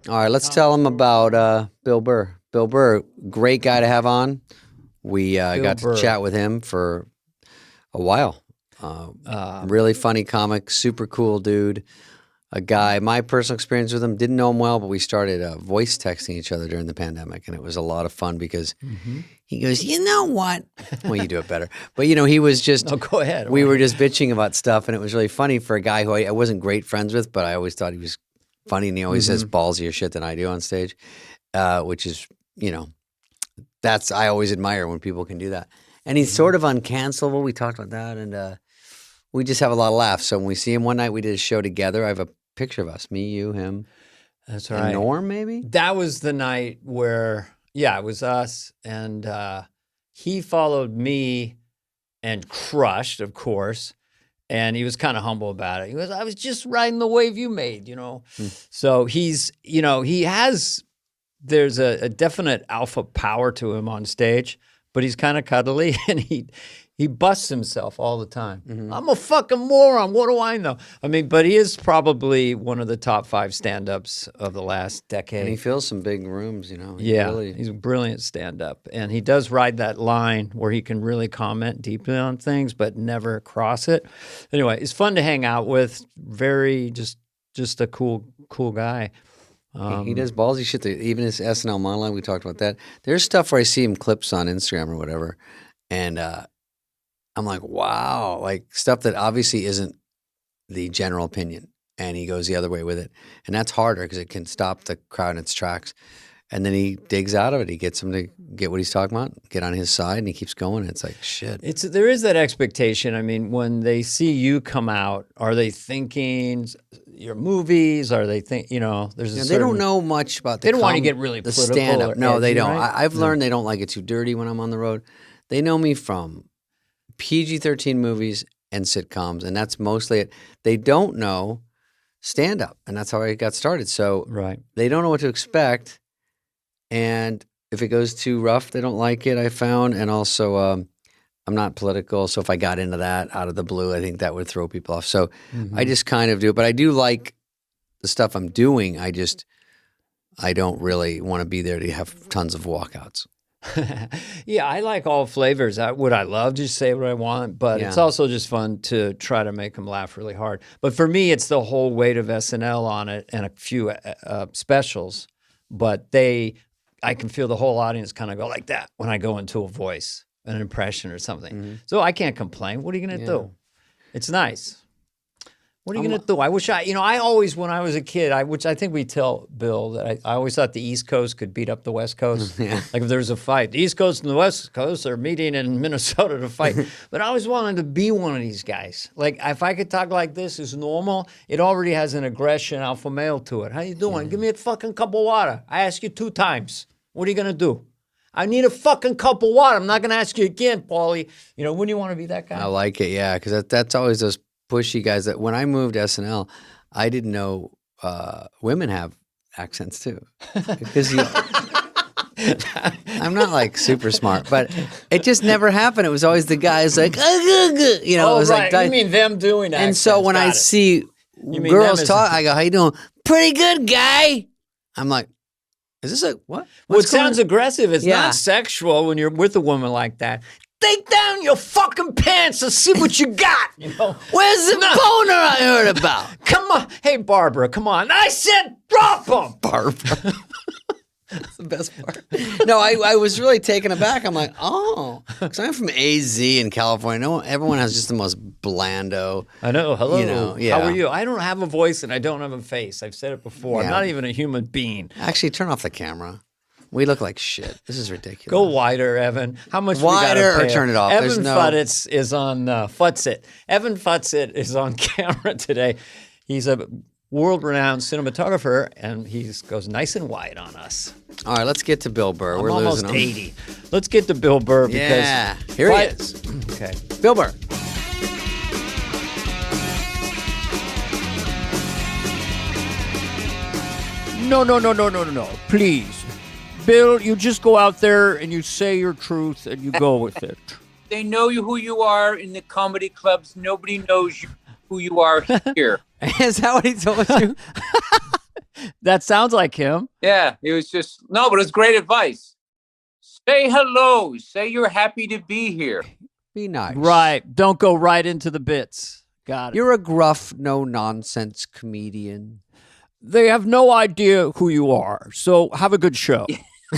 All right, let's tell them about Bill Burr. Bill Burr, great guy to have on. We got to chat with him for a while. Really funny comic, super cool dude. A guy, my personal experience with him, didn't know him well, but we started voice texting each other during the pandemic, and it was a lot of fun because he goes, you know what? Well, you do it better. But, he was just... No, go ahead. We were just bitching about stuff, and it was really funny for a guy who I wasn't great friends with, but I always thought he was funny, and he always says ballsier shit than I do on stage, which is, I always admire when people can do that. And he's sort of uncancelable. We talked about that, and we just have a lot of laughs. So when we see him one night, we did a show together. I have a picture of us, me, you, him. That's right. And Norm, maybe? That was the night where, it was us, and he followed me and crushed, of course, and he was kind of humble about it. He goes, I was just riding the wave you made, So he's, there's a definite alpha power to him on stage, but he's kind of cuddly, and he busts himself all the time. I'm a fucking moron. What do I know? I mean, but he is probably one of the top 5 stand-ups of the last decade. And he fills some big rooms, He's a brilliant stand-up. And he does ride that line where he can really comment deeply on things, but never cross it. Anyway, it's fun to hang out with. Very just a cool guy. He does ballsy shit. Even his SNL monologue, we talked about that. There's stuff where I see him clips on Instagram or whatever, and I'm like, wow, like stuff that obviously isn't the general opinion, and he goes the other way with it, and that's harder because it can stop the crowd in its tracks. And then he digs out of it. He gets him to get what he's talking about, get on his side, and he keeps going. It's like, shit. There is that expectation. I mean, when they see you come out, are they thinking your movies? Are they they don't know much about they don't want to get really the political stand-up. No, they don't. Right? I've learned they don't like it too dirty when I'm on the road. They know me from PG-13 movies and sitcoms, and that's mostly it. They don't know stand-up, and that's how I got started. So they don't know what to expect. And if it goes too rough, they don't like it, I found. And also, I'm not political, so if I got into that out of the blue, I think that would throw people off. So I just kind of do it. But I do like the stuff I'm doing. I don't really want to be there to have tons of walkouts. Yeah, I like all flavors. Would I love to say what I want? But it's also just fun to try to make them laugh really hard. But for me, it's the whole weight of SNL on it and a few specials. But I can feel the whole audience kind of go like that when I go into a voice, an impression or something. So I can't complain. What are you going to do? It's nice. What are you going to do? I wish I always, when I was a kid, which I think we tell Bill, that I always thought the East Coast could beat up the West Coast. Like if there's a fight, the East Coast and the West Coast are meeting in Minnesota to fight. But I always wanted to be one of these guys. Like if I could talk like this is normal, it already has an aggression alpha male to it. How you doing? Give me a fucking cup of water. I asked you 2 times. What are you going to do? I need a fucking cup of water. I'm not going to ask you again, Paulie. Wouldn't you want to be that guy? I like it, yeah, because that's always those pushy guys that when I moved to SNL, I didn't know women have accents too. Because I'm not like super smart, but it just never happened. It was always the guys like, it was like, you mean them doing accents. And so when I see girls talk, I go, how you doing? Pretty good, guy. I'm like, is this a what? Well, it sounds aggressive. It's not sexual when you're with a woman like that. Take down your fucking pants and see what you got. Where's the boner I heard about? Come on. Hey, Barbara, come on. I said drop them. Barbara. That's the best part. No, I was really taken aback. I'm like, because I'm from AZ in California. No, everyone has just the most blando. I know. Hello. How are you? I don't have a voice and I don't have a face. I've said it before. I'm not even a human being. Actually, turn off the camera. We look like shit. This is ridiculous. Go wider, Evan. How much wider or turn it off? Evan Futsett is on Futsett. Evan Futsett is on camera today. He's a world-renowned cinematographer, and he goes nice and wide on us. All right, let's get to Bill Burr. We're almost losing 80. Let's get to Bill Burr because here he is. Okay, Bill Burr. No. Please. Bill, you just go out there and you say your truth and you go with it. They know who you are in the comedy clubs. Nobody knows who you are here. Is that what he told you? That sounds like him. Yeah, he was just no, but it was great advice. Say hello. Say you're happy to be here. Be nice. Right. Don't go right into the bits. Got it. You're a gruff, no-nonsense comedian. They have no idea who you are, so have a good show.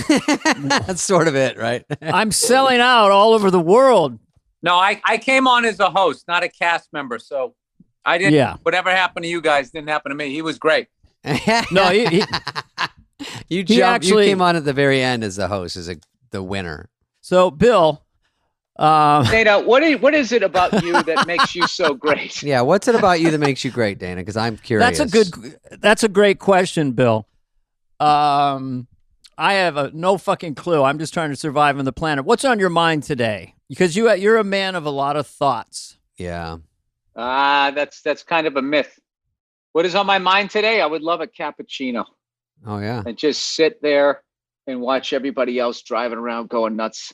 That's sort of it, right? I'm selling out all over the world. No, I came on as a host, not a cast member. So I didn't. Yeah. Whatever happened to you guys didn't happen to me. He was great. No, you actually- you came on at the very end as the host, as the winner. So, Bill, Dana, what is it about you that makes you so great? Yeah, what's it about you that makes you great, Dana? Because I'm curious. that's a great question, Bill. I have no fucking clue. I'm just trying to survive on the planet. What's on your mind today? Because you're a man of a lot of thoughts. Yeah. That's kind of a myth. What is on my mind today? I would love a cappuccino Oh yeah. and just sit there and watch everybody else driving around going nuts.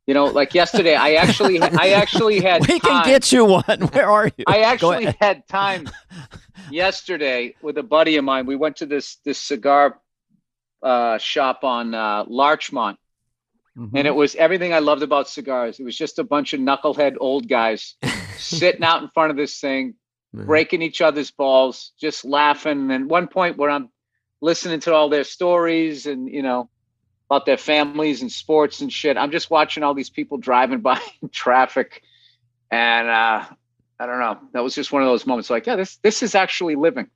You know, like yesterday, I actually had We can time. get you one. Where are you? I Go actually ahead. had time yesterday with a buddy of mine. We went to this cigar shop on Larchmont, and it was everything I loved about cigars. It was just a bunch of knucklehead old guys sitting out in front of this thing, breaking each other's balls, just laughing. And one point where I'm listening to all their stories and, you know, about their families and sports and shit. I'm just watching all these people driving by in traffic. And I don't know. That was just one of those moments like, yeah, this is actually living.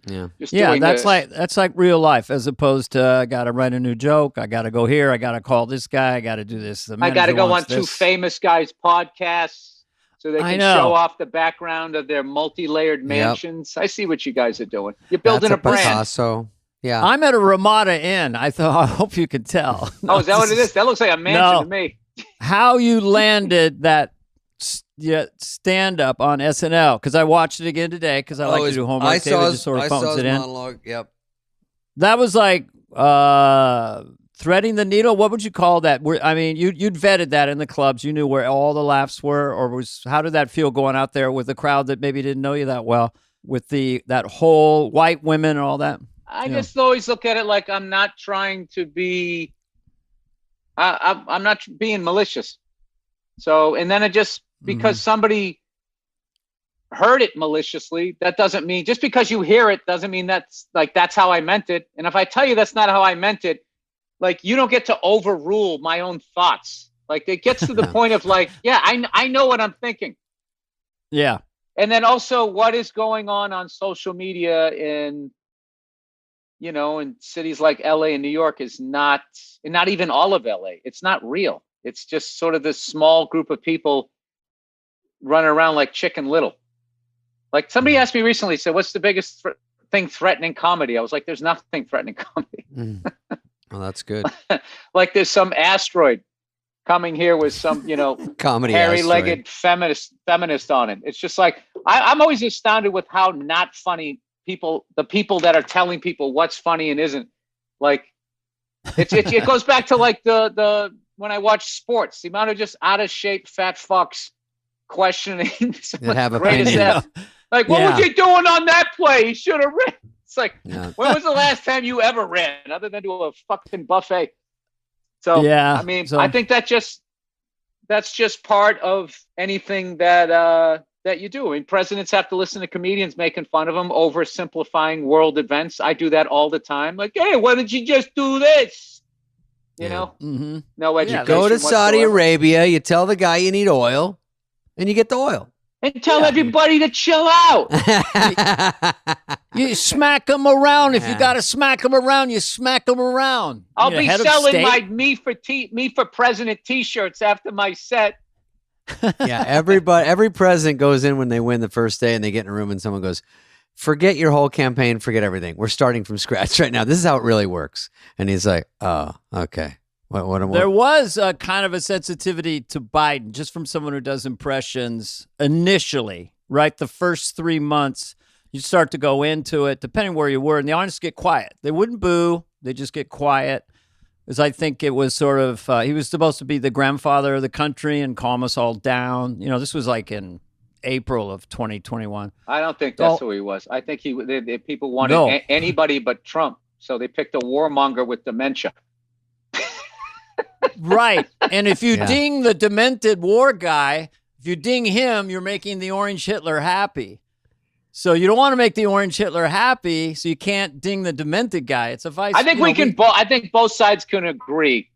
Yeah. Just Yeah, doing that's this. like real life, as opposed to I got to write a new joke, I got to go here, I got to call this guy, I got to do this. The I got to manager go on wants two this. famous guys' podcasts so they I can know. show off the background of their multi-layered mansions. I see what you guys are doing. You're building That's a brand. Picasso. Yeah. I'm at a Ramada Inn. I hope you can tell. Oh, is that what it is? That looks like a mansion No. to me. How you landed that stand-up on SNL? Because I watched it again today because I like to do homework. David just sort of phones it in. monologue. Yep. That was like threading the needle. What would you call that? I mean, you'd vetted that in the clubs. You knew where all the laughs were, or how did that feel going out there with a crowd that maybe didn't know you that well, with that whole white women and all that? I just always look at it like I'm not trying to be. I'm not being malicious. So, and then it just because somebody heard it maliciously, that doesn't mean just because you hear it doesn't mean that's how I meant it. And if I tell you that's not how I meant it, like you don't get to overrule my own thoughts. Like it gets to the point of like, yeah, I know what I'm thinking. Yeah. And then also what is going on social media in cities like LA and New York is not even all of LA. It's not real. It's just sort of this small group of people running around like Chicken Little. Like somebody asked me recently, said, what's the biggest thing threatening comedy? I was like, there's nothing threatening comedy. Well, that's good. Like there's some asteroid coming here with some, Comedy hairy-legged feminist on it. It's just like, I'm always astounded with how not funny the people that are telling people what's funny and isn't. Like it goes back to like the when I watch sports, the amount of just out of shape fat fucks questioning That have great as opinions. that. Like, what was he doing on that play? He should have ran. It's like, Yeah. when was the last time you ever ran other than to a fucking buffet? So Yeah, I mean, so- I think that's just part of anything that you do. I mean, presidents have to listen to comedians making fun of them, oversimplifying world events. I do that all the time. Like, hey, why don't you just do this? You know, Mm-hmm. no education. Go to Saudi whatsoever. Arabia, you tell the guy you need oil, and you get the oil. And tell everybody to chill out. You smack them around. If you got to smack them around, you smack them around. I'll You're be head of selling state. my me for president T-shirts after my set. Yeah, every president goes in when they win the first day, and they get in a room, and someone goes, "Forget your whole campaign, forget everything. We're starting from scratch right now. This is how it really works." And he's like, "Oh, okay. What There was a kind of a sensitivity to Biden, just from someone who does impressions initially, right? The first 3 months, you start to go into it, depending where you were, and the audience get quiet. They wouldn't boo. They just get quiet. Because I think it was sort of, he was supposed to be the grandfather of the country and calm us all down. You know, this was like in April of 2021. I don't think that's who he was. I think people wanted anybody but Trump, so they picked a warmonger with dementia. Right. And if you ding the demented war guy, if you ding him, you're making the Orange Hitler happy. So you don't want to make the Orange Hitler happy, so you can't ding the demented guy. It's a vice. I think I think both sides can agree.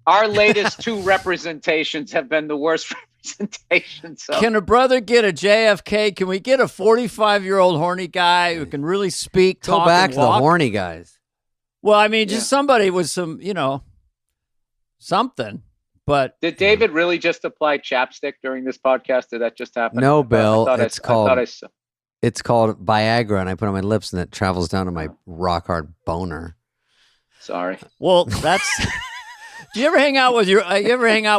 Our latest 2 representations have been the worst representations. So. Can a brother get a JFK? Can we get a 45-year-old horny guy who can really speak, talk, Go back and to walk? the horny guys. Well, I mean, just somebody with some, something. But did David really just apply chapstick during this podcast? Did that just happen? No, Bill. It's called Viagra, and I put it on my lips, and it travels down to my rock hard boner. Sorry. Well, that's. Do you ever hang out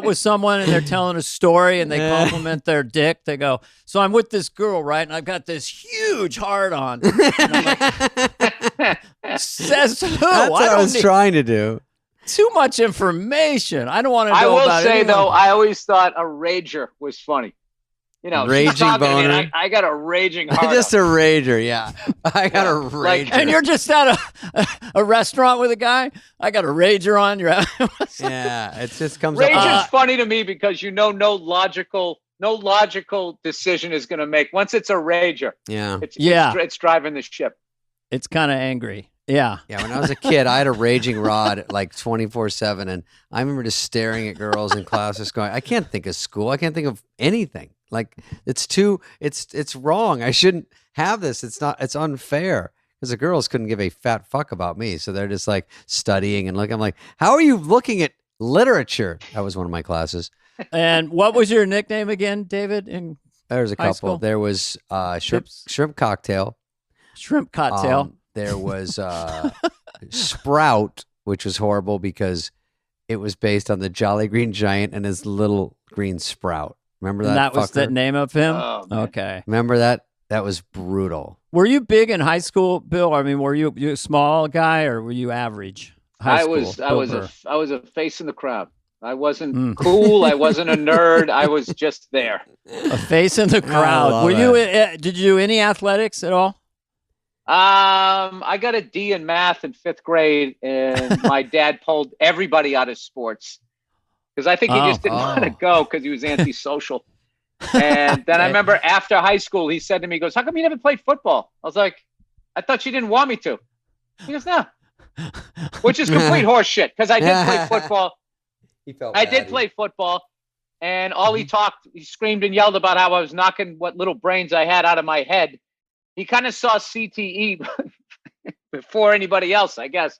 with someone and they're telling a story and they compliment their dick? They go, "So I'm with this girl, right? And I've got this huge hard on." Says who? That's what I was trying to do. Too much information. I don't want to know. I will about say anyone. though, I always thought a rager was funny. Raging boner. I got a raging hard. Just a rager, yeah. I got a rager. And you're just at a restaurant with a guy. I got a rager on. You're yeah, it just comes Rager's up. funny to me because no logical decision is going to make. Once it's a rager, it's driving the ship. It's kind of angry. Yeah. Yeah, when I was a kid, I had a raging rod like 24/7, and I remember just staring at girls in classes going, I can't think of school. I can't think of anything. Like it's wrong. I shouldn't have this. It's unfair. Because the girls couldn't give a fat fuck about me. So they're just like studying and looking. I'm like, how are you looking at literature? That was one of my classes. And what was your nickname again, David? There was a couple. School? There was shrimp cocktail. Shrimp cocktail. There was Sprout, which was horrible because it was based on the Jolly Green Giant and his little green sprout. Remember that? And that was fucker? the name of him? Oh, okay. Remember that? That was brutal. Were you big in high school, Bill? I mean, were you a small guy or were you average? I was a face in the crowd. I wasn't cool. I wasn't a nerd. I was just there. A face in the crowd. Were you? Did you do any athletics at all? I got a D in math in 5th grade, and my dad pulled everybody out of sports because I think he just didn't want to go because he was antisocial. And then I remember after high school, he said to me, he goes, "How come you never played football?" I was like, "I thought you didn't want me to." He goes, "No," which is complete horse shit because I did play football. I did play football, and all he screamed and yelled about how I was knocking what little brains I had out of my head. He kind of saw CTE before anybody else, I guess.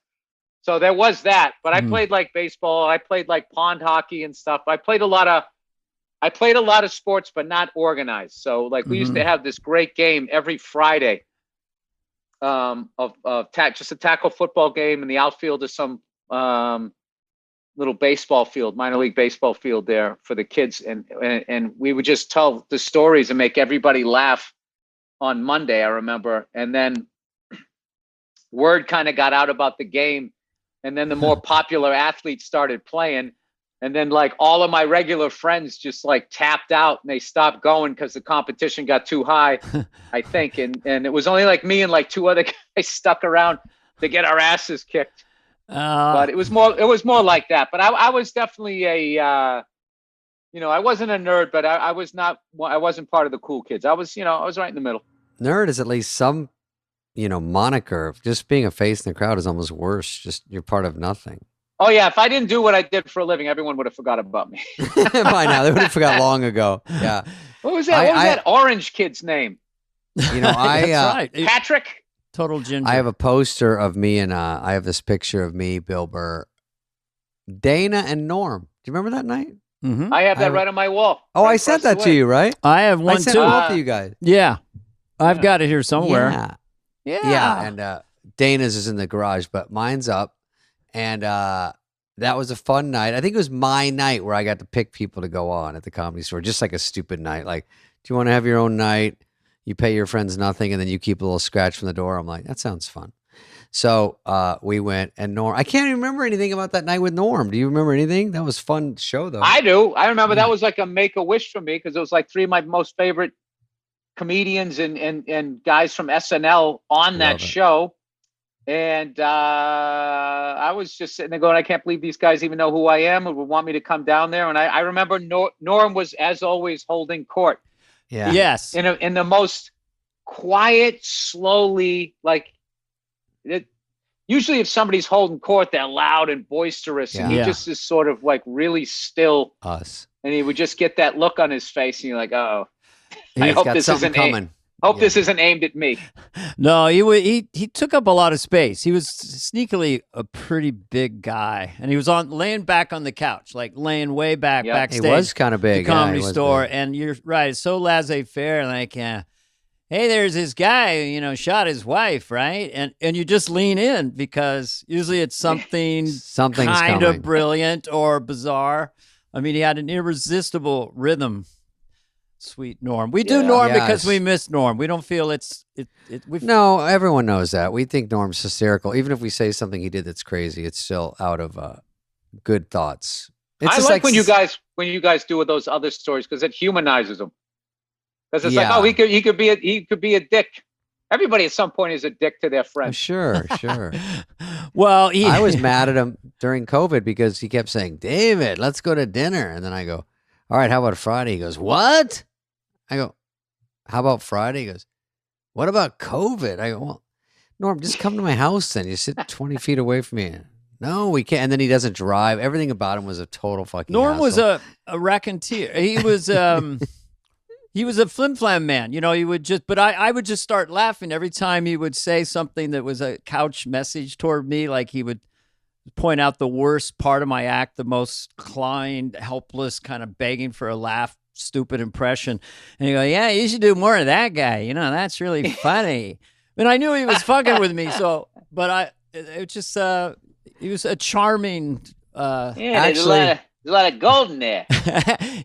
So there was that. But I played like baseball. I played like pond hockey and stuff. I played a lot of sports, but not organized. So like we used to have this great game every Friday just a tackle football game in the outfield of some little baseball field, minor league baseball field there for the kids. And we would just tell the stories and make everybody laugh on Monday, I remember. And then word kind of got out about the game. And then the more popular athletes started playing. And then like all of my regular friends just like tapped out and they stopped going because the competition got too high, I think. And it was only like me and like 2 other guys stuck around to get our asses kicked. But it was more like that. But I was definitely I wasn't a nerd, but I wasn't part of the cool kids. I was right in the middle. Nerd is at least some, moniker. Just being a face in the crowd is almost worse. Just you're part of nothing. Oh yeah, if I didn't do what I did for a living, everyone would have forgot about me. By now, they would have forgot long ago. Yeah. What was that? What was that orange kid's name? That's right. Patrick. Total ginger. I have a poster of me and I have this picture of me, Bill Burr, Dana, and Norm. Do you remember that night? Mm-hmm. I have that right on my wall. Oh, I sent that to you, right? I have one I sent too. both of you guys. Yeah, I've got it here somewhere. Yeah. And Dana's is in the garage, but mine's up. And that was a fun night. I think it was my night where I got to pick people to go on at the Comedy Store, just like a stupid night. Like, do you want to have your own night? You pay your friends nothing, and then you keep a little scratch from the door. I'm like, that sounds fun. So we went, and Norm, I can't even remember anything about that night with Norm. Do you remember anything? That was a fun show, though. I do. I remember that was like a make-a-wish for me because it was like 3 of my most favorite comedians and guys from SNL on that show. And I was just sitting there going, I can't believe these guys even know who I am and would want me to come down there. And I remember Norm was, as always, holding court. Yeah. Yes. In the most quiet, slowly, like it. Usually if somebody's holding court, they're loud and boisterous. And he just is sort of like really still. Us. And he would just get that look on his face. And you're like, oh, I hope this isn't coming. Hope this isn't aimed at me. No, he took up a lot of space. He was sneakily a pretty big guy, and he was laying back on the couch, like laying way back backstage. He was kind of big. The Comedy Store, and you're right. It's so laissez-faire, like, hey, there's this guy, shot his wife, right? And you just lean in because usually it's something's kind of brilliant or bizarre. I mean, he had an irresistible rhythm. Sweet Norm. We do Norm because we miss Norm. We don't feel No, everyone knows that. We think Norm's hysterical. Even if we say something he did that's crazy, it's still out of good thoughts. I like when you guys do those other stories because it humanizes him. Because it's like, oh, he could be a dick. Everybody at some point is a dick to their friend. Sure. Well, I was mad at him during COVID because he kept saying, David, let's go to dinner. And then I go, all right, how about Friday? He goes, what? I go, how about Friday? He goes, what about COVID? I go, well, Norm, just come to my house then. You sit 20 feet away from me. No, we can't. And then he doesn't drive. Everything about him was a total fucking Norm hassle. was a raconteur. He was he was a flim-flam man. He would but I would just start laughing every time he would say something that was a couch message toward me. Like he would point out the worst part of my act, the most climbed, helpless, kind of begging for a laugh, stupid impression. And you go, yeah, you should do more of that guy. That's really funny. And I knew he was fucking with me. But it just, he was a charming, there's a lot of gold in there.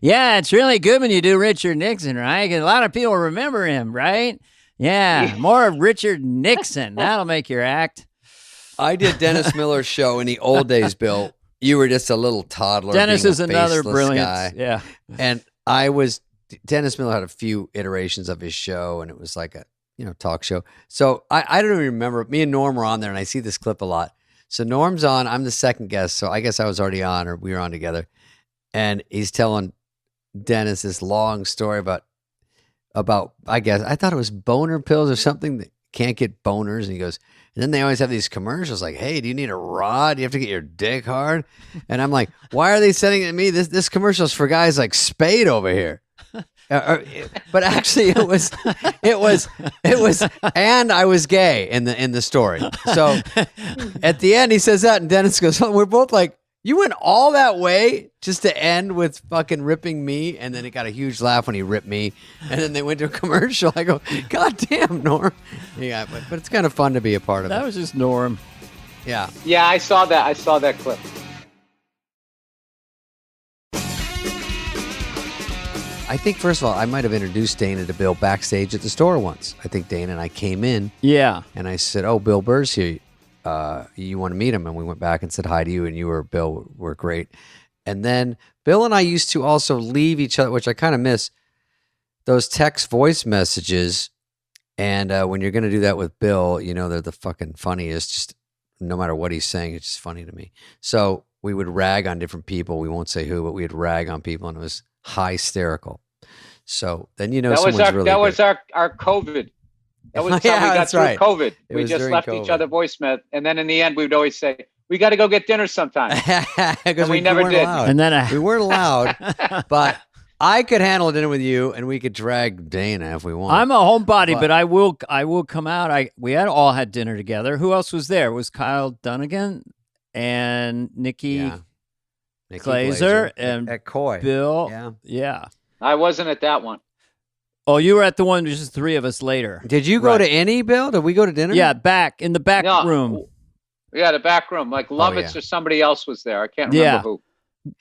Yeah, it's really good when you do Richard Nixon, right? 'Cause a lot of people remember him, right? Yeah, more of Richard Nixon. That'll make your act. I did Dennis Miller's show in the old days, Bill. You were just a little toddler. Dennis is another faceless brilliant guy. Yeah. And Dennis Miller had a few iterations of his show, and it was like a talk show. So I don't even remember. Me and Norm were on there, and I see this clip a lot. So Norm's on. I'm the second guest, so I guess I was already on, or we were on together. And he's telling Dennis this long story about I guess I thought it was boner pills or something that can't get boners. And he goes, and then they always have these commercials like, hey, do you need a rod? Do you have to get your dick hard? And I'm like, why are they sending it to me? This commercial's for guys like Spade over here. But actually it was, and I was gay in the story. So at the end he says that, and Dennis goes, oh, we're both like, you went all that way just to end with fucking ripping me, and then it got a huge laugh when he ripped me, and then they went to a commercial. I go, God damn, Norm. Yeah, but it's kind of fun to be a part of That it. was just Norm. Yeah. Yeah, I saw that. I saw that clip. I think, first of all, I might have introduced Dana to Bill backstage at the store once. I think Dana and I came in. Yeah. And I said, oh, Bill Burr's here. You want to meet him? And we went back and said hi to you, and you Bill were great. And then Bill and I used to also leave each other, which I kind of miss, those text voice messages. And when you're going to do that with Bill, they're the fucking funniest. Just no matter what he's saying, it's just funny to me. So we would rag on different people. We won't say who, but we'd rag on people, and it was hysterical. So then that was our COVID. That was how we got through COVID. We just left each other voicemail, and then in the end, we would always say, "We got to go get dinner sometime," because we never did. Allowed. And then we weren't allowed. But I could handle dinner with you, and we could drag Dana if we want. I'm a homebody, but I will come out. We all had dinner together. Who else was there? It was Kyle Dunnigan and Nikki Glazer and at Coy. Bill. Yeah. I wasn't at that one. Oh, you were at the one, just three of us later. Did you go to any, Bill? Did we go to dinner? Yeah, in the back room. Yeah, the back room. Like Lovitz or somebody else was there. I can't remember who.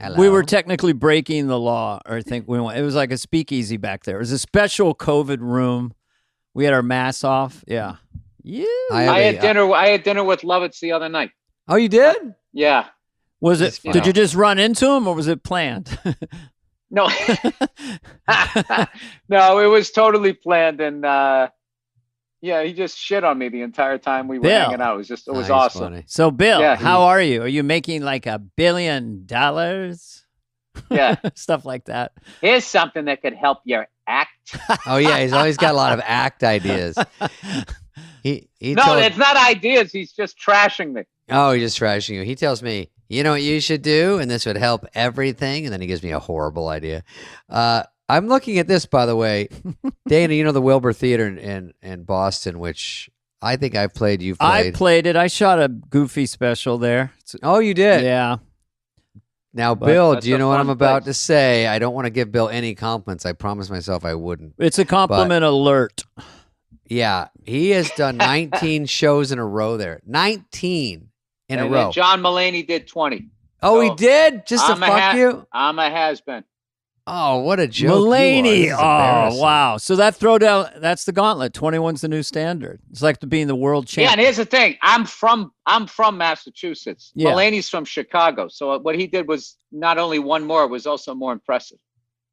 Hello. We were technically breaking the law, or I think we went. It was like a speakeasy back there. It was a special COVID room. We had our masks off. Yeah. Yeah. I had dinner with Lovitz the other night. Oh, you did? Yeah. Was it? Did you just run into him, or was it planned? No, no, it was totally planned, and yeah, he just shit on me the entire time we were Bill. hanging out. It was Nice, awesome. funny. So, Bill, Yeah, how are you? Are you making like $1 billion? Yeah, Stuff like that. here's something that could help your act. Oh yeah, he's always got a lot of act ideas. He No, told, it's not ideas. He's just trashing me. oh, he's just trashing you. He tells me, you know what you should do, and this would help everything, and then he gives me a horrible idea. I'm looking at this, by the way, Dana. You know the Wilbur Theater in Boston, which I think I've played. You've played. I played it. I shot a Goofy special there. Oh, you did. Yeah. Now, Bill, That's do you a know what fun I'm about place. to say? I don't want to give Bill any compliments. I promised myself I wouldn't. It's a compliment alert. Yeah, he has done 19 shows in a row there. 19 in a And row. then John Mulaney did 20. Oh, he So, did? Just to I'm a fuck you? I'm a has-been. Oh, what a joke. you are. Mulaney. This is Oh, embarrassing. wow. So that throwdown, that's the gauntlet. 21's the new standard. It's like being the world Yeah, and champion. here's the thing. I'm from Massachusetts. Yeah. Mulaney's from Chicago. So what he did was not only one more, it was also more impressive.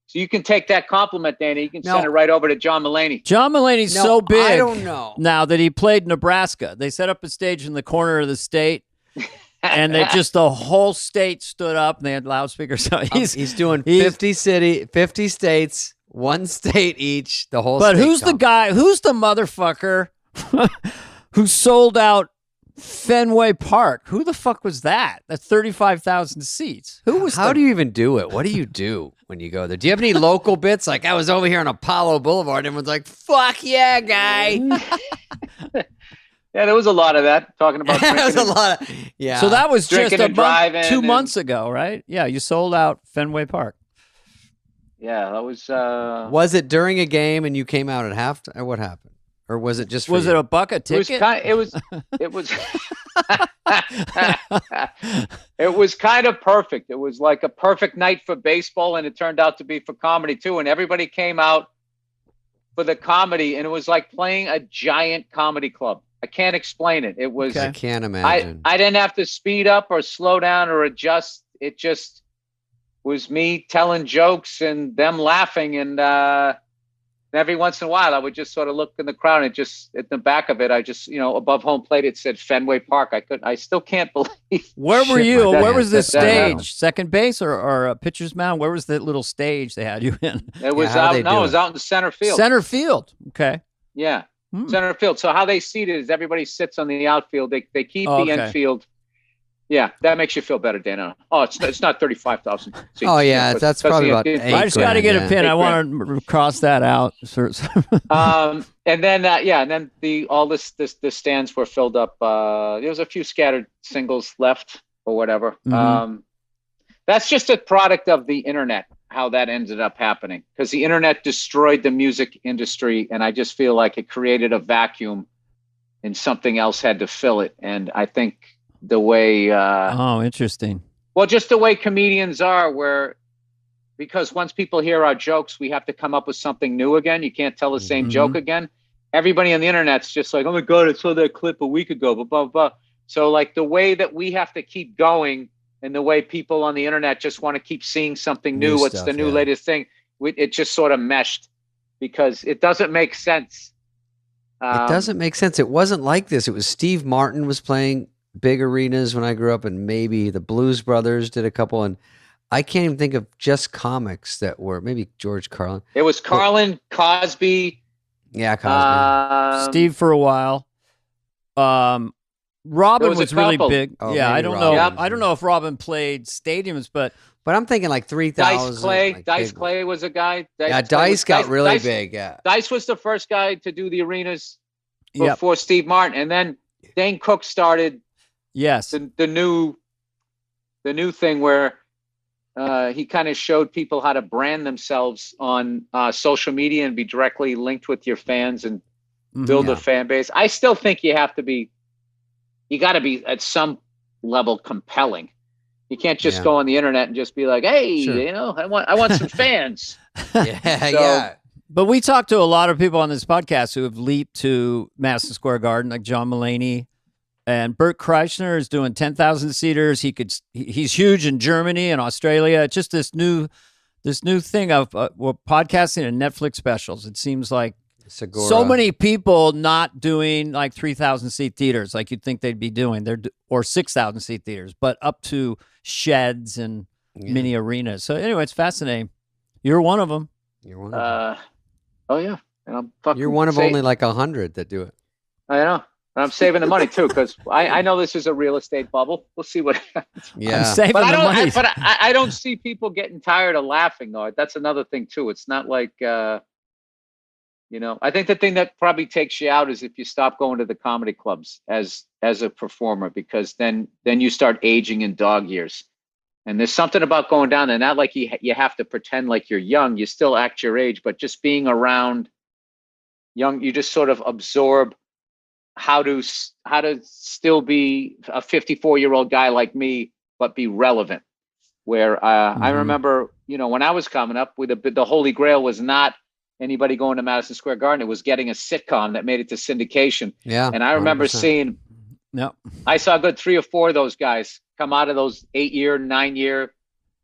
So you can take that compliment, Danny. You can No. send it right over to John Mulaney. John Mulaney's No, so big I don't know. now that he played Nebraska. They set up a stage in the corner of the state, and the whole state stood up, and they had loudspeakers. So He's doing he's- 50 states, one state each, the whole But state who's the comes. guy? Who's the motherfucker who sold out Fenway Park? Who the fuck was that? That's 35,000 seats. Who was? How do you even do it? What do you do when you go there? Do you have any local bits? Like, I was over here on Apollo Boulevard, and everyone's like, fuck yeah, guy. Yeah, there was a lot of that talking about That was drinking a lot of, yeah. So that was just Drinking a and driving 2 and- months ago, right? Yeah, you sold out Fenway Park. Yeah, that was Was it during a game and you came out at halftime? Or what happened? Or was it just for Was you? it a buck a it was ticket? kind it was it was kind of perfect. It was like a perfect night for baseball, and it turned out to be for comedy too. And everybody came out for the comedy, and it was like playing a giant comedy club. I can't explain it. It was Okay. I can't imagine. I didn't have to speed up or slow down or adjust. It just was me telling jokes and them laughing. And every once in a while, I would just sort of look in the crowd, and just at the back of it, I just, above home plate, it said Fenway Park. I still can't believe. Where were Shit, you? my Where God. was the That happened. stage? Second base or a pitcher's mound? Where was the little stage they had you in? It was how'd they out. No, do it was it? out in center field. Center field. Okay. Yeah, Hmm. center field. So how they seat it is everybody sits on the outfield. They keep Oh, the okay. infield. Yeah, that makes you feel better, Dana. Oh, it's not 35,000 seats. Oh, yeah, but that's because probably the- about the- eight I just got to grand, get a yeah. pin. I 8 want to cross that out. And then and then the stands were filled up. There was a few scattered singles left or whatever. Mhm. That's just a product of the internet, how that ended up happening, because the internet destroyed the music industry, and I just feel like it created a vacuum, and something else had to fill it. And I think the way Oh, interesting. well, just the way comedians are, because once people hear our jokes, we have to come up with something new again. You can't tell the same Mhm. joke again. Everybody on the internet's just like, oh my God, I saw that clip a week ago, blah, blah, blah. So like the way that we have to keep going, and the way people on the internet just want to keep seeing something new, New what's stuff, the new yeah. latest thing, it just sort of meshed, because it doesn't make sense. It doesn't make sense. It wasn't like this. It was Steve Martin was playing big arenas when I grew up, and maybe the Blues Brothers did a couple, and I can't even think of just comics that were maybe George Carlin. It was Carlin, Cosby, Yeah, Cosby. Steve for a while. Robin There was was a really couple. big. Oh, Yeah, I maybe don't know. Robin. I don't know if Robin played stadiums, but But I'm thinking like 3,000. Dice Clay. like Dice big- Clay was a guy. Yeah, Clay Dice was- got really Dice- big. Yeah. Dice was the first guy to do the arenas yep. before Steve Martin, and then Dane Cook started Yes. the new thing where he kind of showed people how to brand themselves on social media and be directly linked with your fans and build Yeah. a fan base. I still think you got to be at some level compelling. You can't just Yeah. go on the internet and just be like, hey, Sure. I want some fans. Yeah, So- yeah. But we talked to a lot of people on this podcast who have leaped to Madison Square Garden, like John Mulaney, and Bert Kreischer is doing 10,000 seaters. He's huge in Germany and Australia. It's just this new this new thing of podcasting and Netflix specials. It seems like Segura. so many people not doing like 3,000 seat theaters like you'd think they'd be doing, or 6,000 seat theaters, but up to sheds and mini arenas. So anyway, it's fascinating. You're one of them. You're one of them. Oh yeah, and I'm fucking. You're one of only like 100 that do it. I know. And I'm saving the money too, because I know this is a real estate bubble. We'll see what happens. Yeah, I'm saving But the money. I don't see people getting tired of laughing though. That's another thing too. It's not like I think the thing that probably takes you out is if you stop going to the comedy clubs as a performer, because then you start aging in dog years. And there's something about going down there, not like you have to pretend like you're young. You still act your age, but just being around young, you just sort of absorb how to still be a 54-year-old guy like me, but be relevant. Where I remember, when I was coming up, with the Holy Grail was not anybody going to Madison Square Garden. It was getting a sitcom that made it to syndication. Yeah, and I remember 100%. seeing. No, I saw a good 3 or 4 of those guys come out of those 8-year, 9-year,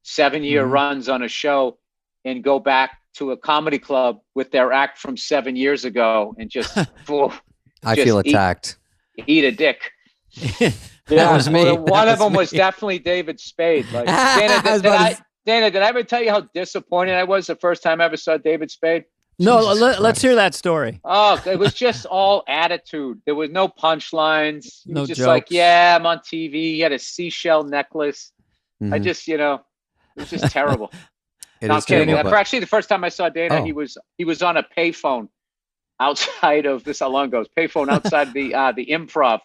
7-year runs on a show and go back to a comedy club with their act from 7 years ago and just, I feel attacked. Eat a dick. That was me. Well, one of them was definitely David Spade. Like, Dana, did I ever tell you how disappointed I was the first time I ever saw David Spade? no. Let's hear that story. Oh, it was just all attitude. There was no punchlines. He No was just jokes. like, yeah, I'm on TV. He had a seashell necklace. Mhm. I just, it was just terrible. It No, I'm is kidding. terrible, but- Actually, the first time I saw Dana, Oh. he was on a payphone outside of this. How long ago? Payphone outside the Improv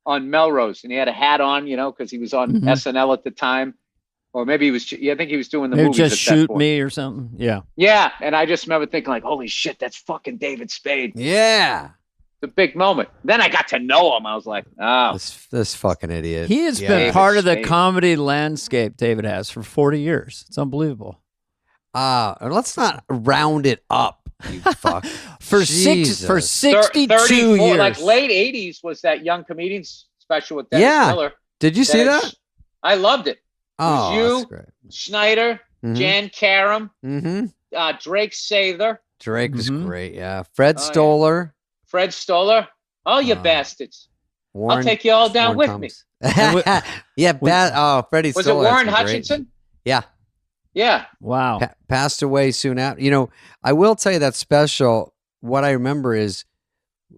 on Melrose, and he had a hat on, because he was on SNL at the time, or maybe he was. I think he was doing the Maybe movies. just at that shoot point. me or something. Yeah. Yeah, and I just remember thinking like, holy shit, that's fucking David Spade. Yeah. The big moment. Then I got to know him. I was like, oh, This fucking idiot. He has Yeah. been David part of the Spade. comedy landscape, David has, for 40 years. It's unbelievable. Let's not round it up, you fuck. For Jesus. 62 34, years. like late 80s was that Young Comedians special with Dennis Yeah. Miller. Did you see that? I loved it. Oh, you, that's great. Schneider, Mhm. Jan Karam, Mm-hmm. Drake Sather, Drake was Mhm. great. Yeah. Fred Oh, yeah. Stoller. Fred Stoller. Oh, you Uh, bastards. Warren, I'll take you all down Warren with me. Combs. yeah. Freddie Was it Stoller. had Warren some great- Hutchinson? Yeah. Yeah. Wow. Passed away soon after. I will tell you that special. What I remember is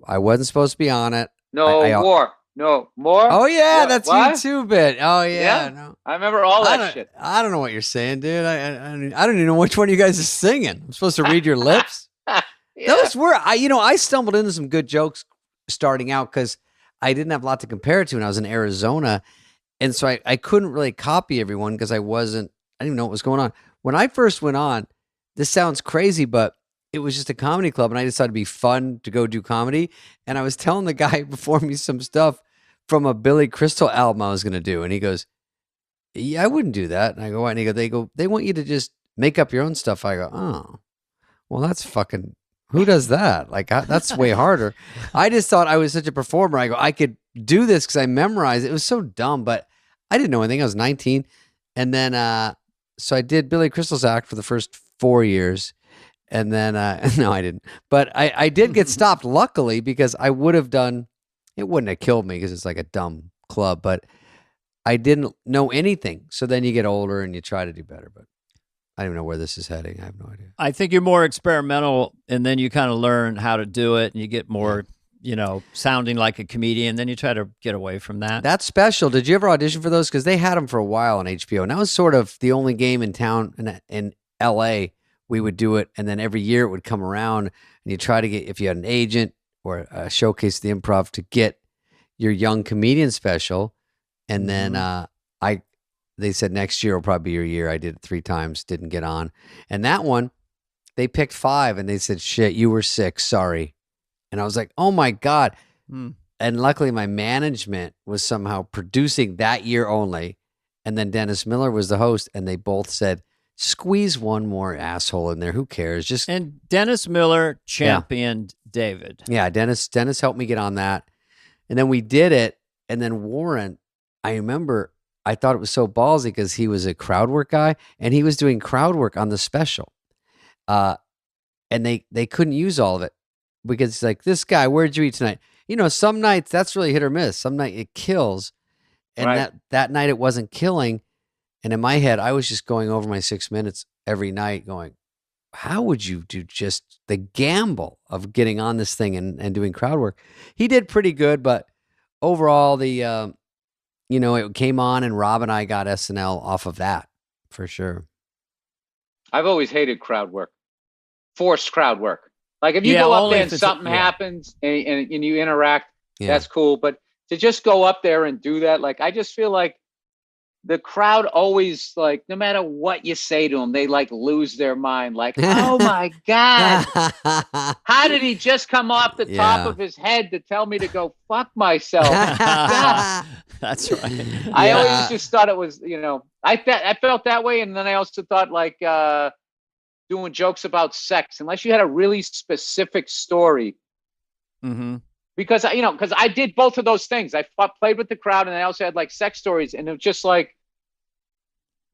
I wasn't supposed to be on it. No I- more. No more. Oh yeah, What? that's What? you too, bit. Oh yeah, Yeah. no. I remember all I that don't, shit. I don't know what you're saying, dude. I don't even know which one you guys are singing. I'm supposed to read your lips. Yeah. Those were I stumbled into some good jokes starting out because I didn't have a lot to compare it to when I was in Arizona, and so I couldn't really copy everyone because I didn't even know what was going on. When I first went on, this sounds crazy, but it was just a comedy club, and I decided to be fun to go do comedy. And I was telling the guy before me some stuff from a Billy Crystal album I was going to do, and he goes, "Yeah, I wouldn't do that." And I go, "Why?" And they want you to just make up your own stuff. I go, "Oh, well, that's fucking." Who does that? Like, that's way harder. I just thought I was such a performer. I go, I could do this because I memorized it. It was so dumb, but I didn't know anything. I was 19. And then, so I did Billy Crystal's act for the first 4 years. And then, no, I didn't. But I did get stopped, luckily, because I would have done, it wouldn't have killed me because it's like a dumb club, but I didn't know anything. So then you get older and you try to do better, but I don't even know where this is heading. I have no idea. I think you're more experimental, and then you kind of learn how to do it, and you get more, sounding like a comedian. Then you try to get away from that. That's special. Did you ever audition for those? Because they had them for a while on HBO, and that was sort of the only game in town in LA. We would do it, and then every year it would come around, and you try to get, if you had an agent or a showcase at the Improv, to get your young comedian special, and then they said next year will probably be your year. I did it 3 times, didn't get on. And that one, they picked 5 and they said, shit, you were 6, sorry. And I was like, oh my God. And luckily my management was somehow producing that year only. And then Dennis Miller was the host, and they both said, squeeze one more asshole in there. Who cares? Just And Dennis Miller championed David. Yeah, Dennis helped me get on that. And then we did it. And then Warren, I remember I thought it was so ballsy because he was a crowd work guy and he was doing crowd work on the special. And they couldn't use all of it because it's like, this guy, where'd you eat tonight? Some nights that's really hit or miss. Some night it kills. And that night it wasn't killing. And in my head, I was just going over my 6 minutes every night going, how would you do just the gamble of getting on this thing and doing crowd work? He did pretty good, but overall it came on and Rob and I got SNL off of that for sure. I've always hated crowd work, forced crowd work. Like if you go up there and something happens and you interact, that's cool. But to just go up there and do that, like I just feel like the crowd always, like, no matter what you say to them, they like lose their mind. Like, oh my God, how did he just come off the top of his head to tell me to go fuck myself? That's right. I always just thought it was, I felt that way. And then I also thought like doing jokes about sex, unless you had a really specific story. Mm-hmm. Because, because I did both of those things. I played with the crowd and I also had like sex stories. And it was just like,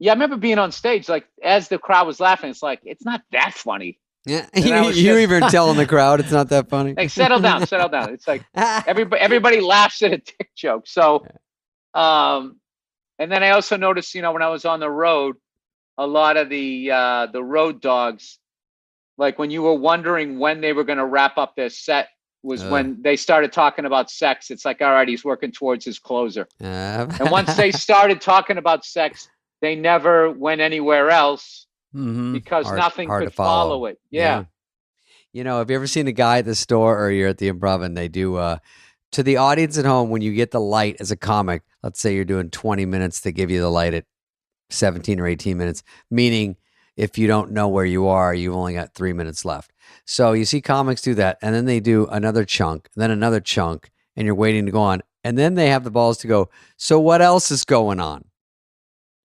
I remember being on stage, like as the crowd was laughing, it's like, it's not that funny. Yeah, you even telling the crowd it's not that funny. Like, settle down. It's like everybody laughs at a dick joke. So, and then I also noticed, when I was on the road, a lot of the road dogs, like when you were wondering when they were going to wrap up their set, was when they started talking about sex. It's like, all right, he's working towards his closer. And once they started talking about sex, they never went anywhere else because nothing could follow it. Yeah. Have you ever seen a guy at the store or you're at the Improv and they do, to the audience at home, when you get the light as a comic, let's say you're doing 20 minutes, they give you the light at 17 or 18 minutes, meaning if you don't know where you are, you've only got 3 minutes left. So you see comics do that, and then they do another chunk, then another chunk, and you're waiting to go on. And then they have the balls to go, so what else is going on?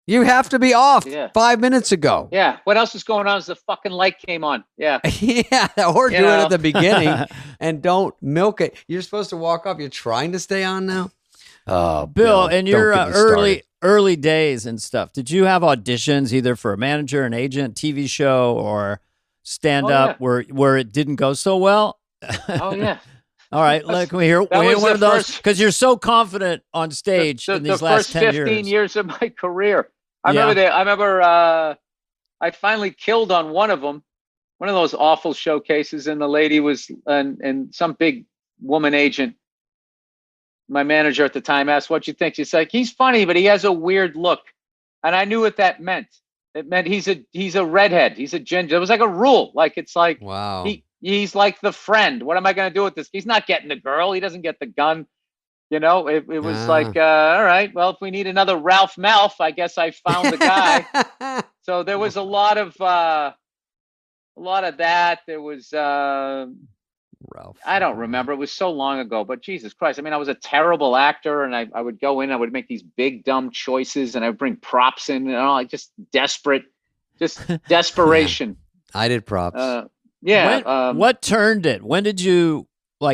You have to be off 5 minutes ago. Yeah. What else is going on is the fucking light came on. Yeah. Or do it at the beginning and don't milk it. You're supposed to walk off. You're trying to stay on now. Oh, Bill, in your early days and stuff, did you have auditions either for a manager, an agent, TV show, or stand up where it didn't go so well? Oh yeah. All right, can we hear one of those? Because you're so confident on stage in these last 10 years. The first 15 years of my career. I remember I finally killed on one of them, one of those awful showcases, and the lady was, and some big woman agent, my manager at the time, asked, what you think? She's like, he's funny, but he has a weird look. And I knew what that meant. It meant he's a redhead. He's a ginger. It was like a rule. Like, it's like, wow. He's like the friend. What am I going to do with this? He's not getting the girl. He doesn't get the gun. It was like, all right, well, if we need another Ralph Malph, I guess I found the guy. So there was a lot of that. There was, Ralph. I don't remember. It was so long ago, but Jesus Christ. I mean, I was a terrible actor, and I would go in, I would make these big, dumb choices, and I would bring props in, and all, just desperation. I did props. What turned it? When did you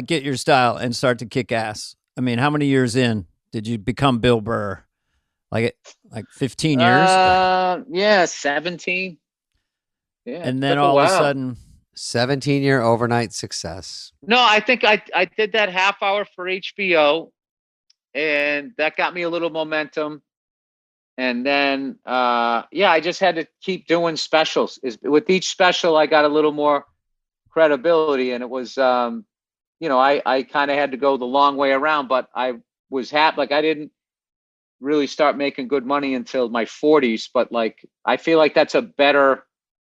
get your style and start to kick ass? I mean, how many years in did you become Bill Burr? Like 15 years? 17. Yeah. And then all of a sudden, 17-year overnight success. No, I think I did that half hour for HBO, and that got me a little momentum. And then, I just had to keep doing specials. With each special, I got a little more credibility, and it was, I kind of had to go the long way around, but I was happy. Like, I didn't really start making good money until my 40s, but I feel like that's a better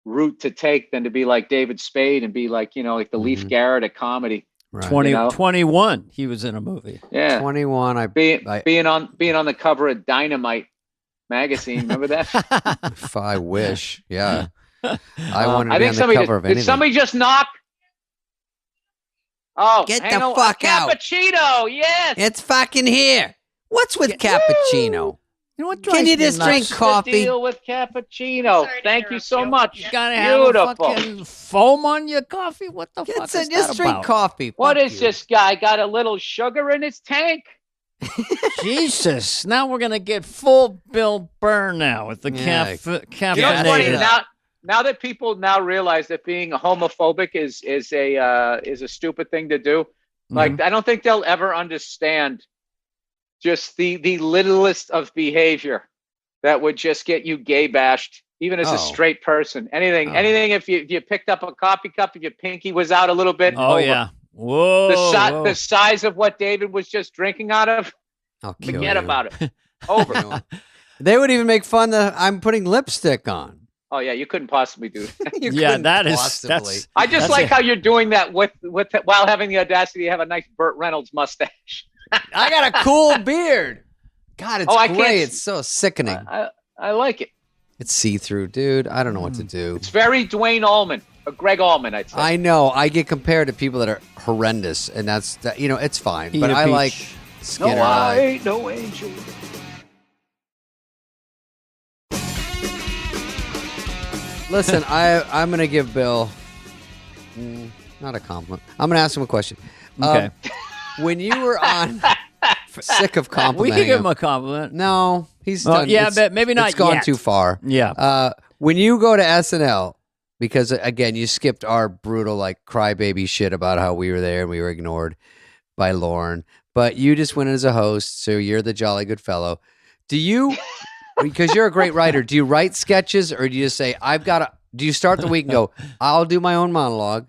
route to take than to be like David Spade and be like, like the Leif Garrett of comedy. Right. 21, he was in a movie. Yeah. 21. Being on the cover of Dynamite magazine. Remember that? If I wish. Yeah. I wanted to be on the cover of anything. Did somebody just knock? Oh, get the fuck out. Cappuccino. Yes. It's fucking here. What's with cappuccino? Can you just drink coffee? Deal with cappuccino. Thank you so much. You gotta have a fucking foam on your coffee. What the fuck is that just drink about? coffee. What is this guy got a little sugar in his tank? Jesus! Now we're gonna get full Bill Burr now with the caffeine. You know what's funny? Now that people now realize that being homophobic is a stupid thing to do. Like, I don't think they'll ever understand just the littlest of behavior that would just get you gay bashed, even as a straight person. Anything. If you picked up a coffee cup, if your pinky was out a little bit. Oh, yeah. Whoa. The size of what David was just drinking out of. Forget about it. Over. They would even make fun that I'm putting lipstick on. Oh yeah, you couldn't possibly do that. That's. I just like how you're doing that with while having the audacity to have a nice Burt Reynolds mustache. I got a cool beard. God, it's great. It's so sickening. I like it. It's see-through, dude. I don't know what to do. It's very Dwayne Allman, or Greg Allman, I'd say. I know. I get compared to people that are horrendous, and that's that. You know, it's fine. But I like Skinner. No, I ain't no angel. Listen, I'm going to give Bill not a compliment. I'm going to ask him a question. Okay. When you were on, sick of complimenting we can give him a compliment. No, he's done. Yeah, but maybe not. It's gone too far. Yeah. When you go to SNL, because again, you skipped our brutal like crybaby shit about how we were there and we were ignored by Lauren, but you just went as a host, so you're the jolly good fellow. Do you? Because you're a great writer, do you write sketches or do you just say, do you start the week and go, I'll do my own monologue,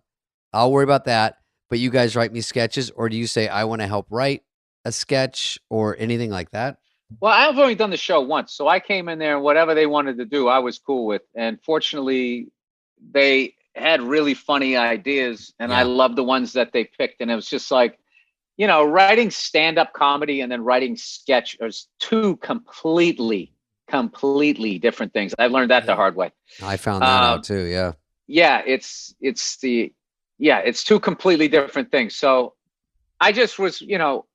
I'll worry about that, but you guys write me sketches? Or do you say, I want to help write a sketch or anything like that? Well, I've only done the show once, so I came in there and whatever they wanted to do, I was cool with. And fortunately, they had really funny ideas, and I loved the ones that they picked. And it was just like, you know, writing stand-up comedy and then writing sketch are two completely different things. I learned that the hard way. I found that out too. Yeah. Yeah. It's two completely different things. So I just was, you know,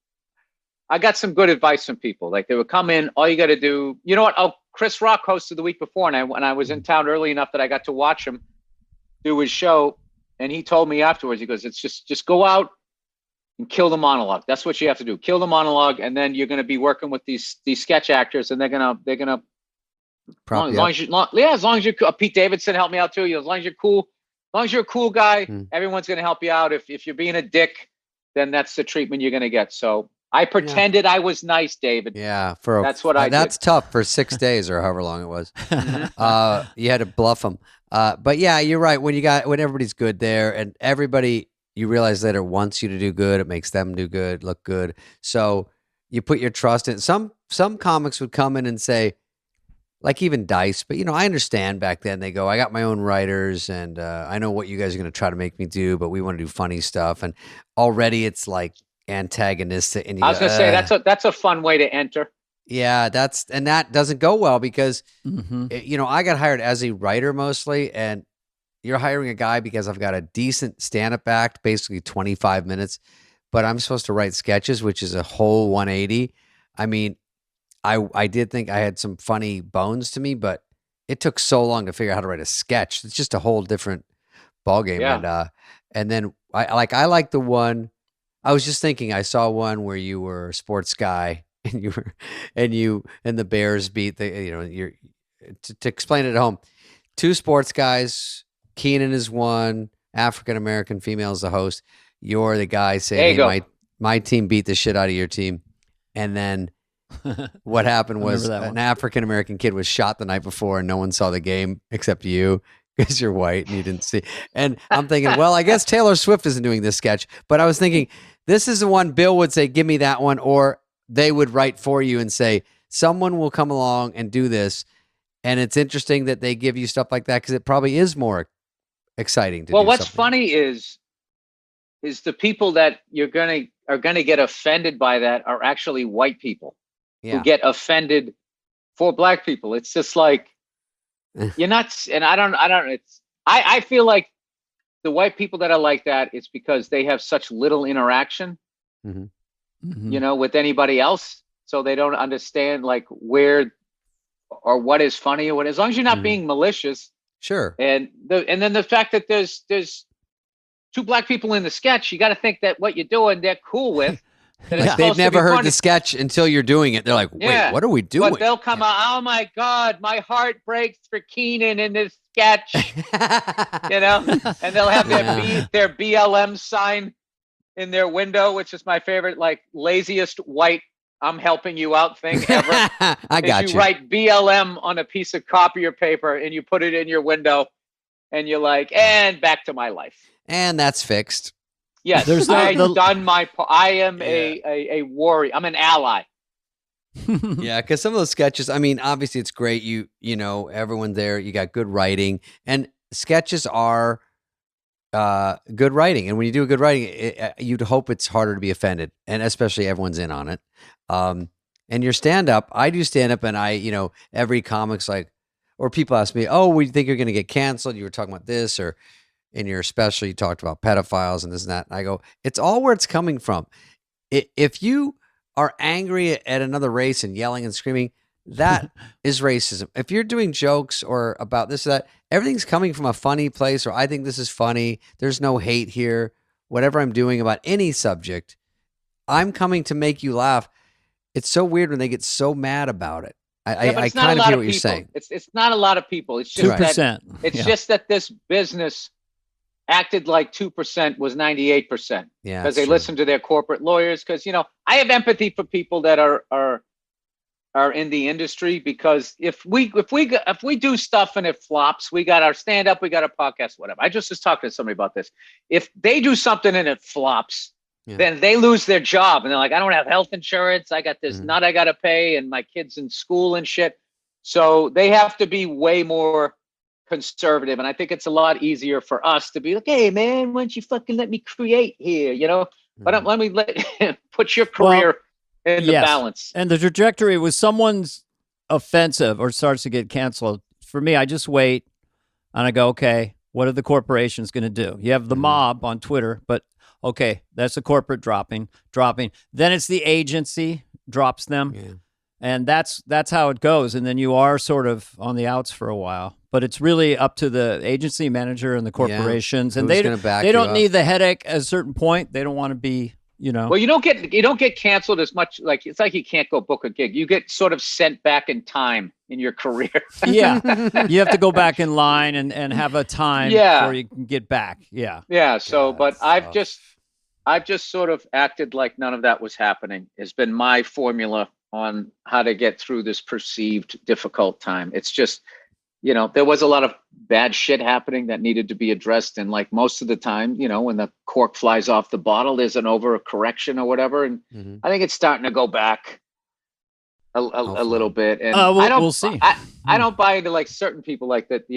I got some good advice from people. Like they would come in, all you got to do, you know what? Oh, Chris Rock hosted the week before. And I was in town early enough that I got to watch him do his show. And he told me afterwards, he goes, it's just go out and kill the monologue. That's what you have to do. Kill the monologue, and then you're going to be working with these sketch actors, and they're gonna as long as you're Pete Davidson helped me out too. As long as you're cool, as long as you're a cool guy, everyone's going to help you out. If you're being a dick, then that's the treatment you're going to get. So I pretended I was nice, David. Yeah, that's what I did. That's tough for 6 days or however long it was. You had to bluff them. But yeah, you're right. When everybody's good there, and everybody, you realize later wants you to do good, it makes them do good, look good. So you put your trust in. Some comics would come in and say, like even Dice, but you know, I understand back then they go, I got my own writers and I know what you guys are going to try to make me do, but we want to do funny stuff. And already it's like antagonistic. And I was going to say, that's a fun way to enter. Yeah, that doesn't go well because, you know, I got hired as a writer mostly, and you're hiring a guy because I've got a decent stand-up act, basically 25 minutes, but I'm supposed to write sketches, which is a whole 180. I mean, I did think I had some funny bones to me, but it took so long to figure out how to write a sketch. It's just a whole different ballgame. Yeah. And then I like the one, I was just thinking, I saw one where you were a sports guy and the Bears beat to explain it at home, 2 sports guys, Keenan is one, African-American female is the host. You're the guy saying, hey, my team beat the shit out of your team. And then what happened was an African-American kid was shot the night before and no one saw the game except you because you're white and you didn't see. And I'm thinking, well, I guess Taylor Swift isn't doing this sketch. But I was thinking, this is the one Bill would say, give me that one. Or they would write for you and say, someone will come along and do this. And it's interesting that they give you stuff like that because it probably is more exciting to do. Well, what's funny is the people that are gonna get offended by that are actually white people who get offended for black people. It's just like you're not, and I feel like the white people that are like that, it's because they have such little interaction, you know, with anybody else, so they don't understand like where or what is funny or what. As long as you're not being malicious. Sure. And then the fact that there's 2 black people in the sketch, you got to think that what you're doing, they're cool with. that it's Like, they've supposed to be never heard funny. the sketch until you're doing it. They're like, wait, Yeah. what are we doing? But they'll come out, oh my God, my heart breaks for Keenan in this sketch, you know? And they'll have their BLM sign in their window, which is my favorite, like laziest white I'm helping you out thing ever. I got you. You write BLM on a piece of copier paper and you put it in your window and you're like, and back to my life. And that's fixed. Yes, I've done my part. I am a warrior. I'm an ally. Yeah, because some of those sketches, I mean, obviously it's great. You know, everyone there, you got good writing. And sketches are good writing. And when you do a good writing, you'd hope it's harder to be offended. And especially everyone's in on it. And your stand-up, I do stand-up and every comic's like, or people ask me, oh, we think you're going to get canceled. You were talking about this, or in your special, you talked about pedophiles and this and that. And I go, it's all where it's coming from. If you are angry at another race and yelling and screaming, that is racism. If you're doing jokes or about this or that, everything's coming from a funny place, or I think this is funny. There's no hate here. Whatever I'm doing about any subject, I'm coming to make you laugh. It's so weird when they get so mad about it. I kind of hear what you're saying. It's not a lot of people. It's just 2%. It's just that this business acted like 2% was 98%. Yeah, because they listen to their corporate lawyers. Because I have empathy for people that are in the industry, because if we do stuff and it flops, we got our stand up, we got a podcast, whatever. I just was talking to somebody about this. If they do something and it flops, then they lose their job, and they're like, I don't have health insurance. I got this nut I got to pay, and my kids in school and shit. So they have to be way more conservative. And I think it's a lot easier for us to be like, hey man, why don't you fucking let me create here, but let me put your career in the balance. And the trajectory was someone's offensive or starts to get canceled. For me, I just wait and I go, okay, what are the corporations going to do? You have the mob on Twitter, but okay, that's the corporate dropping. Then it's the agency drops them. Yeah. And that's how it goes. And then you are sort of on the outs for a while. But it's really up to the agency manager and the corporations. And they don't need the headache at a certain point. They don't want to be, Well, you don't get canceled as much. Like, it's like you can't go book a gig. You get sort of sent back in time in your career. Yeah. You have to go back in line and have a time before you can get back. Yeah. Yeah. So, but I've just sort of acted like none of that was happening. Has been my formula on how to get through this perceived difficult time. It's just, there was a lot of bad shit happening that needed to be addressed. And like most of the time, when the cork flies off the bottle, there's an overcorrection or whatever. And I think it's starting to go back a little bit. And we'll see. I don't buy into like certain people like that,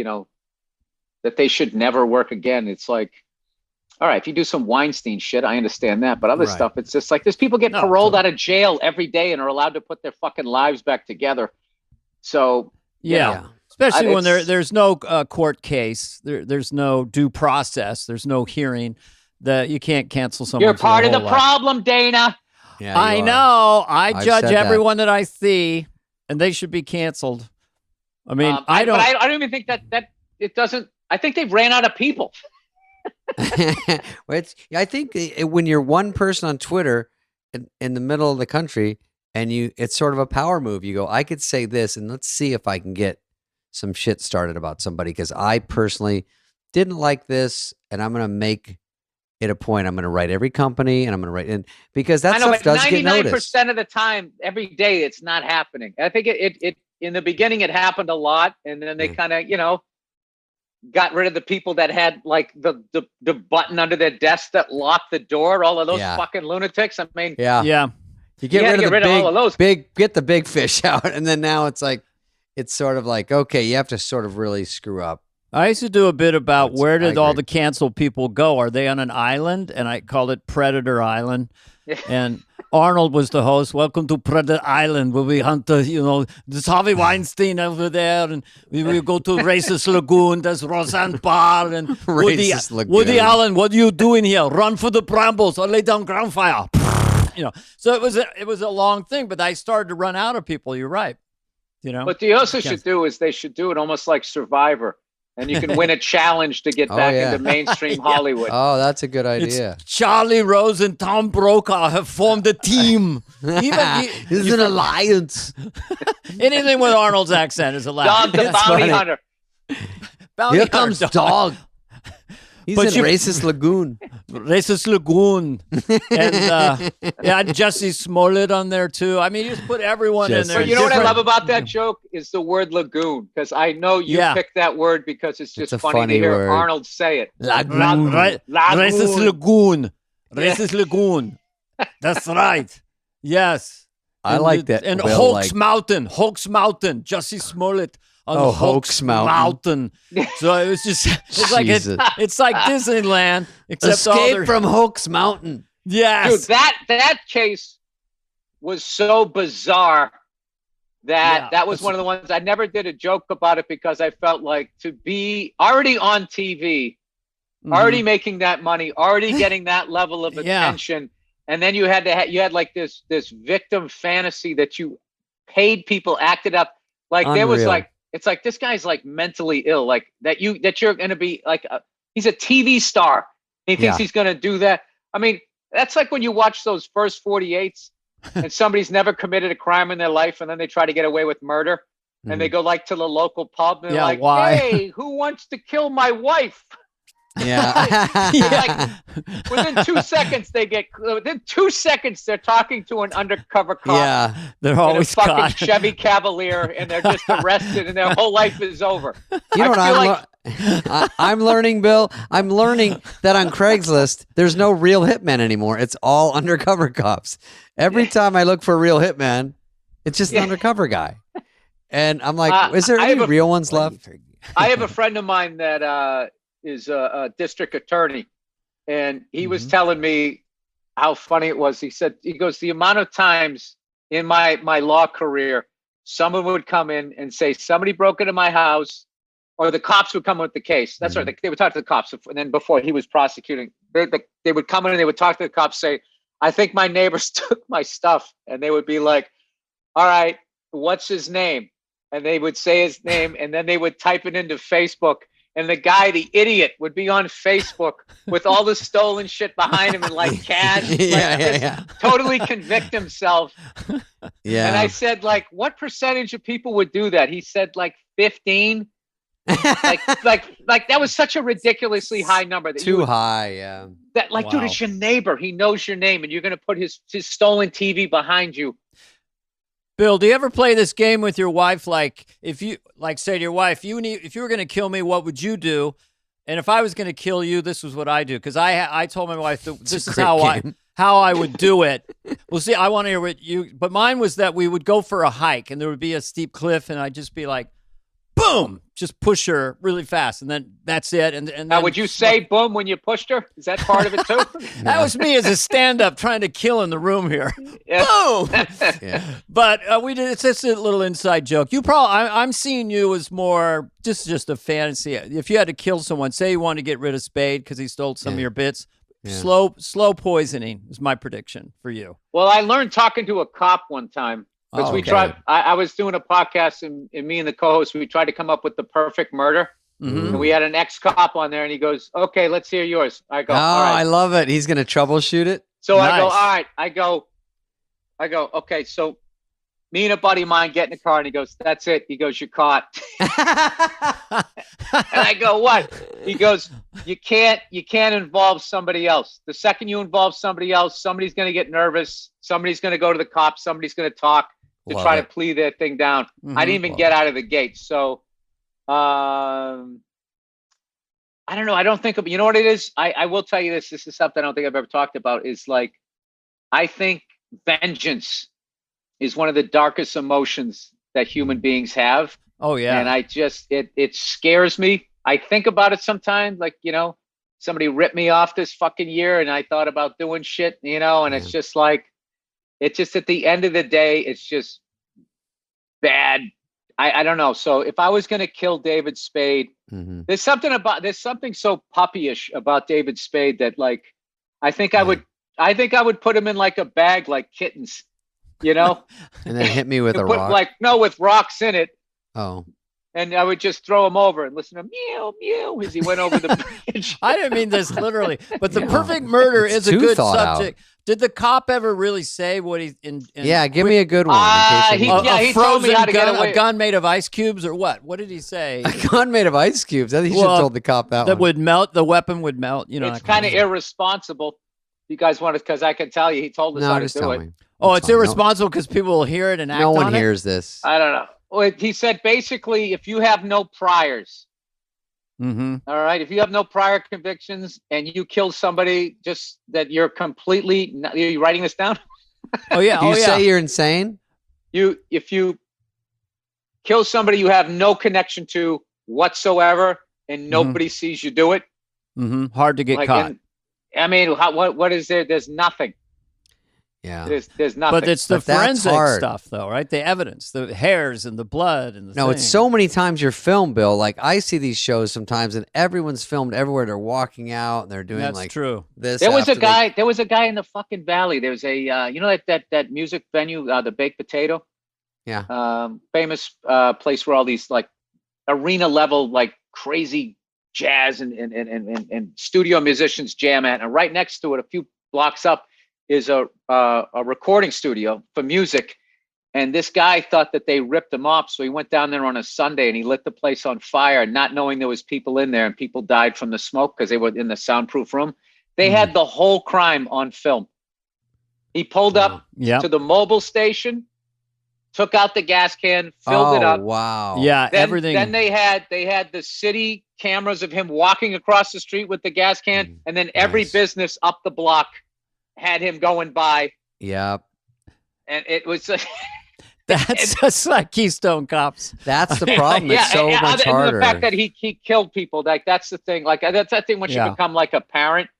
that they should never work again. It's like, all right, if you do some Weinstein shit, I understand that. But other stuff, it's just like there's people get paroled out of jail every day and are allowed to put their fucking lives back together. So, especially when there's no court case, there's no due process, there's no hearing, that you can't cancel someone. You're part of the problem, Dana. Yeah, I know. I judge everyone that I see, and they should be canceled. I mean, I don't even think that it doesn't. I think they've ran out of people. I think when you're one person on Twitter in the middle of the country, and it's sort of a power move. You go, I could say this, and let's see if I can get some shit started about somebody, because I personally didn't like this, and I'm going to make it a point. I'm going to write every company, and I'm going to write in, because that stuff does get noticed. 99% of the time, every day, it's not happening. I think it in the beginning it happened a lot, and then they kind of got rid of the people that had like the button under their desk that locked the door. All of those fucking lunatics. I mean, you get rid of all of those. Get the big fish out, and then now it's like, it's sort of like, okay, you have to sort of really screw up. I used to do a bit about where did all the canceled people go? Are they on an island? And I called it Predator Island. And Arnold was the host. Welcome to Predator Island, where we hunt there's Harvey Weinstein over there, and we go to Racist Lagoon. There's Roseanne Barr and Woody Allen. What are you doing here? Run for the brambles or lay down ground fire. So it was a long thing, but I started to run out of people. You're right. What they also should do is they should do it almost like Survivor. and you can win a challenge to get back into mainstream Hollywood. Oh, that's a good idea. It's Charlie Rose and Tom Brokaw have formed a team. This is an alliance. Anything with Arnold's accent is allowed. Dog the Bounty Hunter. Bounty Here comes Dog. He's in Racist Lagoon. Racist Lagoon. And Jesse Smollett on there too. I mean, you just put everyone in there. But you know what I love about that joke is the word lagoon, because I know you picked that word because it's just funny to hear word. Arnold say it. Lagoon. Racist Lagoon. Racist Lagoon. That's right. Yes. I like that. And Hulk's Mountain. Hulk's Mountain. Jesse Smollett. On Hulk's Mountain. So it was just, it's like Disneyland, except Escape from Hulk's Mountain. Yes. Dude, that case was so bizarre that was one of the ones I never did a joke about it, because I felt like to be already on TV, already making that money, already getting that level of attention, and then you had like this victim fantasy that you paid people, acted up like there was like. It's like, this guy's like mentally ill, like that you're going to be like, he's a TV star. He thinks he's going to do that. I mean, that's like when you watch those first 48s and somebody's never committed a crime in their life, and then they try to get away with murder, and they go like to the local pub and they're like, why? Hey, who wants to kill my wife? Yeah. Like, within 2 seconds they're talking to an undercover cop. Yeah. They're always in a fucking caught. Chevy Cavalier, and they're just arrested and their whole life is over. You know what I'm learning, Bill? I'm learning that on Craigslist, there's no real hitmen anymore. It's all undercover cops. Every time I look for a real hitman, it's just an undercover guy. And I'm like, is there any real ones left? I have a friend of mine that is a district attorney, and he was telling me how funny it was. He goes, the amount of times in my law career, someone would come in and say, somebody broke into my house, or the cops would come with the case. That's right. They would talk to the cops. And then before he was prosecuting, they would come in and they would talk to the cops, say, I think my neighbors took my stuff. And they would be like, all right, what's his name? And they would say his name, and then they would type it into Facebook. And the guy, the idiot, would be on Facebook with all the stolen shit behind him and like cash, totally convict himself. Yeah. And I said, like, what percentage of people would do that? He said, like 15. like that was such a ridiculously high number. Too high, yeah. That dude, it's your neighbor. He knows your name, and you're going to put his stolen TV behind you. Bill, do you ever play this game with your wife? Like, if you say to your wife, if you were going to kill me, what would you do? And if I was going to kill you, this was what I do. Because I told my wife this is how I would do it. Well, see, I want to hear what you. But mine was that we would go for a hike, and there would be a steep cliff, and I'd just be like, boom, just push her really fast, and then that's it. And now, would you say boom when you pushed her? Is that part of it too? That was me as a stand-up trying to kill in the room here. Yeah. Boom. But we did. It's just a little inside joke. You probably. I'm seeing you as more just a fantasy. If you had to kill someone, say you wanted to get rid of Spade because he stole some of your bits. Yeah. Slow poisoning is my prediction for you. Well, I learned talking to a cop one time. Because we tried, I was doing a podcast, and me and the co-host, we tried to come up with the perfect murder. And we had an ex-cop on there, and he goes, okay, let's hear yours. I go, all right. I love it. He's going to troubleshoot it. So nice. I go, all right. I go, okay, so me and a buddy of mine get in the car, and he goes, that's it. He goes, you're caught. And I go, what? He goes, you can't involve somebody else. The second you involve somebody else, somebody's going to get nervous. Somebody's going to go to the cops. Somebody's going to talk to try to plead that thing down. I didn't even get out of the gate. So, I don't know. I don't think, you know what it is? I will tell you this. This is something I don't think I've ever talked about, is like, I think vengeance is one of the darkest emotions that human beings have. Oh yeah. And I just, it scares me. I think about it sometimes, like, somebody ripped me off this fucking year, and I thought about doing shit, and it's just like, it's just at the end of the day, it's just bad. I don't know. So if I was going to kill David Spade, there's something so puppyish about David Spade that, like, I think I would put him in like a bag, like kittens, and then hit me with a rock. With rocks in it. Oh. And I would just throw him over and listen to meow, meow as he went over the bridge. I didn't mean this literally, but the perfect murder is a good subject. Did the cop ever really say what he? Yeah, give me a good one. He told me how to get away. A gun made of ice cubes, or what? What did he say? A gun made of ice cubes. I think he should have told the cop that one. Would melt. The weapon would melt. You know, it's kind of irresponsible. You guys want it because I can tell you he told us how to do it. Oh, it's irresponsible because people will hear it and act on it? No one hears this. I don't know. Well, he said basically if you have no priors, all right, if you have no prior convictions and you kill somebody, just that you're completely, are you writing this down? Oh, yeah. Do you say you're insane? If you kill somebody you have no connection to whatsoever and nobody sees you do it. Hard to get caught. I mean, what is there? There's nothing. Yeah. There's nothing. But it's the forensic stuff, though, right? The evidence, the hairs and the blood and the No, it's so many times you're filmed, Bill. Like, I see these shows sometimes, and everyone's filmed everywhere. They're walking out, and they're doing That's true. This. There was a guy. There was a guy in the fucking valley. There's a you know that music venue, the Baked Potato. Yeah. Famous place where all these like arena level like crazy jazz and studio musicians jam at, and right next to it, a few blocks up, is a recording studio for music. And this guy thought that they ripped him off. So he went down there on a Sunday and he lit the place on fire, not knowing there was people in there, and people died from the smoke because they were in the soundproof room. They had the whole crime on film. He pulled up to the mobile station, took out the gas can, filled it up. Wow. Yeah, everything. Then they had the city cameras of him walking across the street with the gas can, and then every business up the block had him going by. Yep. And it was that's just like Keystone Cops. That's the problem. It's so much harder. The fact that he killed people, like that's the thing. Like that's that thing once you become like a parent.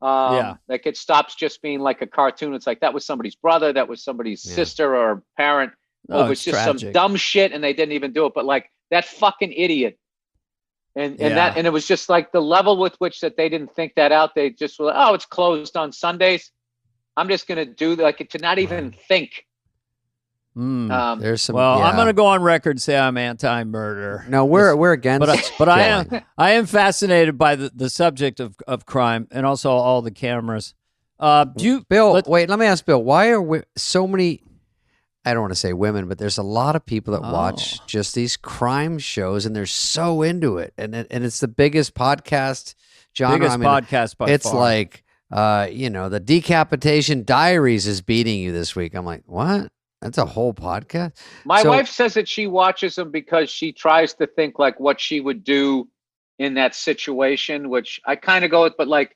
Like it stops just being like a cartoon. It's like that was somebody's brother, that was somebody's sister or parent. It was just tragic. Some dumb shit and they didn't even do it. But like that fucking idiot. And it was just like the level with which that they didn't think that out. They just were like, oh, it's closed on Sundays. I'm just going to do like to not even think. There's some. Well, I'm going to go on record and say I'm anti-murder. No, we're against. But I am fascinated by the subject of crime and also all the cameras. Bill, wait, let me ask Bill. Why are so many? I don't want to say women, but there's a lot of people that watch just these crime shows, and they're so into it, and it's the biggest podcast genre. Biggest podcast by it's far. Like, the Decapitation Diaries is beating you this week. I'm like, what? That's a whole podcast. My wife says that she watches them because she tries to think like what she would do in that situation, which I kind of go with, but like,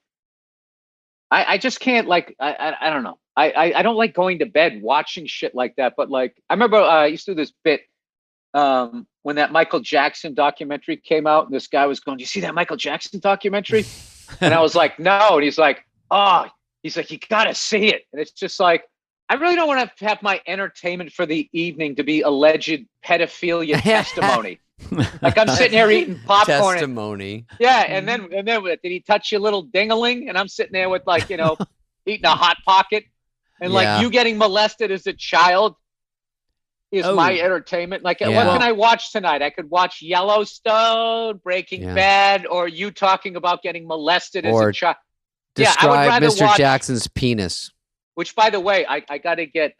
I just can't like, I don't know. I don't like going to bed watching shit like that. But like, I remember I used to do this bit when that Michael Jackson documentary came out, and this guy was going, "Do you see that Michael Jackson documentary?" And I was like, "No." And he's like, "Oh," he's like, "You got to see it." And it's just like, I really don't want to have my entertainment for the evening to be alleged pedophilia testimony. Like I'm sitting here eating popcorn. Testimony. And then did he touch your little ding-a-ling? And I'm sitting there with like, eating a Hot Pocket. And like you getting molested as a child is my entertainment. Like what can I watch tonight? I could watch Yellowstone, Breaking Bad, or you talking about getting molested as a child. Describe I would rather Mr. Jackson's penis. Which, by the way, I got to get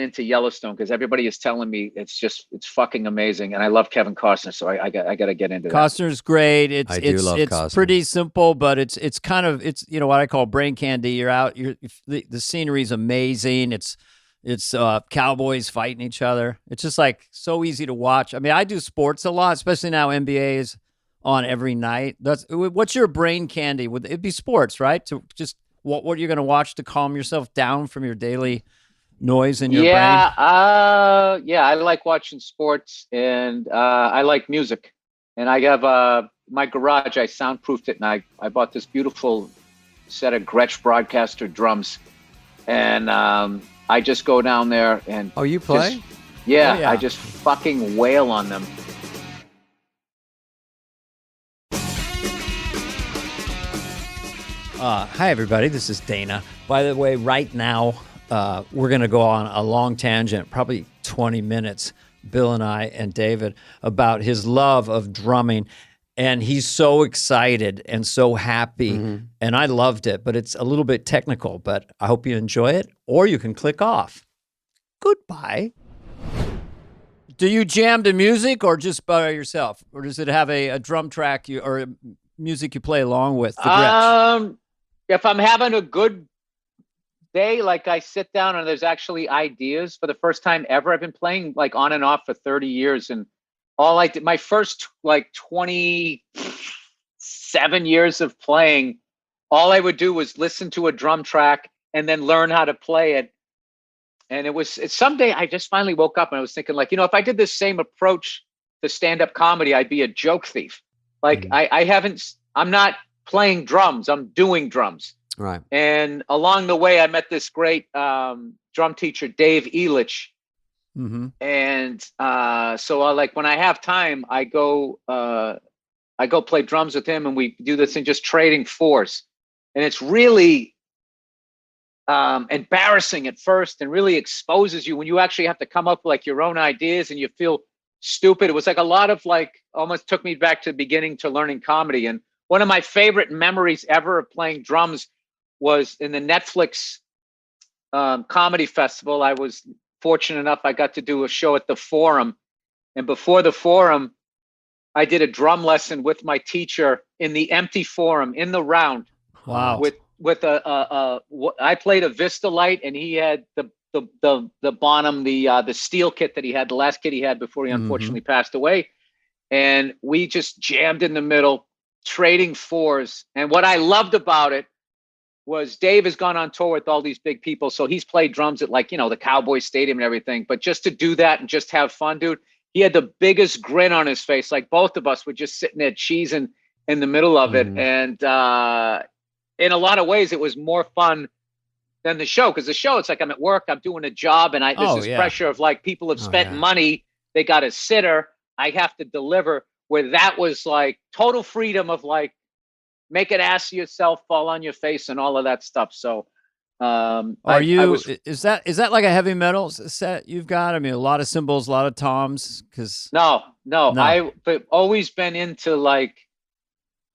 into Yellowstone because everybody is telling me it's fucking amazing, and I love Kevin Costner, so I got to get into that. Costner's great. I do love Costner. It's pretty simple, but it's kind of what I call brain candy. You're out. The scenery's amazing. It's cowboys fighting each other. It's just like so easy to watch. I mean, I do sports a lot, especially now NBA is on every night. What's your brain candy? It'd be sports, right? To just what you're going to watch to calm yourself down from your daily noise in your brain? I like watching sports, and I like music. And I have my garage, I soundproofed it, and I bought this beautiful set of Gretsch Broadcaster drums. And I just go down there and... Oh, you play? I just fucking wail on them. Hi, everybody. This is Dana. By the way, right now, we're going to go on a long tangent, probably 20 minutes. Bill and I and David about his love of drumming. And he's so excited and so happy. And I loved it, but it's a little bit technical, but I hope you enjoy it, or you can click off. Goodbye. Do you jam to music or just by yourself? Or does it have a drum track or music you play along with? If I'm having a good day, like I sit down and there's actually ideas for the first time ever. I've been playing like on and off for 30 years. And all I did, my first like 27 years of playing, all I would do was listen to a drum track and then learn how to play it. And it's someday I just finally woke up and I was thinking like, if I did this same approach to stand-up comedy, I'd be a joke thief. Like I'm not playing drums, I'm doing drums. Right. And along the way, I met this great drum teacher, Dave Elich. And so like when I have time, I go play drums with him and we do this thing just trading fours. And it's really embarrassing at first and really exposes you when you actually have to come up with like your own ideas and you feel stupid. It was like a lot of like almost took me back to the beginning to learning comedy. And one of my favorite memories ever of playing drums was in the Netflix comedy festival. I was fortunate enough, I got to do a show at the Forum. And before the Forum, I did a drum lesson with my teacher in the empty Forum in the round. Wow. With I played a Vista Light and he had the Bonham, the steel kit that he had, the last kit he had before he unfortunately passed away. And we just jammed in the middle, trading fours. And what I loved about it was Dave has gone on tour with all these big people. So he's played drums at like, the Cowboy Stadium and everything. But just to do that and just have fun, dude, he had the biggest grin on his face. Like both of us were just sitting there cheesing in the middle of it. And in a lot of ways, it was more fun than the show. Because the show, it's like I'm at work, I'm doing a job, and there's this pressure of like people have spent money, they got a sitter, I have to deliver. Where that was like total freedom of like make an ass of yourself, fall on your face, and all of that stuff. So, is that like a heavy metal set you've got? I mean, a lot of cymbals, a lot of toms. Because no, I've always been into like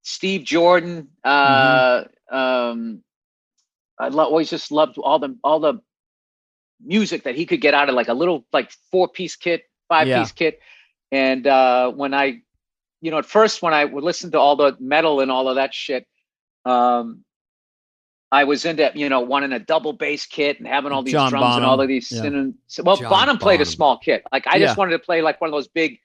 Steve Jordan. I always just loved all the music that he could get out of like a little like 4-piece kit, 5-piece kit. And when I, at first when I would listen to all the metal and all of that shit, I was into, wanting a double bass kit and having all these drums Bonham. And all of these. Bonham played a small kit. Like I just wanted to play like one of those big,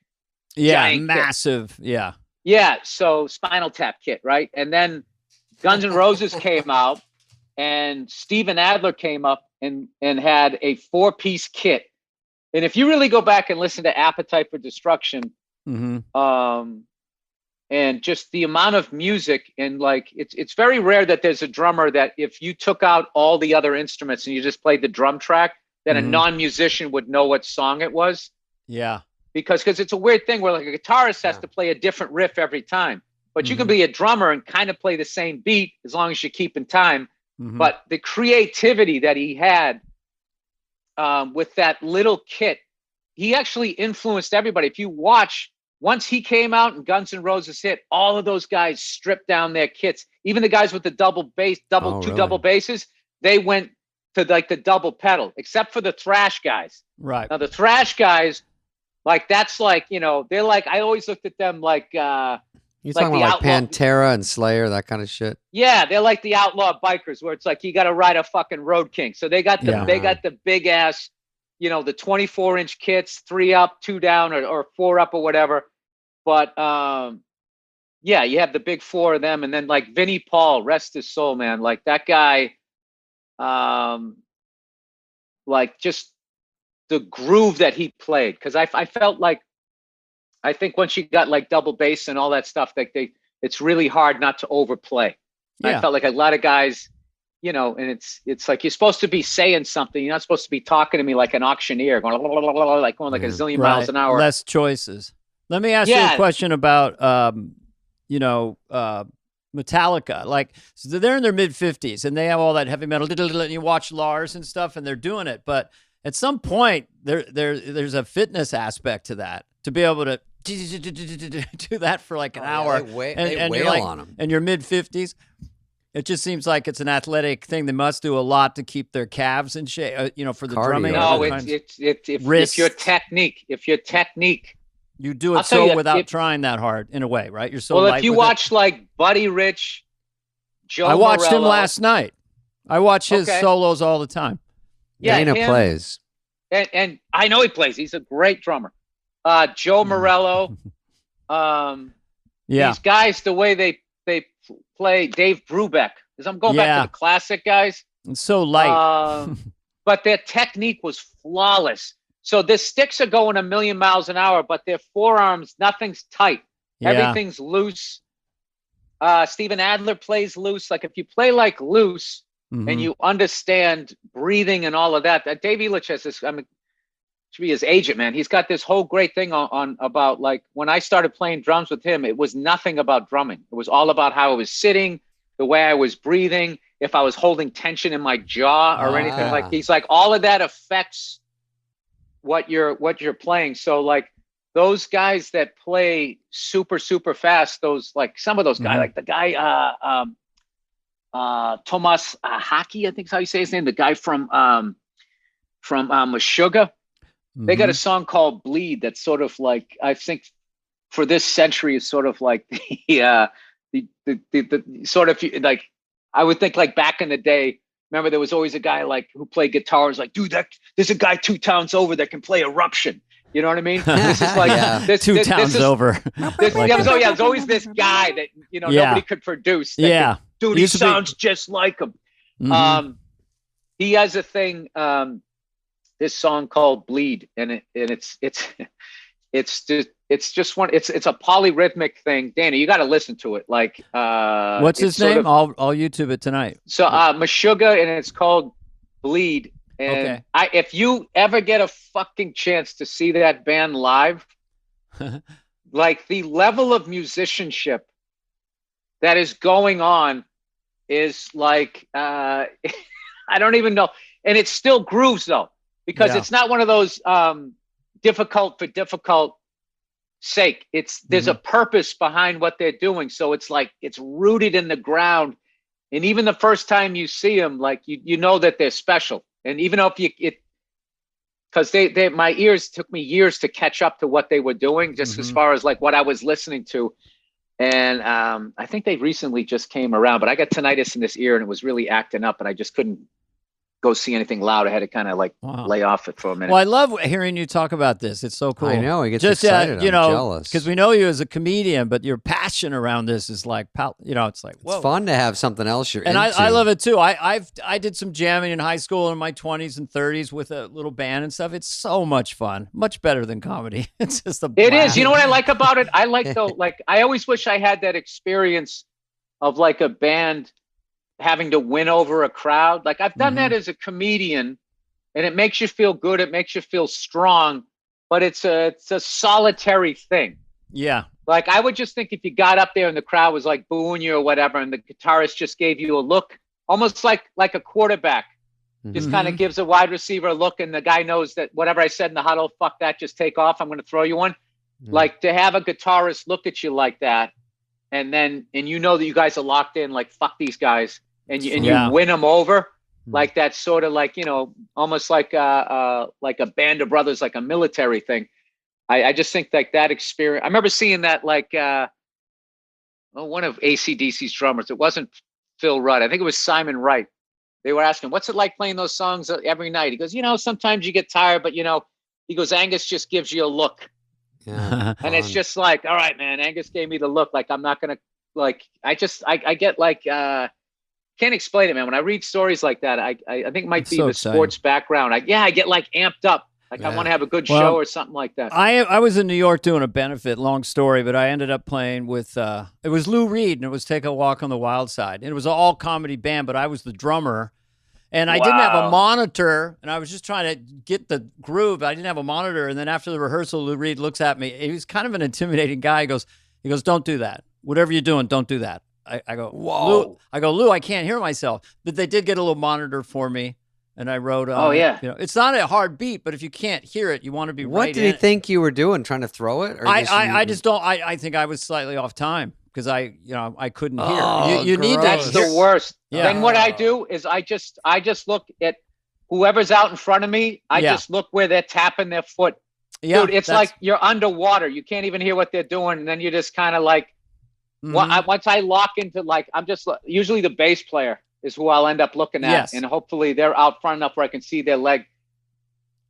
giant massive, kits. So Spinal Tap kit, right? And then Guns N' Roses came out, and Steven Adler came up and had a 4-piece kit. And if you really go back and listen to Appetite for Destruction, and just the amount of music, and like it's very rare that there's a drummer that if you took out all the other instruments and you just played the drum track, that a non-musician would know what song it was. Yeah. Because it's a weird thing where like a guitarist has to play a different riff every time. But you can be a drummer and kind of play the same beat as long as you keep in time. But the creativity that he had with that little kit, he actually influenced everybody. If you watch, once he came out and Guns N' Roses hit, all of those guys stripped down their kits. Even the guys with the double bass, double basses, they went to like the double pedal, except for the thrash guys. Right. Now the thrash guys, like that's like, they're like, I always looked at them like you're talking about like Pantera and Slayer, that kind of shit. Yeah, they're like the outlaw bikers, where it's like you got to ride a fucking Road King. So they got the big ass, the 24-inch kits, 3 up, 2 down, or 4 up or whatever. But you have the big 4 of them, and then like Vinnie Paul, rest his soul, man. Like that guy, like just the groove that he played, because I felt like. I think once you got like double bass and all that stuff, like it's really hard not to overplay. Yeah. I felt like a lot of guys, and it's like you're supposed to be saying something. You're not supposed to be talking to me like an auctioneer, going like a zillion miles an hour. Less choices. Let me ask you a question about Metallica. Like, so they're in their mid-50s and they have all that heavy metal. And you watch Lars and stuff, and they're doing it, but at some point there's a fitness aspect to that, to be able to do that for like an hour. They wail you're like, on them. And you're mid-50s. It just seems like it's an athletic thing. They must do a lot to keep their calves in shape, for the Cardio. drumming. No, if your technique, you do I'll it tell you, without trying that hard, in a way, right? You're so well, light if you with watch like Buddy Rich, Joe I watched him Morello, last night. I watch his Okay. solos all the time. Yeah, Dana him, plays. and I know he plays. He's a great drummer. Joe Morello, these guys, the way they play, Dave Brubeck, because I'm going back to the classic guys. It's so light. But their technique was flawless. So their sticks are going 1,000,000 miles an hour, but their forearms, nothing's tight. Yeah. Everything's loose. Steven Adler plays loose. Like if you play like loose and you understand breathing and all of that, Dave Elich has this, should be his agent, man. He's got this whole great thing on about, like, when I started playing drums with him, it was nothing about drumming. It was all about how I was sitting, the way I was breathing, if I was holding tension in my jaw or anything. Like, he's like, all of that affects what you're playing. So like those guys that play super, super fast, those, like some of those guys, like the guy, Tomas Haki, I think is how you say his name. The guy from Meshuggah. They got a song called Bleed that's sort of like, I think for this century is sort of like the sort of, like, I would think like back in the day, remember there was always a guy like who played guitar, was like, dude, there's a guy 2 towns over that can play Eruption. You know what I mean? This is like two towns over. There's always this guy that nobody could produce. Dude, he sounds just like him. He has a thing. This song called Bleed, and it's just one. It's a polyrhythmic thing. Danny, you got to listen to it. Like, what's his name? I'll YouTube it tonight. So Meshuggah, and it's called Bleed. And if you ever get a fucking chance to see that band live, like the level of musicianship that is going on is like, I don't even know. And it still grooves though, because it's not one of those difficult for difficult sake. There's a purpose behind what they're doing. So it's like, it's rooted in the ground. And even the first time you see them, like you know that they're special. And even though because my ears took me years to catch up to what they were doing, just as far as like what I was listening to. And I think they recently just came around, but I got tinnitus in this ear and it was really acting up and I just couldn't go see anything loud. I had to kind of like lay off it for a minute. Well, I love hearing you talk about this. It's so cool. I know. He gets excited. I'm jealous. Because we know you as a comedian, but your passion around this is like, it's like, whoa. It's fun to have something else you're into. I love it too. I did some jamming in high school in my 20s and 30s with a little band and stuff. It's so much fun. Much better than comedy. It's just a blast. It is. You know what I like about it? I like I always wish I had that experience of like a band having to win over a crowd. Like I've done that as a comedian, and it makes you feel good. It makes you feel strong, but it's a solitary thing. Yeah. Like I would just think if you got up there and the crowd was like booing you or whatever, and the guitarist just gave you a look, almost like a quarterback just kind of gives a wide receiver a look, and the guy knows that whatever I said in the huddle, fuck that, just take off. I'm going to throw you one. Like to have a guitarist look at you like that, and you know that you guys are locked in, like fuck these guys, and you win them over, like that sort of like, almost like a band of brothers, like a military thing. I just think like that experience. I remember seeing that like one of AC/DC's drummers. It wasn't Phil Rudd. I think it was Simon Wright. They were asking, "What's it like playing those songs every night?" He goes, "Sometimes you get tired, but he goes, Angus just gives you a look." Yeah, and it's just like, all right, man, Angus gave me the look. Like, I'm not going to like, I get like, can't explain it, man. When I read stories like that, I think it might be the sports background. I get like amped up. Like I want to have a good show or something like that. I was in New York doing a benefit, long story, but I ended up playing with, it was Lou Reed, and it was Take a Walk on the Wild Side. And it was an all comedy band, but I was the drummer. And I didn't have a monitor, and I was just trying to get the groove. I didn't have a monitor, and then after the rehearsal, Lou Reed looks at me. He was kind of an intimidating guy. He goes, "Don't do that. Whatever you're doing, don't do that." I go, "Whoa!" Lou, I can't hear myself. But they did get a little monitor for me, and I wrote Oh, yeah. it's not a hard beat, but if you can't hear it, you want to be What right did he in it. think you were doing? Trying to throw it? Or I just don't. I think I was slightly off time because I couldn't hear. You need That's to hear. the worst. Yeah. Then what I do is I just look at whoever's out in front of me. I just look where they're tapping their foot. Yeah, dude, it's like you're underwater. You can't even hear what they're doing, and then you're just kind of like, once I lock into I'm just usually the bass player is who I'll end up looking at, and hopefully they're out front enough where I can see their leg,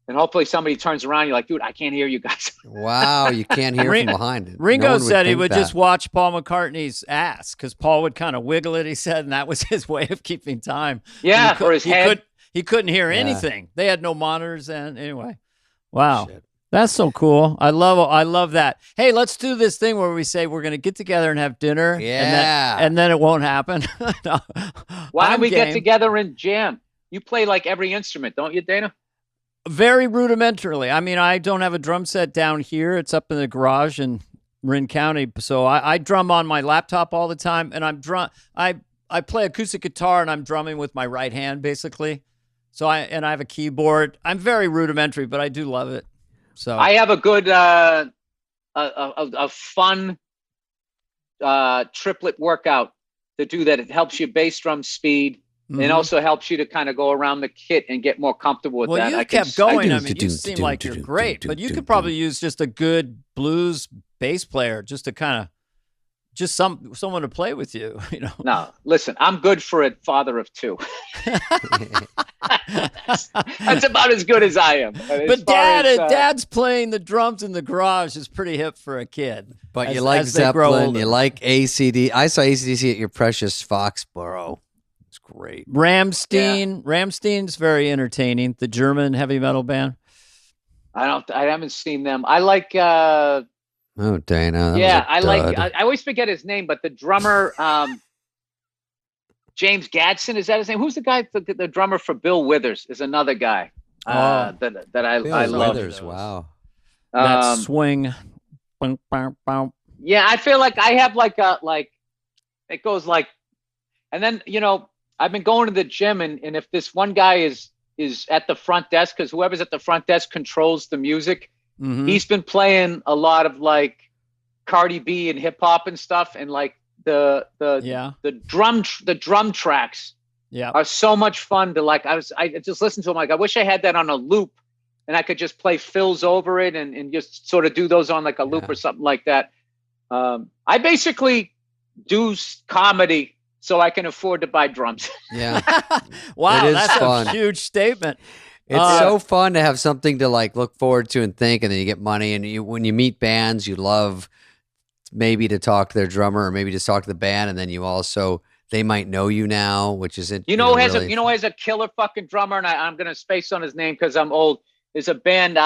and hopefully somebody turns around. You're like, dude, I can't hear you guys. Wow, you can't hear from behind it. Ringo said he would just watch Paul McCartney's ass because Paul would kind of wiggle it. He said, and that was his way of keeping time. Yeah, for his head. He couldn't hear anything. They had no monitors, and anyway, wow. Shit. That's so cool. I love that. Hey, let's do this thing where we say we're going to get together and have dinner. Yeah. And then it won't happen. No. Why don't we get together and jam? You play like every instrument, don't you, Dana? Very rudimentarily. I mean, I don't have a drum set down here. It's up in the garage in Marin County. So I drum on my laptop all the time, and I play acoustic guitar, and I'm drumming with my right hand, basically. So I have a keyboard. I'm very rudimentary, but I do love it. So I have a good, a fun triplet workout to do that. It helps your bass drum speed, and also helps you to kind of go around the kit and get more comfortable with that. Well, you kept going. I mean, you seem like you're great, but you could probably use just a good blues bass player just to kind of, just someone to play with you, you know. No, listen, I'm good for a father of two. That's about as good as I am. But Dad's playing the drums in the garage is pretty hip for a kid. But you like Zeppelin, you like ACD. I saw ACDC at your precious Foxborough. It's great. Rammstein's very entertaining. The German heavy metal band. I haven't seen them. I like. Oh, Dana. I always forget his name, but the drummer, James Gadsden, is that his name? Who's the guy? The drummer for Bill Withers is another guy that I love. Withers, wow. That swing. Yeah, I feel like I have it goes like, and then I've been going to the gym, and if this one guy is at the front desk, because whoever's at the front desk controls the music. Mm-hmm. He's been playing a lot of like Cardi B and hip hop and stuff, and like the drum tracks are so much fun to like. I just listened to them like I wish I had that on a loop, and I could just play fills over it and just sort of do those on like a loop or something like that. I basically do comedy so I can afford to buy drums. Yeah, wow, that's fun. A huge statement. It's so fun to have something to like look forward to and think, and then you get money. And when you meet bands, you love maybe to talk to their drummer or maybe just talk to the band, and then they might know you now, which is it. Has a killer fucking drummer, and I'm gonna space on his name because I'm old. Is a band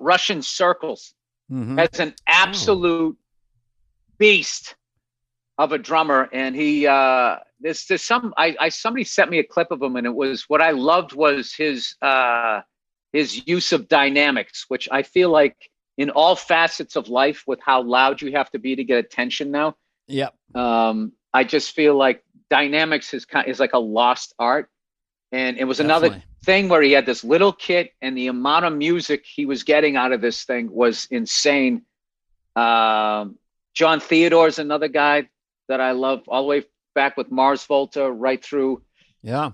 Russian Circles has an absolute beast of a drummer, and he somebody sent me a clip of him, and it was what I loved was his use of dynamics, which I feel like in all facets of life with how loud you have to be to get attention now. Yep. I just feel like dynamics is like a lost art, and it was another thing where he had this little kit, and the amount of music he was getting out of this thing was insane. John Theodore's another guy that I love, all the way back with Mars Volta right through. Yeah.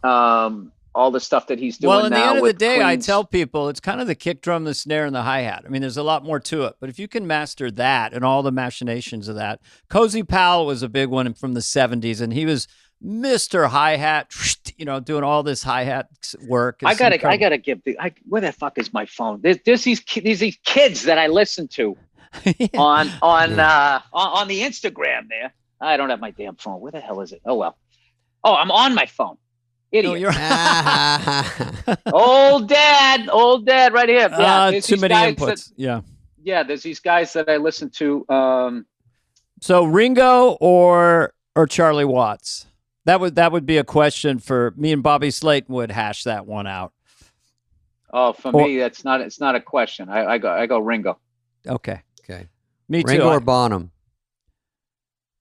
All the stuff that he's doing now. Well, in the end of the day, Queens. I tell people it's kind of the kick drum, the snare, and the hi-hat. I mean, there's a lot more to it. But if you can master that and all the machinations of that, Cozy Powell was a big one from the 70s, and he was Mr. Hi-hat, doing all this hi-hat work. I gotta give where the fuck is my phone? There's these kids that I listen to on the Instagram there. I don't have my damn phone. Where the hell is it? Oh, well. Oh, I'm on my phone. Idiot. Old dad right here. Yeah, too many inputs. Yeah, there's these guys that I listen to. So Ringo or Charlie Watts? That would be a question for me, and Bobby Slayton would hash that one out. Oh, for me, it's not a question. I go Ringo. Okay. Okay. Me too. Ringo or Bonham?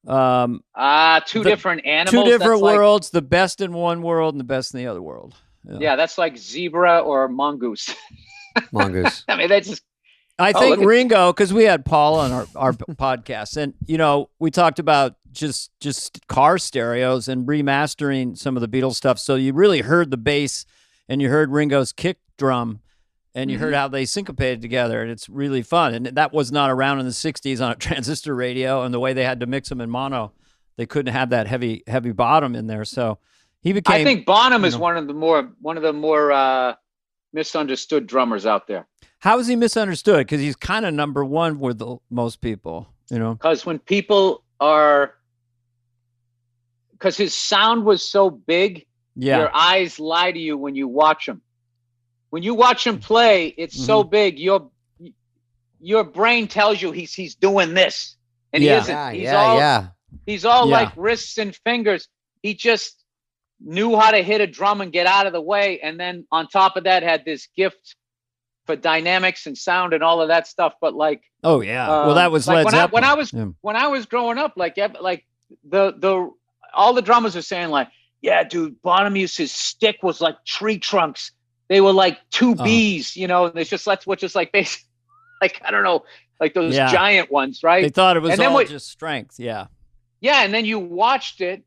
Two different animals. Two different worlds, the best in one world and the best in the other world. Yeah, that's like zebra or mongoose. Mongoose. I mean, that's just. I think Ringo, because we had Paul on our podcast, and we talked about just car stereos and remastering some of the Beatles stuff. So you really heard the bass, and you heard Ringo's kick drum, and you heard how they syncopated together, and it's really fun. And that was not around in the '60s on a transistor radio, and the way they had to mix them in mono, they couldn't have that heavy bottom in there. So he became. I think Bonham is one of the more misunderstood drummers out there. How is he misunderstood? Because he's kind of number one with most people, Because when people because his sound was so big, your eyes lie to you when you watch him. When you watch him play, it's so big. Your brain tells you he's doing this, and he isn't. He's all like wrists and fingers. He just knew how to hit a drum and get out of the way, and then on top of that, had this gift for dynamics and sound and all of that stuff. But like, well, that was like Led Zeppelin. when I was growing up, like the all the drummers are saying like, yeah, dude, Bonham used his stick was like tree trunks. They were like two bees, and it's just like basically, like I don't know, like those giant ones, right? They thought it was all just strength, yeah. And then you watched it.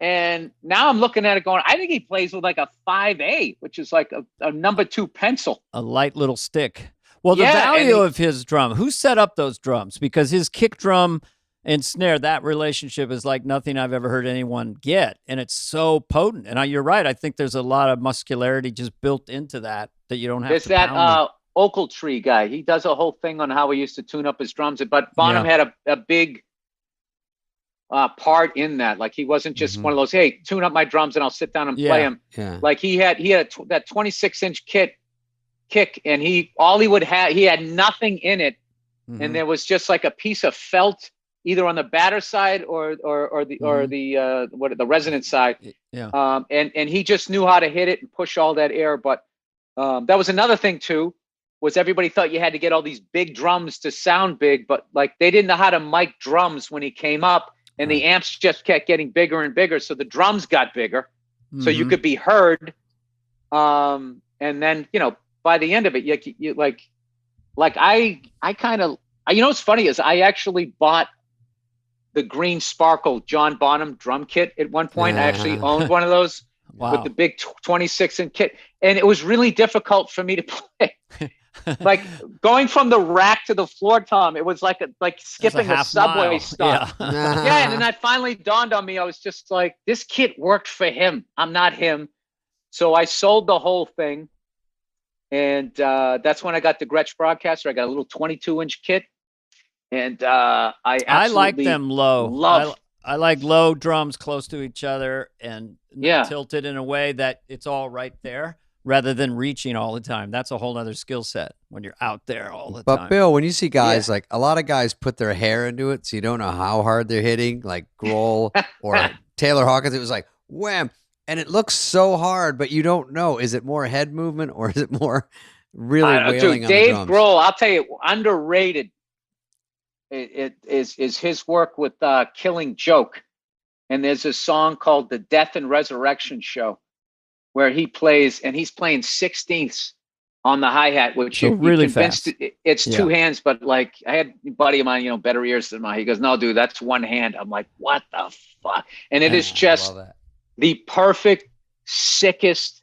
And now I'm looking at it going, I think he plays with like a 5A, which is like a number 2 pencil. A light little stick. Well, the value of his drum, who set up those drums? Because his kick drum and snare, that relationship is like nothing I've ever heard anyone get. And it's so potent. And you're right. I think there's a lot of muscularity just built into that you don't have to pound. There's that Oakletree guy. He does a whole thing on how he used to tune up his drums. But Bonham had a big part in that. Like he wasn't just one of those, hey, tune up my drums and I'll sit down and play them. Yeah. Like he had that 26-inch kick, and he had nothing in it, and there was just like a piece of felt either on the batter side or the resonant side. Yeah. And he just knew how to hit it and push all that air. But that was another thing too, was everybody thought you had to get all these big drums to sound big, but like they didn't know how to mic drums when he came up. And the amps just kept getting bigger and bigger. So the drums got bigger so you could be heard. And then, by the end of it, I kind of, what's funny is I actually bought the green sparkle John Bonham drum kit at one point. I actually owned one of those with the big 26-inch kit. And it was really difficult for me to play. Like going from the rack to the floor tom, it was like skipping a subway stop. And then it finally dawned on me. I was just like, this kit worked for him. I'm not him. So I sold the whole thing, and that's when I got the Gretsch Broadcaster. I got a little 22-inch kit, and I like them low. I like low drums close to each other and tilted in a way that it's all right there, rather than reaching all the time. That's a whole other skill set when you're out there all the time. But Bill, when you see guys, like a lot of guys put their hair into it, so you don't know how hard they're hitting, like Grohl or Taylor Hawkins, it was like, wham. And it looks so hard, but you don't know. Is it more head movement or is it more really wailing on Dave the drums? Grohl, I'll tell you, underrated it is his work with Killing Joke. And there's a song called The Death and Resurrection Show, where he plays, and he's playing 16ths on the hi-hat, which so really fast. It's two hands, but like I had a buddy of mine, better ears than mine. He goes, no, dude, that's one hand. I'm like, what the fuck? And it is just the perfect, sickest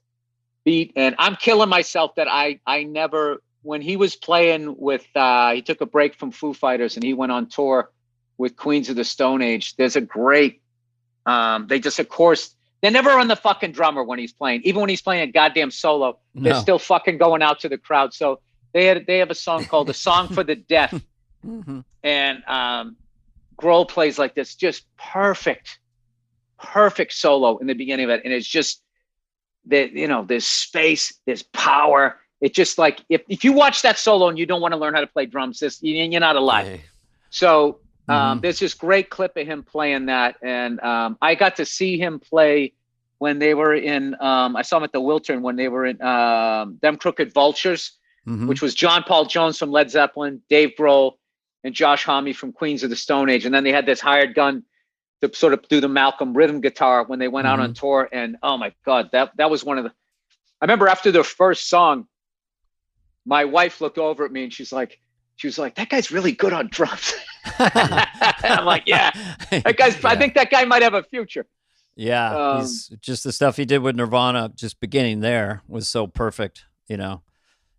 beat. And I'm killing myself that I never, when he was playing with, he took a break from Foo Fighters and he went on tour with Queens of the Stone Age. There's a great, they just, of course, they're never on the fucking drummer when he's playing. Even when he's playing a goddamn solo, they're still fucking going out to the crowd. So they have a song called "The Song for the Deaf," and Grohl plays like this, just perfect solo in the beginning of it, and it's just that there's space, there's power. It's just like if you watch that solo and you don't want to learn how to play drums, you're not alive. Hey. So. There's this great clip of him playing that. And I got to see him play when they were in, I saw him at the Wiltern when they were in Them Crooked Vultures, which was John Paul Jones from Led Zeppelin, Dave Grohl, and Josh Homme from Queens of the Stone Age. And then they had this hired gun to sort of do the Malcolm rhythm guitar when they went out on Mm-hmm. tour. And oh my God, that was one of the, I remember after their first song, my wife looked over at me and she was like, that guy's really good on drums. I'm like, yeah, that guy's, I think that guy might have a future. Yeah, he's just the stuff he did with Nirvana, just beginning there, was so perfect. You know,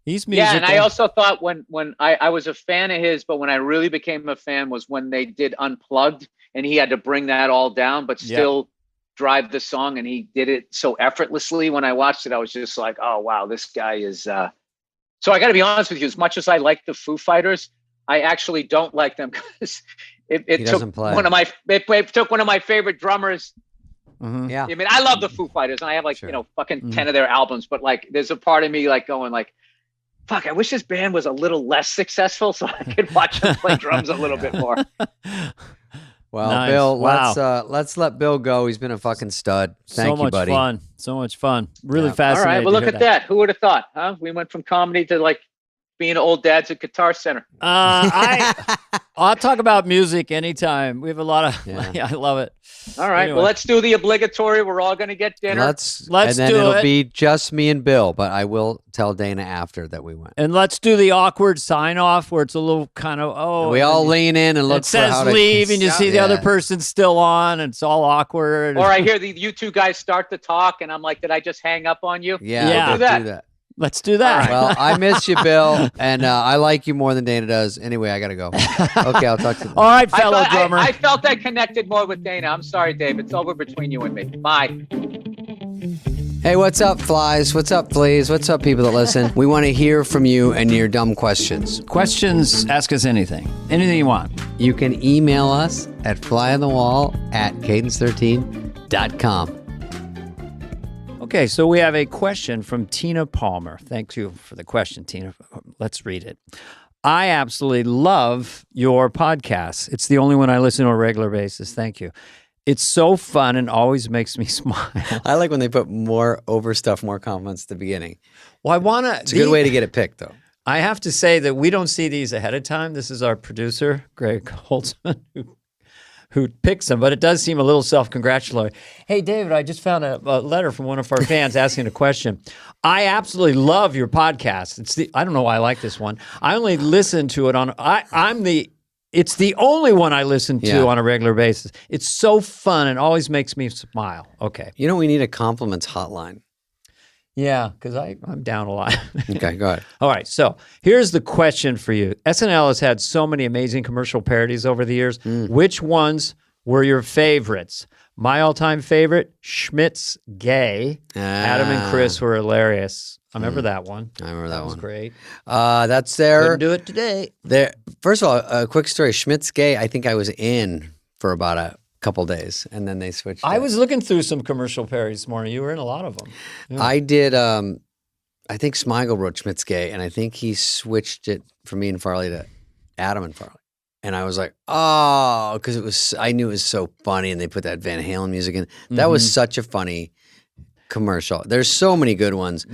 he's musical. Yeah, and I also thought when I was a fan of his, but when I really became a fan was when they did Unplugged, and he had to bring that all down, but still drive the song, and he did it so effortlessly. When I watched it, I was just like, oh wow, this guy is. So I got to be honest with you. As much as I like the Foo Fighters, I actually don't like them because it took one of my favorite drummers. Mm-hmm. Yeah. I mean, I love the Foo Fighters, and I have fucking 10 of their albums. But like, there's a part of me like going like, "Fuck, I wish this band was a little less successful so I could watch them play drums a little bit more." Well, Nice. Bill, Wow. let's let Bill go. He's been a fucking stud. Thank so you, buddy. So much fun. Really Yeah. All fascinating. right, well, look at that. Who would have thought? Huh? We went from comedy to like being old dads at Guitar Center. I'll talk about music anytime. We have a lot of. Yeah. I love it. All right, Anyway. well, let's do the obligatory. We're all going to get dinner. Let's Let's and then do it'll it. be just me and Bill, but I will tell Dana after that we went. And let's do the awkward sign off where it's a little kind of We all lean in and look it for says how to leave, and you see the other Yeah. person still on, and it's all awkward. Or I hear you two guys start to talk, and I'm like, did I just hang up on you? Yeah, Yeah. we'll Do do that. Let's do that. Well, I miss you, Bill, and I like you more than Dana does. Anyway, I gotta go. Okay, I'll talk to you. All right, fellow drummer. I felt I connected more with Dana. I'm sorry, Dave. It's over between you and me. Bye. Hey, what's up, flies? What's up, fleas? What's up, people that listen? We want to hear from you and your dumb questions. Questions, ask us anything you want. You can email us at flyonthewall@cadence13.com. Okay, so we have a question from Tina Palmer. Thank you for the question, Tina. Let's read it. I absolutely love your podcast. It's the only one I listen to on a regular basis. Thank you. It's so fun and always makes me smile. I like when they put more compliments at the beginning. Well, I want to. It's a good way to get it picked, though. I have to say that we don't see these ahead of time. This is our producer, Greg Holtzman, who picks them, but it does seem a little self-congratulatory. Hey, David, I just found a letter from one of our fans asking a question. I absolutely love your podcast. I don't know why I like this one. I only listen to it on, it's the only one I listen to on a regular basis. It's so fun and always makes me smile. Okay. You know, we need a compliments hotline. Yeah, because I'm down a lot. Okay, go ahead. All right, so here's the question for you. SNL has had so many amazing commercial parodies over the years. Which ones were your favorites? My all-time favorite, Schmidt's Gay. Adam and Chris were hilarious. I remember that one. I remember that That was one. great. That's there. Couldn't do it today. There. First of all, a quick story. Schmidt's Gay, I think I was in for about a couple days, and then they switched. I it. was looking through some commercial parodies this morning. You were in a lot of them. Yeah. I did. I think Smigel wrote Schmidt's Gay, and I think he switched it from me and Farley to Adam and Farley. And I was like, oh, because I knew it was so funny, and they put that Van Halen music in. That was such a funny commercial. There's so many good ones.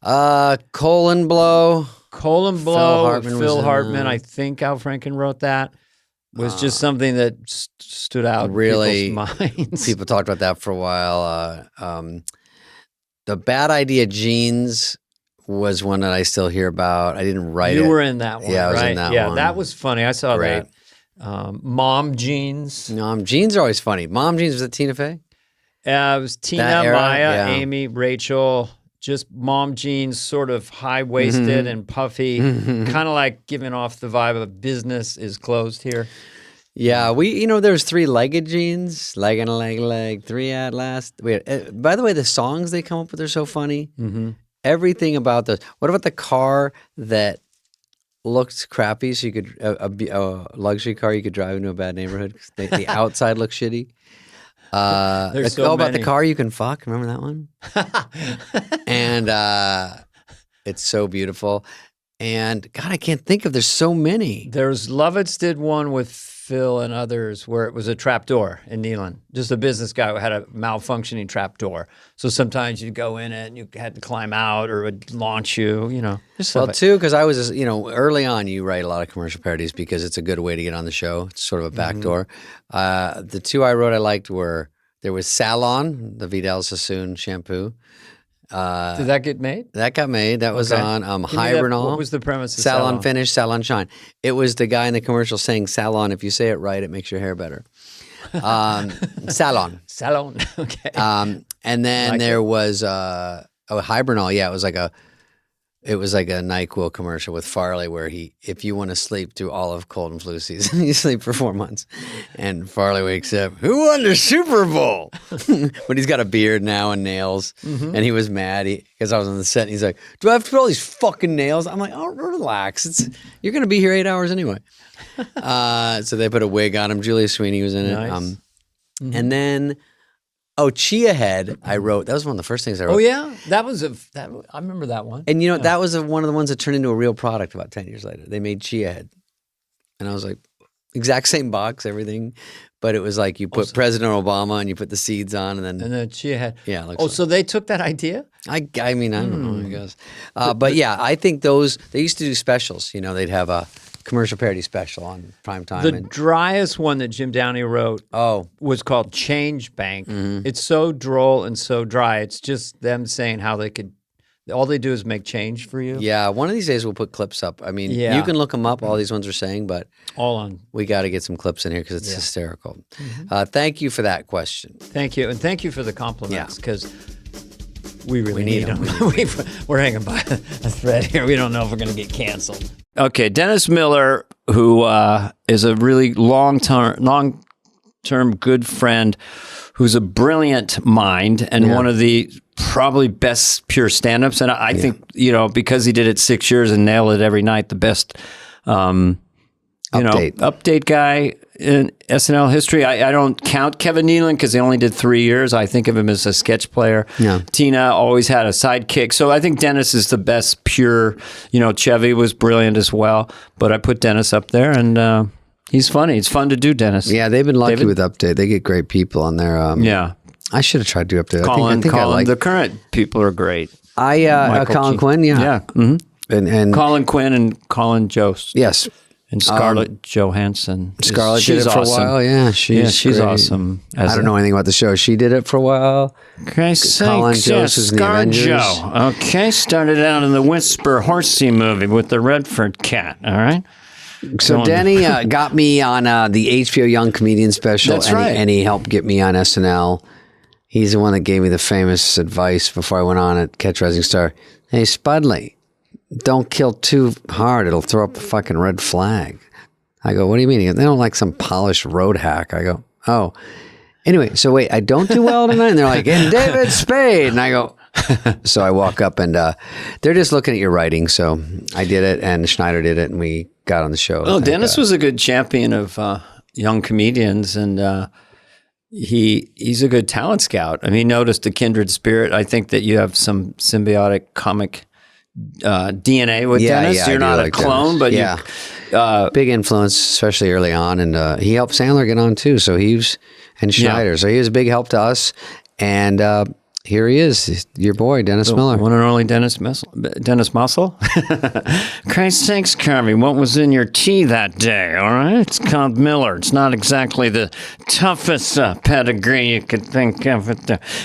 Colon Blow. Colon Blow, Phil Phil was in Hartman. that. I think Al Franken wrote that. Was just something that stood out Really, in people's minds. People talked about that for a while. The Bad Idea Jeans was one that I still hear about. I didn't write it. You were in that one, Yeah, I was right? in that yeah, one. that was funny. I saw Great. that. Mom Jeans. Jeans are always funny. Mom Jeans, was it Tina Fey? It was Tina, That era? Maya, Yeah. Amy, Rachel. Just mom jeans, sort of high-waisted and puffy, kind of like giving off the vibe of business is closed here. Yeah, there's three-legged jeans, leg and a leg, three at last. By the way, the songs they come up with are so funny. Everything about those. What about the car that looked crappy, so you could a luxury car you could drive into a bad neighborhood? 'Cause the outside looks shitty. There's so about the many. car you can fuck. Remember that one? And it's so beautiful. And God, I can't think of. There's so many. There's Lovitz did one with Phil and others where it was a trap door in Neyland. Just a business guy who had a malfunctioning trap door. So sometimes you'd go in it and you had to climb out or it would launch you, you know. Well, too, because I was, early on, you write a lot of commercial parodies because it's a good way to get on the show. It's sort of a backdoor. The two I wrote I liked were, there was Salon, the Vidal Sassoon shampoo. Did that get made? That got made. That was on Hibernal. What was the premise of Salon Finish, Salon Shine. It was the guy in the commercial saying Salon. If you say it right, it makes your hair better. Salon. Salon. Okay. And then there was Hibernal. Yeah, it was like a NyQuil commercial with Farley where if you want to sleep through all of cold and flu season, you sleep for 4 months. And Farley wakes up, who won the Super Bowl? But he's got a beard now and nails. And he was mad because I was on the set and he's like, do I have to put all these fucking nails? I'm like, oh, relax. You're going to be here 8 hours anyway. So they put a wig on him. Julia Sweeney was in it. Nice. And then... Chia Head, I wrote. That was one of the first things I wrote. Oh, yeah? I remember that one. And that was one of the ones that turned into a real product about 10 years later. They made Chia Head. And I was like, exact same box, everything. But it was like you put President Obama and you put the seeds on and then Chia Head. Yeah. So they took that idea? I mean, I don't know, I guess. But yeah, I think they used to do specials. They'd have a commercial parody special on primetime. The driest one that Jim Downey wrote was called Change Bank. It's so droll and so dry. It's just them saying how all they do is make change for you. Yeah, one of these days we'll put clips up. I mean, you can look them up, all these ones are saying, but we got to get some clips in here because it's hysterical. Thank you for that question. Thank you. And thank you for the compliments because we really need them. We're hanging by a thread here. We don't know if we're going to get canceled. Okay, Dennis Miller, who is a really long-term good friend, who's a brilliant mind and one of the probably best pure stand-ups. And I think, because he did it 6 years and nailed it every night, the best update guy in SNL history. I don't count Kevin Nealon because he only did 3 years. I think of him as a sketch player. Yeah. Tina always had a sidekick. So I think Dennis is the best pure, Chevy was brilliant as well. But I put Dennis up there and he's funny. It's fun to do Dennis. Yeah, they've been lucky with Update. They get great people on there. I should have tried to do Update. Colin, the current people are great. Colin Quinn, yeah. Yeah. Mm-hmm. And Colin Quinn and Colin Jost. Yes. And Scarlett Johansson. Scarlett did it for awesome. a while, yeah. She's awesome. I don't know anything about the show. She did it for a while. Okay, Colin Jost was in the Avengers. Okay, started out in the Whisper Horsey movie with the Redford cat, all right? So Denny got me on the HBO Young Comedian special. That's right. And he helped get me on SNL. He's the one that gave me the famous advice before I went on at Catch Rising Star. Hey, Spudley, don't kill too hard. It'll throw up a fucking red flag. I go, what do you mean? He goes, they don't like some polished road hack. I go, oh. Anyway, so wait, I don't do well tonight? And they're like, and David Spade. And I go, so I walk up and they're just looking at your writing. So I did it and Schneider did it and we got on the show. Oh, Dennis was a good champion of young comedians and he's a good talent scout. I mean, he noticed a kindred spirit. I think that you have some symbiotic comic DNA with Dennis. Yeah, you're not a clone, Dennis. But big influence, especially early on. And he helped Sandler get on too. So and Schneider. Yeah. So he was a big help to us. And here he is, your boy, Dennis Miller. One and only Dennis Muscle. Christ sakes, Carvey, what was in your tea that day, all right? It's called Miller. It's not exactly the toughest pedigree you could think of.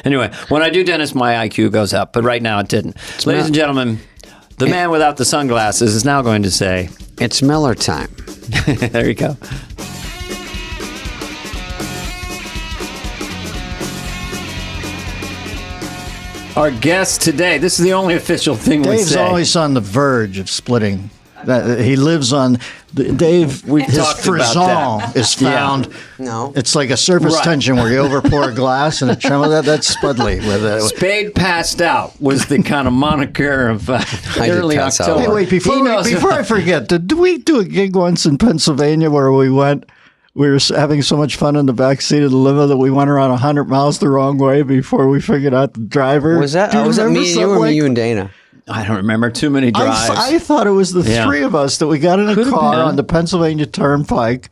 Anyway, when I do Dennis, my IQ goes up, but right now it didn't. Ladies and gentlemen, the man without the sunglasses is now going to say... It's Miller time. There you go. Our guest today, this is the only official thing we say. Dave's always on the verge of splitting. He lives on Dave. His frisson is found. Yeah. No, it's like a surface tension where you overpour a glass and a tremor. That's Spudley. Spade passed out was the kind of moniker of early October. Hey, wait, before I forget, did we do a gig once in Pennsylvania where we went we were having so much fun in the back seat of the limo that we went around 100 miles the wrong way before we figured out the driver. Was that me and you, or you and Dana? I don't remember too many drives. I thought it was the three of us that we got in a car on the Pennsylvania Turnpike,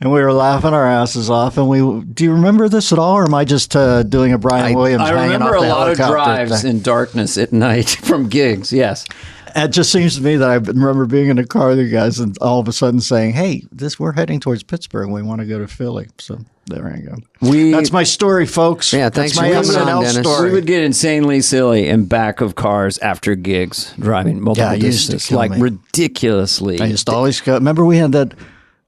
and we were laughing our asses off. And do you remember this at all, or am I just doing a Brian Williams? I hanging remember off a the lot of helicopter drives thing? in darkness at night from gigs. Yes. It just seems to me that I remember being in a car with you guys and all of a sudden saying, hey, we're heading towards Pittsburgh. We want to go to Philly. So there I go. That's my story, folks. Yeah, thanks That's my for coming on, Dennis. story. We would get insanely silly in back of cars after gigs, driving multiple distances, like ridiculously. I used to always go. Remember we had that.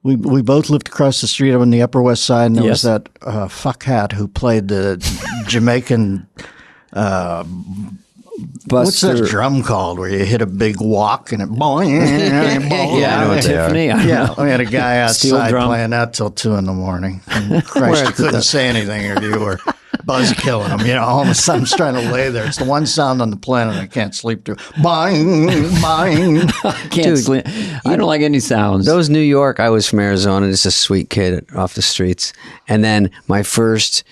We both lived across the street on the Upper West Side, and there was that fuckhat who played the Jamaican. What's that drum called where you hit a big walk and it boing? Yeah, I know what Tiffany. Yeah, we had a guy outside playing that till 2 a.m. And Christ, you couldn't say anything if you were buzz killing him. You know, all of a sudden I'm just trying to lay there. It's the one sound on the planet I can't sleep to. Boing, boing. Can't sleep. I don't like any sounds. Those New York, I was from Arizona, just a sweet kid off the streets. And then my first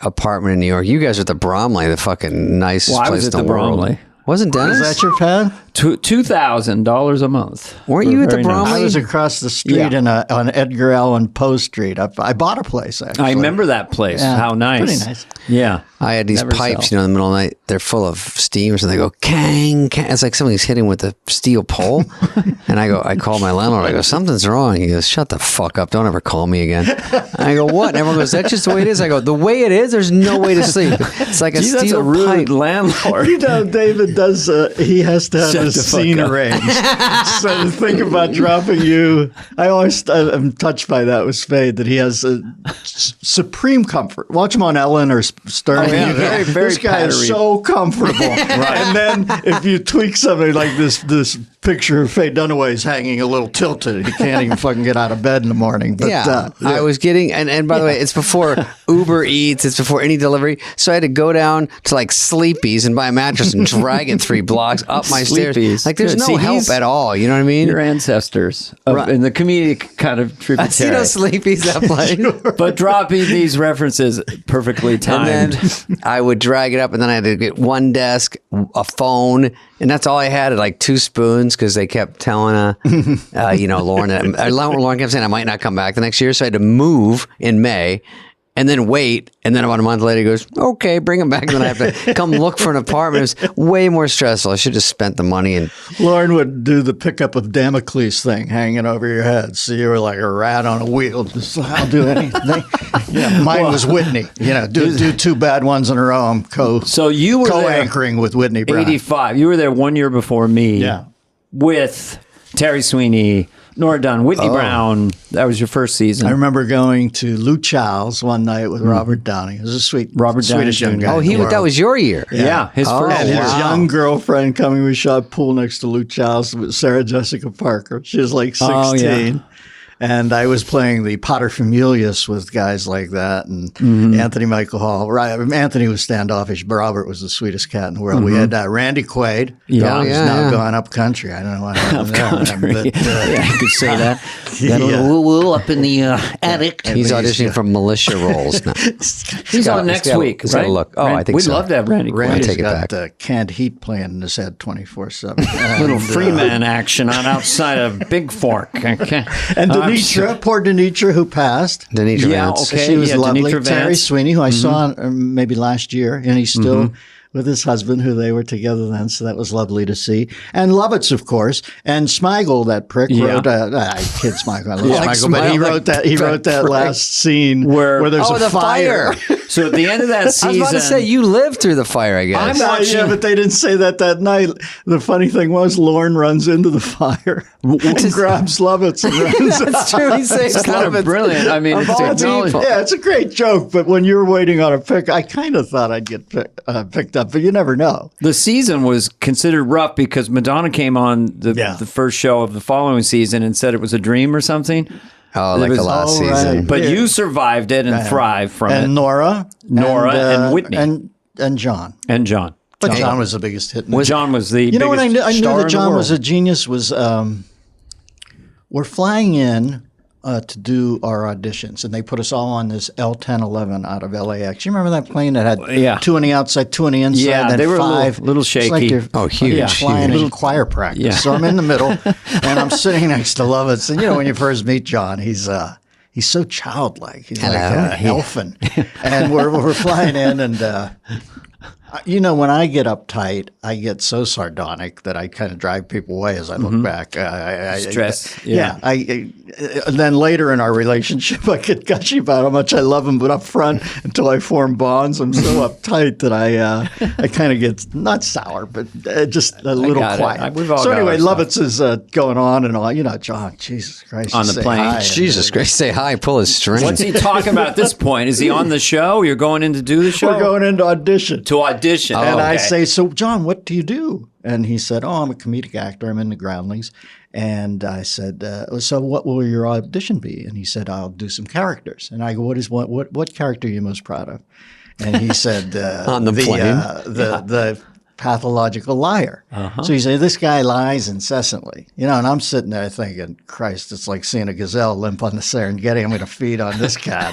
apartment in New York. You guys are at the Bromley, the fucking nicest place in the world. Bromley. Wasn't Dennis? Is that your pad? $2,000 a month. Weren't you at the Bromley? I was across the street on Edgar Allan Poe Street. I bought a place, actually. I remember that place. Yeah, how nice. pretty nice. Yeah. I had these pipes, in the middle of the night. They're full of steam, so they go kang, kang. It's like somebody's hitting with a steel pole. And I call my landlord. I go, something's wrong. He goes, shut the fuck up. Don't ever call me again. And I go, what? And everyone goes, that's just the way it is. I go, the way it is, there's no way to sleep. It's like a steel that's a rude pipe. landlord. You know, David does, he has to have Shut a the fuck scene up. arranged. So to think about dropping you, I'm touched by that with Spade, that he has a supreme comfort. Watch him on Ellen or Stern. Oh, yeah, very, very this guy is pattery. so comfortable. Right. And then if you tweak something like this picture of Faye Dunaway's hanging a little tilted, he can't even fucking get out of bed in the morning. But, I was getting, and by the way, it's before Uber Eats, it's before any delivery. So I had to go down to like Sleepy's and buy a mattress and drag it 3 blocks up my stairs. Sleepy's. Like there's Good. no See, help he's- at all. You know what I mean? Your ancestors Right. in the comedic kind of tributary. Sleepy's that place. But dropping these references perfectly timed. And then I would drag it up, and then I had to get one desk, a phone, and that's all I had. Like 2 spoons because they kept telling Lauren. Lauren kept saying I might not come back the next year, so I had to move in May. And then wait, and then about a month later, he goes, okay, bring him back. And then I have to come look for an apartment. It was way more stressful. I should have spent the money. And Lauren would do the pickup of Damocles thing hanging over your head. So you were like a rat on a wheel. Just, I'll do anything. Mine was Whitney. Do 2 bad ones in a row. I'm So you were co-anchoring with Whitney Brown. 85. You were there 1 year before me. Yeah. With Terry Sweeney, Nora Dunn, Whitney Brown. That was your first season. I remember going to Lou Chow's one night with Robert Downey. It was a Swedish young guy. that was your year. Yeah, his first. And his wow. young girlfriend coming. We shot pool next to Lou Chow's with Sarah Jessica Parker. She was like 16. Oh, yeah. And I was playing the paterfamilias with guys like that, and Anthony Michael Hall. Anthony was standoffish, but Robert was the sweetest cat in the world. We had Randy Quaid. Yeah. who's now going up country. I don't know what happened there. But, Yeah, you could say that. Got a little woo-woo up in the attic. He's auditioning for militia roles now. He's on next week, He's right? got to look. Oh, I think We'd so. love to have Randy Randy, Quaid. take it got back. canned heat playing in his head 24/7. Little Freeman action on outside of Big Fork. Okay. And Denitra, poor Denitra, who passed. Denitra Yeah, Vance. okay. She was lovely. Denitra Terry Vance. Sweeney, who I saw maybe last year, and he's still with his husband, who they were together then, so that was lovely to see. And Lovitz, of course, and Smigel, that prick, wrote. I kid Smigel, I love Smigel, but he wrote that. He wrote that last scene where there's a fire. So at the end of that season, I was about to say, you lived through the fire, I guess. Yeah, but they didn't say that night. The funny thing was, Lauren runs into the fire and grabs Lovitz and runs. That's true. He saves it's kind of Lovitz. brilliant. I mean, it's technology. Yeah, it's a great joke, but when you're waiting on a pick, I kind of thought I'd get picked up, but you never know. The season was considered rough because Madonna came on the first show of the following season and said it was a dream or something. Oh, like the last season. right. But you survived it and thrived from And it. Nora, and Whitney. and John. And John. But John was the biggest hit. John was the You know what I knew star that in John the was a world. genius was we're flying in to do our auditions, and they put us all on this L-1011 out of LAX. You remember that plane that had 2 on the outside, 2 on the inside, Yeah, then they were 5? a little shaky. It's like huge. you're flying in choir practice. Yeah. So I'm in the middle, and I'm sitting next to Lovitz. And when you first meet John, he's so childlike. He's like elfin. And we're flying in, and when I get uptight, I get so sardonic that I kind of drive people away as I look back. Stress. And then later in our relationship, I get gushy about how much I love him, but up front, until I form bonds, I'm so uptight that I kind of get not sour, but just a little quiet. So anyway, Lovitz is going on and all. John, Jesus Christ, on the plane. Hi, Jesus Christ, say hi, pull his string. What's he talking about at this point? Is he on the show? You're going in to do the show? We're going into audition. To audition. And I say, so John, what do you do? And he said, I'm a comedic actor. I'm in the Groundlings. And I said, so what will your audition be? And he said, I'll do some characters. And I go, what character are you most proud of? And he said, on the plane, the pathological liar. So he said, this guy lies incessantly. And I'm sitting there thinking, Christ, it's like seeing a gazelle limp on the Serengeti. I'm going to feed on this cat.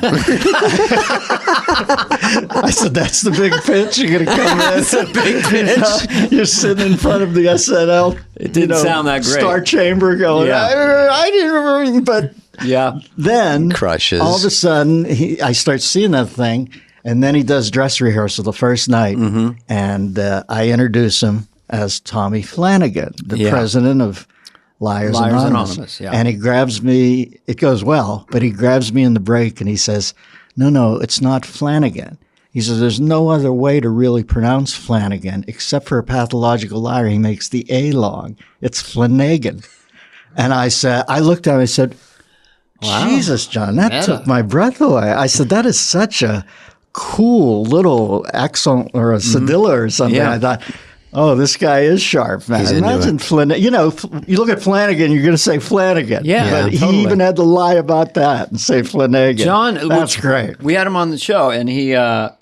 I said, that's the big pitch? You're going to come in? That's a big pitch. You're sitting in front of the SNL. It didn't sound that great. Star Chamber going, I didn't remember. But then crushes. All of a sudden, I start seeing that thing. And then he does dress rehearsal the first night. And I introduce him as Tommy Flanagan, the president of Liars Anonymous. And he grabs me. It goes well, but he grabs me in the break and he says, no, it's not Flanagan. He says, there's no other way to really pronounce Flanagan except for a pathological liar. He makes the A long. It's Flanagan. And I looked at him and I said, Jesus, John, that took my breath away. I said, that is such a cool little accent or a cedilla or something. I thought, this guy is sharp, man. Imagine Flanagan. You look at Flanagan, you're going to say Flanagan. But he even had to lie about that and say Flanagan. John, that's great. We had him on the show, and he,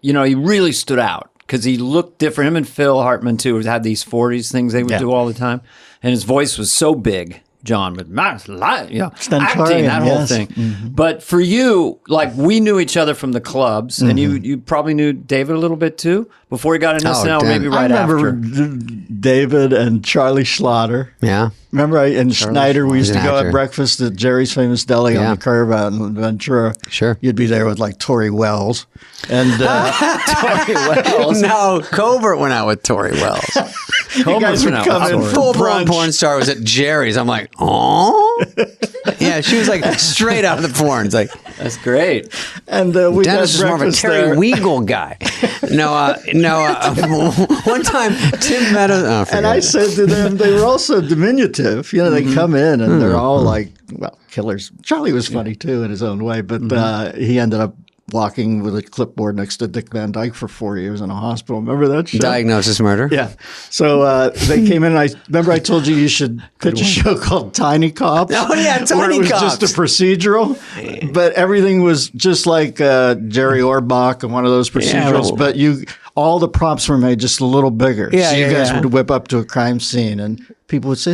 he really stood out because he looked different. Him and Phil Hartman too had these 40s things they would do all the time, and his voice was so big. John with acting, that whole thing. But for you, we knew each other from the clubs, and you probably knew David a little bit too before he got into SNL, maybe right after. I remember David and Charlie Schlatter. Yeah. Remember, and Schneider, we used to go have breakfast at Jerry's Famous Deli on the curve out in Ventura. Sure. You'd be there with Tori Wells. And Tori Wells. No, Covert went out with Tori Wells. You guys would come in full-blown porn star was at Jerry's. I'm like, oh? Yeah, she was straight out of the porn. It's like, that's great. And we Dennis is more of a Terry Weigel guy. One time Tim Meadows. And I said to them, they were also diminutive. They come in and they're all killers. Charlie was funny too in his own way, but he ended up walking with a clipboard next to Dick Van Dyke for 4 years in a hospital. Remember that show? Diagnosis Murder. Yeah. So they came in and I told you should pitch a show called Tiny Cops. Oh yeah, Tiny Cops. It was just a procedural, but everything was just like Jerry Orbach and one of those procedurals, but all the props were made just a little bigger. So you guys would whip up to a crime scene and people would say,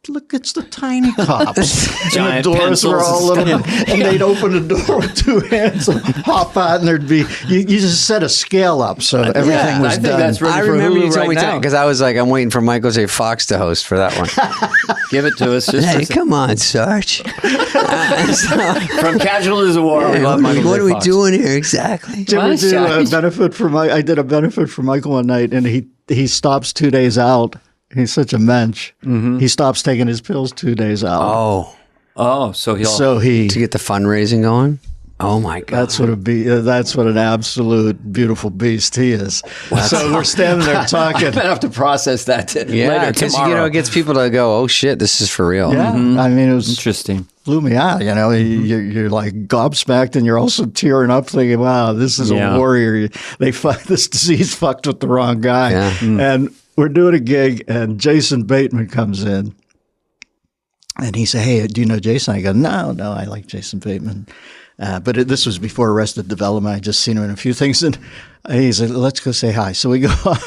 look, it's the Tiny Cops. And the doors were all little, and they'd open the door with 2 hands and hop out, and there'd be, you just set a scale up so everything was done. That's ready I for remember Hulu you told me now. because I was like, I'm waiting for Michael J. Fox to host for that one. Give it to us. Hey, come on, Sarge. From Casualties of War. What are we doing here exactly? Did we do a benefit for I did a benefit for Michael one night, and he stops 2 days out. He's such a mensch. He stops taking his pills 2 days out. So to get the fundraising going. Oh my God! That's what an absolute beautiful beast he is. So we're standing there talking. I'm gonna have to process that later tomorrow. It gets people to go, "Oh shit, this is for real." Yeah, I mean, it was interesting. Blew me out. You're like gobsmacked, and you're also tearing up, thinking, "Wow, this is a warrior." This disease fucked with the wrong guy, and we're doing a gig, and Jason Bateman comes in, And he said, "Hey, do you know Jason?" I go, "No, I like Jason Bateman." But this was before Arrested Development. I just seen him in a few things. And he said, "Let's go say hi." So we go up.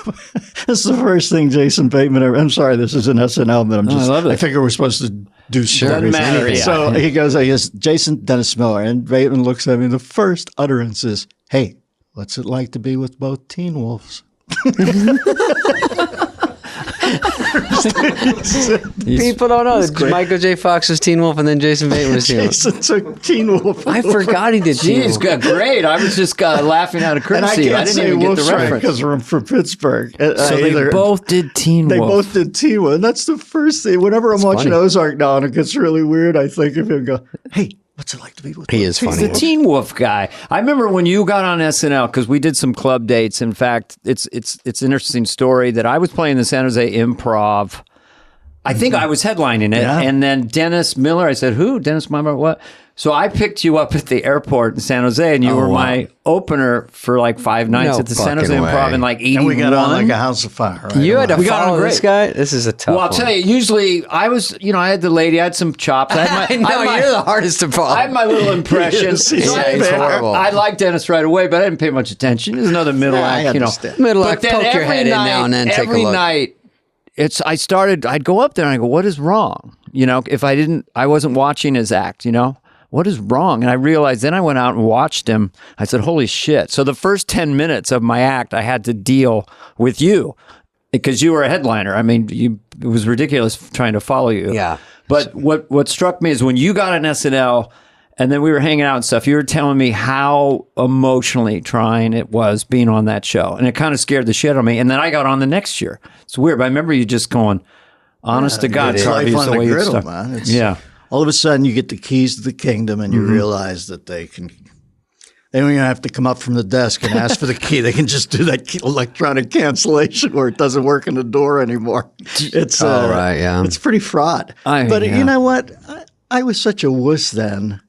This is the first thing Jason Bateman ever. I'm sorry, this is an SNL, but I figure we're supposed to do stories. Doesn't matter, yeah. So he goes, Jason Dennis Miller. And Bateman looks at me. The first utterance is, "Hey, what's it like to be with both Teen Wolves?" People don't know that Michael J. Fox was Teen Wolf and then Jason Bateman was Teen Wolf. Jason took Teen Wolf. I forgot he did Teen Jeez, Wolf. great. I was just laughing out of And I courtesy. can't I didn't say even get Wolf's the right reference. because we're from Pittsburgh. So they both did Teen They Wolf. both did Teen Wolf. And that's the first thing. Whenever I'm watching funny. Ozark now and it gets really weird, I think of him and go, "Hey, what's it like to be with He both is He's funny. the Teen Wolf guy. I remember when you got on SNL because we did some club dates. In fact, it's an interesting story that I was playing the San Jose Improv. I think I was headlining it, Yeah. and then Dennis Miller. I said, "Who? Dennis Miller? What?" So I picked you up at the airport in San Jose, and you were my opener for like 5 nights No at the San Jose fucking Improv way. in like 81. And we got on like a house of fire. Right? You had to We got on follow this great. guy? This is a tough Well, I'll one. tell you. Usually, I was, I had the lady. I had some chops. I had my, I know, you're the hardest to follow. I had my little impression. Yes, he's horrible. I liked Dennis right away, but I didn't pay much attention. There's another middle Yeah, I act, understand. Middle But act, then poke your every head in night- now and then, take a every look. night, I'd go up there and I go, "What is wrong?" If I wasn't watching his act, what is wrong? And I realized then I went out and watched him. I said, "Holy shit." So the first 10 minutes of my act, I had to deal with you because you were a headliner. I mean, it was ridiculous trying to follow you. Yeah. But what struck me is when you got on SNL and then we were hanging out and stuff, you were telling me how emotionally trying it was being on that show. And it kind of scared the shit out of me. And then I got on the next year. It's weird, but I remember you just going, honest to God, It's Carvey, life is on the the way you griddle, stuck. man. It's, Yeah. All of a sudden, you get the keys to the kingdom, and you realize that they don't even have to come up from the desk and ask for the key. They can just do that electronic cancellation where it doesn't work in the door anymore. It's right, yeah. It's pretty fraught. Yeah. But you know what? I was such a wuss then.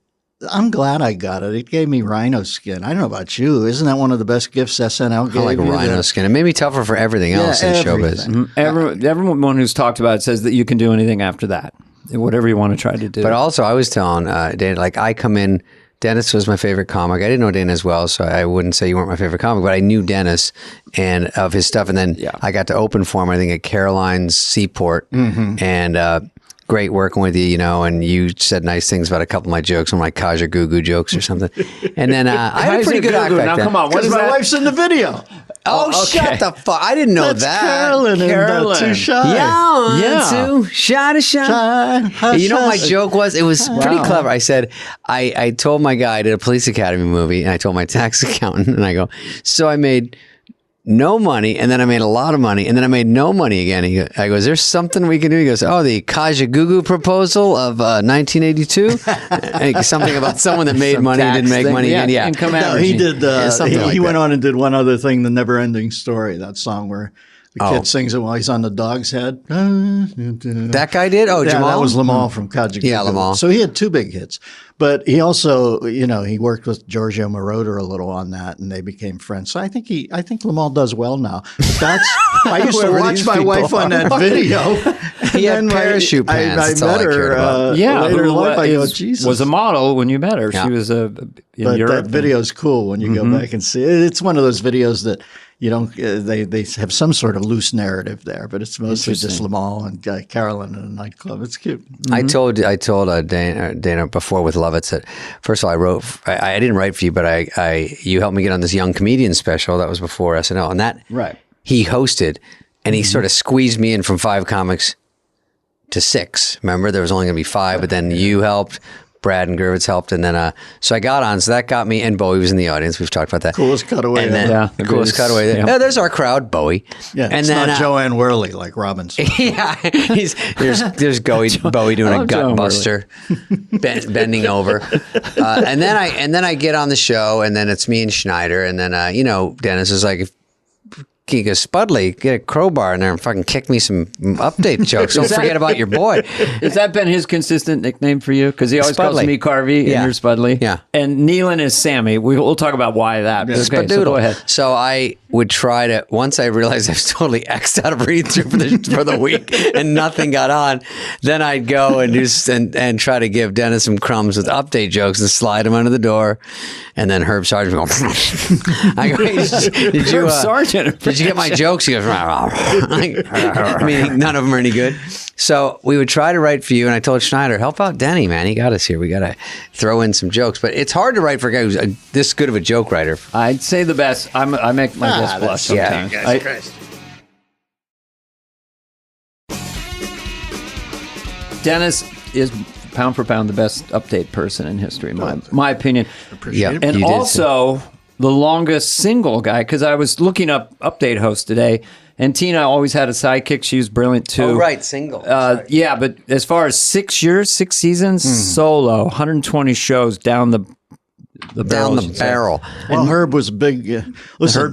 I'm glad I got it. It gave me rhino skin. I don't know about you. Isn't that one of the best gifts SNL gave I like you? rhino skin. It made me tougher for everything else in showbiz. everything. Everyone who's talked about it says that you can do anything after that, whatever you want to try to do. But also, I was telling Dana, like, I come in, Dennis was my favorite comic. I didn't know Dana as well, so I wouldn't say you weren't my favorite comic, but I knew Dennis and of his stuff. And then I got to open for him, I think, at Caroline's Seaport. And great working with you, and you said nice things about a couple of my jokes, some like Kaja Gugu jokes or something. And then I had a pretty good act back Now, then. come on. What Because is my that? wife's in the video. Oh, okay. shut the fuck. I didn't know That's that. Carolyn and Carolyn. Too Shy. Yeah. Two, shot a shot. You know what my joke was? It was pretty clever. I said, I told my guy, I did a Police Academy movie, and I told my tax accountant, and I go, so I made no money, and then I made a lot of money, and then I made no money again. I go, is there something we can do? He goes, oh, the Kaja Gugu proposal of 1982? Something about someone that made Some money and tax didn't make thing, money yeah, again. Yeah. income No, averaging. he did. something like he went that. on and did one other thing, "The Never Ending Story," that song where the kid sings it while he's on the dog's head. That guy did? Oh, Yeah, Jamal? that was Lamal from Kaja. Yeah, Gugu. Lamal. So he had 2 big hits, but he also, he worked with Giorgio Moroder a little on that, and they became friends. So I think Lamal does well now. But that's I used to Whoever watch these my people wife on that are. video. He had parachute pants. I That's all met I cared her about. later in who life. I go, is- Jesus. was a model when you met her. Yeah. She was in But Europe. that video is cool when you go back and see it. It's one of those videos that you don't. They have some sort of loose narrative there, but it's mostly just Lamal and Carolyn in a nightclub. It's cute. I told Dana before with Lovitz that first of all I didn't write for you, but you helped me get on this young comedian special that was before SNL, and that he hosted, and he sort of squeezed me in from 5 comics to 6. Remember, there was only going to be 5, but then you helped. Brad and Gervitz helped, and then so I got on. So that got me, and Bowie was in the audience. We've talked about that. Coolest cutaway And then, ever. Yeah, the coolest cutaway. yeah. Yeah, there's our crowd, Bowie. Yeah, and it's then not Joanne Worley like Robinson. yeah, there's Bowie doing a love gut Joan buster, bending over, and then I get on the show, and then it's me and Schneider, and then Dennis is like, he goes, Spudley, get a crowbar in there and fucking kick me some update jokes. Don't forget about your boy. Has that been his consistent nickname for you? Because he always calls Spudley. me Carvey and you're Spudley. Yeah. And Nealon is Sammy. We'll talk about why that. Yeah. Okay, so go ahead. So I would try to, once I realized I was totally X'd out of read through for the week and nothing got on, then I'd go and and try to give Dennis some crumbs with update jokes and slide him under the door. And then Herb Sargent would go, I go, did you, Sargent. did you get my jokes? He goes, I mean, none of them are any good. So we would try to write for you. And I told Schneider, help out Denny, man. He got us here. We got to throw in some jokes. But it's hard to write for a guy who's this good of a joke writer. I'd say the best. I make my best blush sometimes. Dennis is pound for pound the best update person in history, my opinion. Appreciate it. And also the longest single guy, because I was looking up update hosts today, and Tina always had a sidekick. She was brilliant too. Oh, right, single. Yeah, but as far as 6 years, 6 seasons, solo, 120 shows down the barrel. Well, Herb was big. Listen,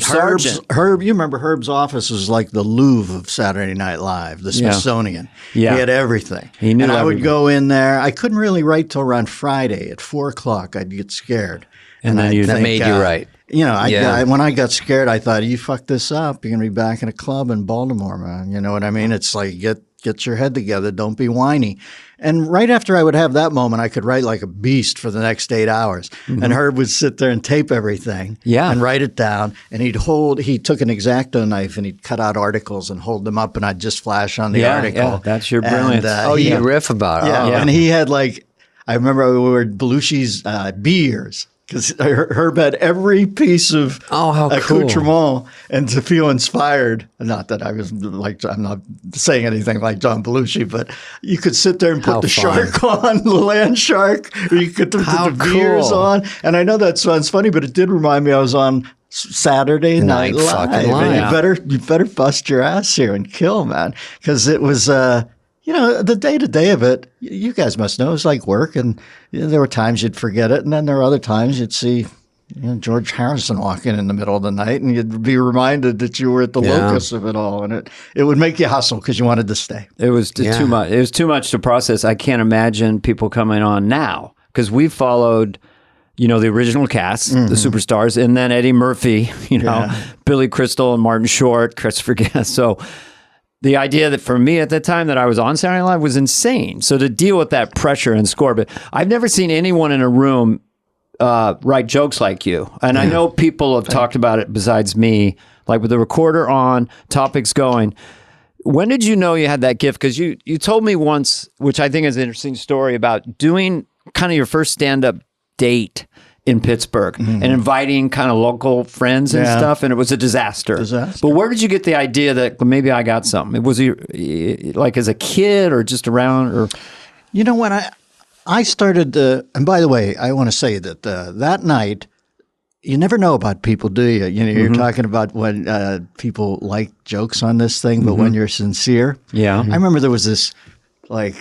Herb, you remember Herb's office was like the Louvre of Saturday Night Live, the Smithsonian. Yeah. He had everything. He knew and I everything. would go in there. I couldn't really write till around Friday at 4:00. I'd get scared. And then I'd that made you write. You know, when I got scared, I thought, you fuck this up, you're going to be back in a club in Baltimore, man. You know what I mean? It's like, get your head together. Don't be whiny. And right after I would have that moment, I could write like a beast for the next 8 hours. And Herb would sit there and tape everything and write it down. And he took an X-Acto knife and he'd cut out articles and hold them up, and I'd just flash on the article. Yeah, that's your brilliance. You riff about it. Yeah. And he had I remember we were Belushi's beers. Because Herb had every piece of accoutrement, and to feel inspired. Not that I was I'm not saying anything like John Belushi, but you could sit there and put the shark on, the land shark, or you could put the beers on. And I know that sounds funny, but it did remind me I was on Saturday Night Live. You better bust your ass here and kill, man, because it was. The day-to-day of it, you guys must know, it's like work, and there were times you'd forget it, and then there were other times you'd see George Harrison walking in the middle of the night, and you'd be reminded that you were at the locus of it all, and it would make you hustle because you wanted to stay. It was too much. It was too much to process. I can't imagine people coming on now, because we've followed the original cast, the superstars, and then Eddie Murphy, Billy Crystal and Martin Short, Christopher Guest. So the idea that for me at the time that I was on Saturday Night Live was insane. So to deal with that pressure and score, but I've never seen anyone in a room write jokes like you. And I know people have talked about it besides me, like with the recorder on, topics going. When did you know you had that gift? Because you told me once, which I think is an interesting story, about doing kind of your first stand-up date in Pittsburgh and inviting kind of local friends and stuff, and it was a disaster. But where did you get the idea that maybe I got something? Was you like as a kid or just around? Or when I started, and by the way, I want to say that that night, you never know about people, do you? You're talking about when people like jokes on this thing, but when you're sincere. Yeah. I remember there was this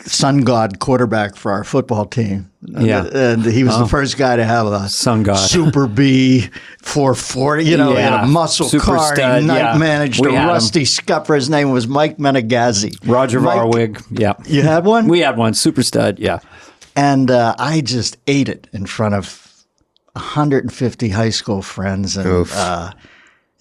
sun god quarterback for our football team. And he was the first guy to have a sun god Super B 440, he had a muscle super car. Stud, he managed a rusty scupper. His name was Mike Menegazzi. Roger Varwig. Yeah. You had one? We had one. Super stud. Yeah. And I just ate it in front of 150 high school friends. And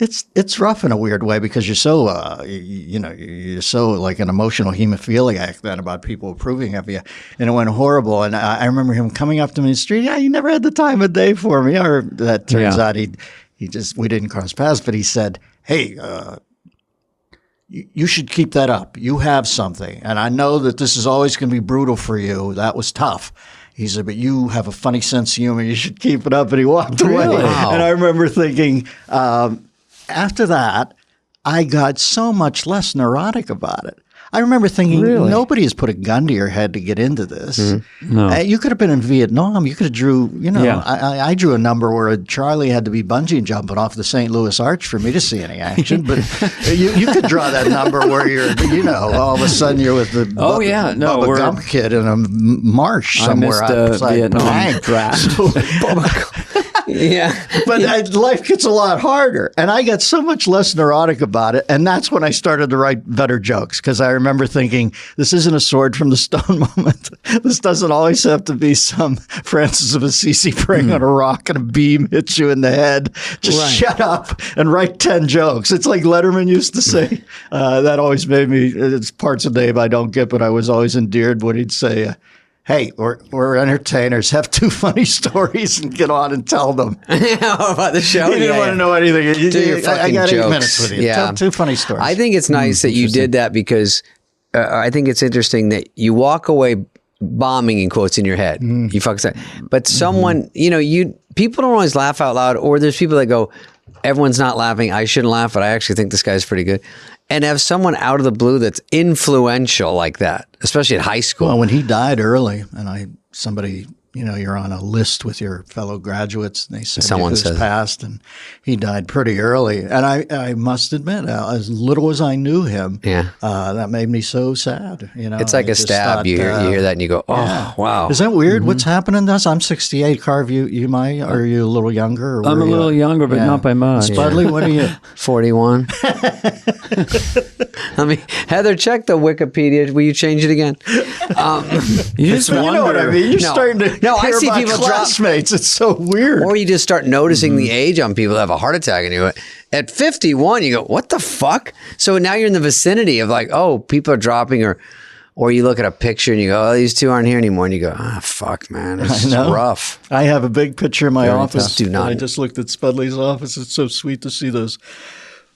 it's rough in a weird way because you're so, you're so like an emotional hemophiliac then about people approving of you. And it went horrible. And I remember him coming up to me in the street. Yeah, you never had the time of day for me. Or that turns out we didn't cross paths, but he said, hey, you should keep that up. You have something. And I know that this is always going to be brutal for you. That was tough. He said, but you have a funny sense of humor. You should keep it up. And he walked away. Wow. And I remember thinking, after that, I got so much less neurotic about it. I remember thinking, nobody has put a gun to your head to get into this. No. You could have been in Vietnam. You could have drew, I drew a number where Charlie had to be bungee jumping off the St. Louis Arch for me to see any action. But you could draw that number where you're, all of a sudden you're with the Bubba Gump kid in a marsh somewhere outside Vietnam draft. Yeah. But life gets a lot harder. And I got so much less neurotic about it. And that's when I started to write better jokes, because I remember thinking, this isn't a sword from the stone moment. This doesn't always have to be some Francis of Assisi praying on a rock and a beam hits you in the head. Just shut up and write 10 jokes. It's like Letterman used to say. That always made me, it's parts of Dave I don't get, but I was always endeared when he'd say, hey, we're entertainers. Have 2 funny stories and get on and tell them. How about the show? You didn't want to know anything. I got jokes. 8 minutes with you. Yeah. Tell 2 funny stories. I think it's nice that you did that, because I think it's interesting that you walk away bombing in quotes in your head. You fuck that. But someone, people don't always laugh out loud, or there's people that go, everyone's not laughing. I shouldn't laugh, but I actually think this guy's pretty good. And have someone out of the blue that's influential like that, especially at high school. Well, when he died early, and somebody, you're on a list with your fellow graduates, and they said Someone who's says passed, and he died pretty early. And I must admit, as little as I knew him, that made me so sad. It's like I a just stab. thought, You hear that and you go, oh, wow. Is that weird? What's happening to us? I'm 68. Carv, you might? Are you a little younger? Or I'm a little younger, but not by much. Spudley, what are you? 41. Heather, check the Wikipedia. Will you change it again? You just wonder. You know what I mean? You're starting to hear I see about people classmates. It's so weird. Or you just start noticing the age on people that have a heart attack, and you go, at 51, you go, what the fuck? So now you're in the vicinity of like, oh, people are dropping, or you look at a picture and you go, oh, these 2 aren't here anymore, and you go, fuck, man, it's rough. I have a big picture in my office. Tough. Do not. I just looked at Spudley's office. It's so sweet to see those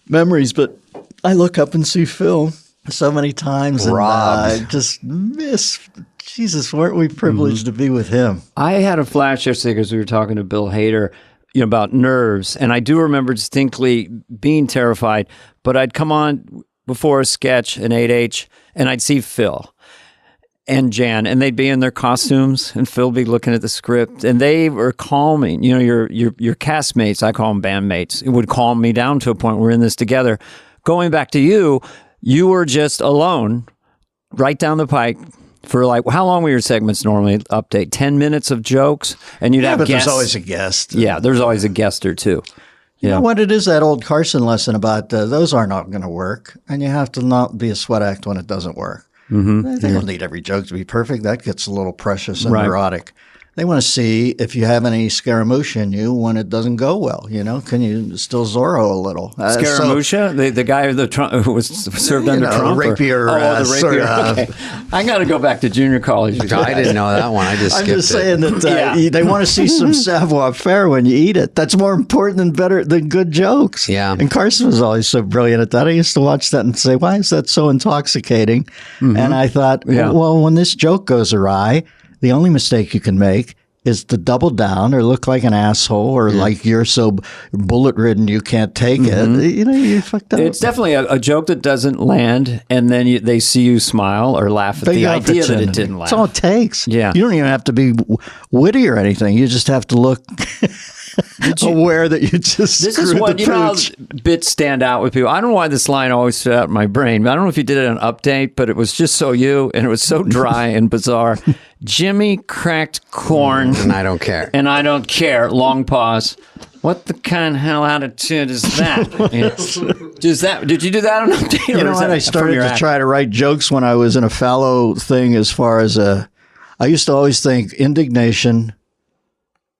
memories, but I look up and see Phil so many times, and I just miss. Jesus, weren't we privileged to be with him? I had a flash yesterday because we were talking to Bill Hader, about nerves, and I do remember distinctly being terrified. But I'd come on before a sketch, an 8H, and I'd see Phil and Jan, and they'd be in their costumes, and Phil be looking at the script, and they were calming. Your castmates, I call them bandmates, it would calm me down to a point. We're in this together. Going back to you were just alone, right down the pike. For like, how long were your segments normally update? 10 minutes of jokes? And you'd have but guests. There's always a guest. Yeah, there's always a guest or two. You know what it is, that old Carson lesson about those are not going to work. And you have to not be a sweat act when it doesn't work. They don't need every joke to be perfect. That gets a little precious and neurotic. They want to see if you have any Scaramouche in you when it doesn't go well. Can you still Zorro a little? Scaramouche? The guy who was served under Trump? Rapier. The rapier. Okay. I got to go back to junior college. I didn't know that one. I just skipped it. I'm just saying that they want to see some savoir-faire when you eat it. That's more important than good jokes. Yeah. And Carson was always so brilliant at that. I used to watch that and say, why is that so intoxicating? And I thought, well, when this joke goes awry, the only mistake you can make is to double down or look like an asshole or like you're so bullet-ridden you can't take it. You fucked up. It's definitely a joke that doesn't land, and then they see you smile or laugh at the idea that it didn't land. That's all it takes. Yeah. You don't even have to be witty or anything. You just have to look aware that you just This is what, how bits stand out with people. I don't know why this line always stood out in my brain. I don't know if you did it on Update, but it was just so you, and it was so dry and bizarre. Jimmy cracked corn. And I don't care. And I don't care. Long pause. What the kind of hell attitude is that? Did you do that on Update? You know what? I started to try to write jokes when I was in a fallow thing as far as I used to always think indignation,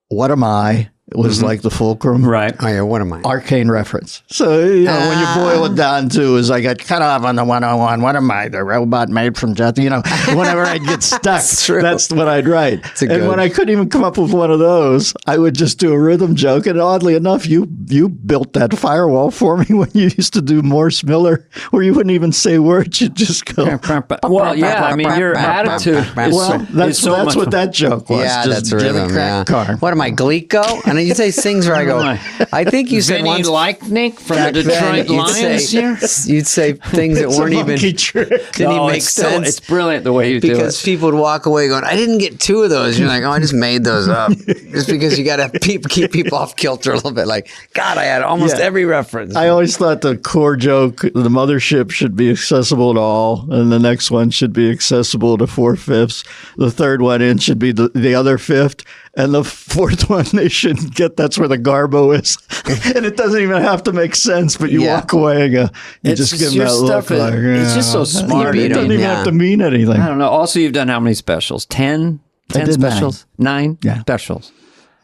what am I? It was like the fulcrum. Right. Oh, yeah, what am I? Arcane reference. So, when you boil it down to is I got cut off on the 101. What am I? The robot made from just, whenever I'd get stuck, that's what I'd write. And when I couldn't even come up with one of those, I would just do a rhythm joke. And oddly enough, you built that firewall for me when you used to do Morse Miller, where you wouldn't even say words. You'd just go. Well, yeah. I mean, your attitude that's what that joke was. Yeah, just that's a rhythm. Car. What am I, Glico? And then you say things where I go, I think you said Vinny once. Leichnick from the Detroit Lions here? You'd say things that weren't even, didn't even make sense. It's brilliant the way you do it. Because people would walk away going, I didn't get 2 of those. You're like, oh, I just made those up. Just because you got to keep people off kilter a little bit. Like, God, I had almost every reference. I always thought the core joke, the mothership should be accessible to all, and the next one should be accessible to 4/5. The third one in should be the other fifth. and the fourth one they shouldn't get. That's where the garbo is. And it doesn't even have to make sense, but you walk away and go, you just give them that look. It's just so smart. It doesn't even have to mean anything. I don't know. Also, you've done how many specials? 10 specials? 9 specials.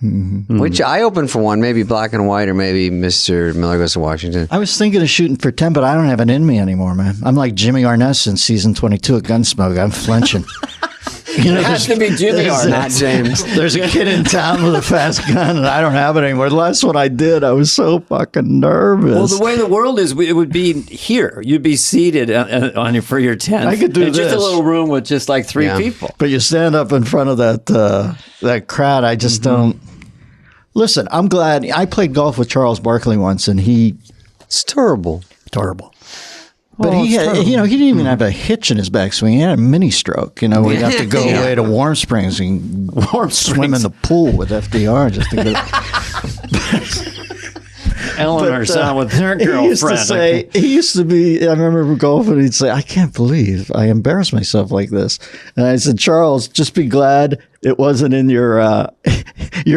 Mm-hmm. Which I opened for one, maybe Black and White or maybe Mr. Miller Goes to Washington. I was thinking of shooting for 10, but I don't have it in me anymore, man. I'm like Jimmy Arness in season 22 of Gunsmoke. I'm flenching. It has to be Jimmy Arness, not James. There's a kid in town with a fast gun, and I don't have it anymore. The last one I did, I was so fucking nervous. Well, the way the world is, it would be here. You'd be seated for your tent. I could do this. Just a little room with just like 3 people. But you stand up in front of that crowd. I just don't. Listen, I'm glad. I played golf with Charles Barkley once, and it's terrible. But he had, he didn't even have a hitch in his backswing. He had a mini stroke. We'd have to go away to Warm Springs and swim in the pool with FDR just to go. Eleanor son with her girlfriend. He used to be, I remember golfing, he'd say, I can't believe I embarrassed myself like this. And I said, Charles, just be glad it wasn't in your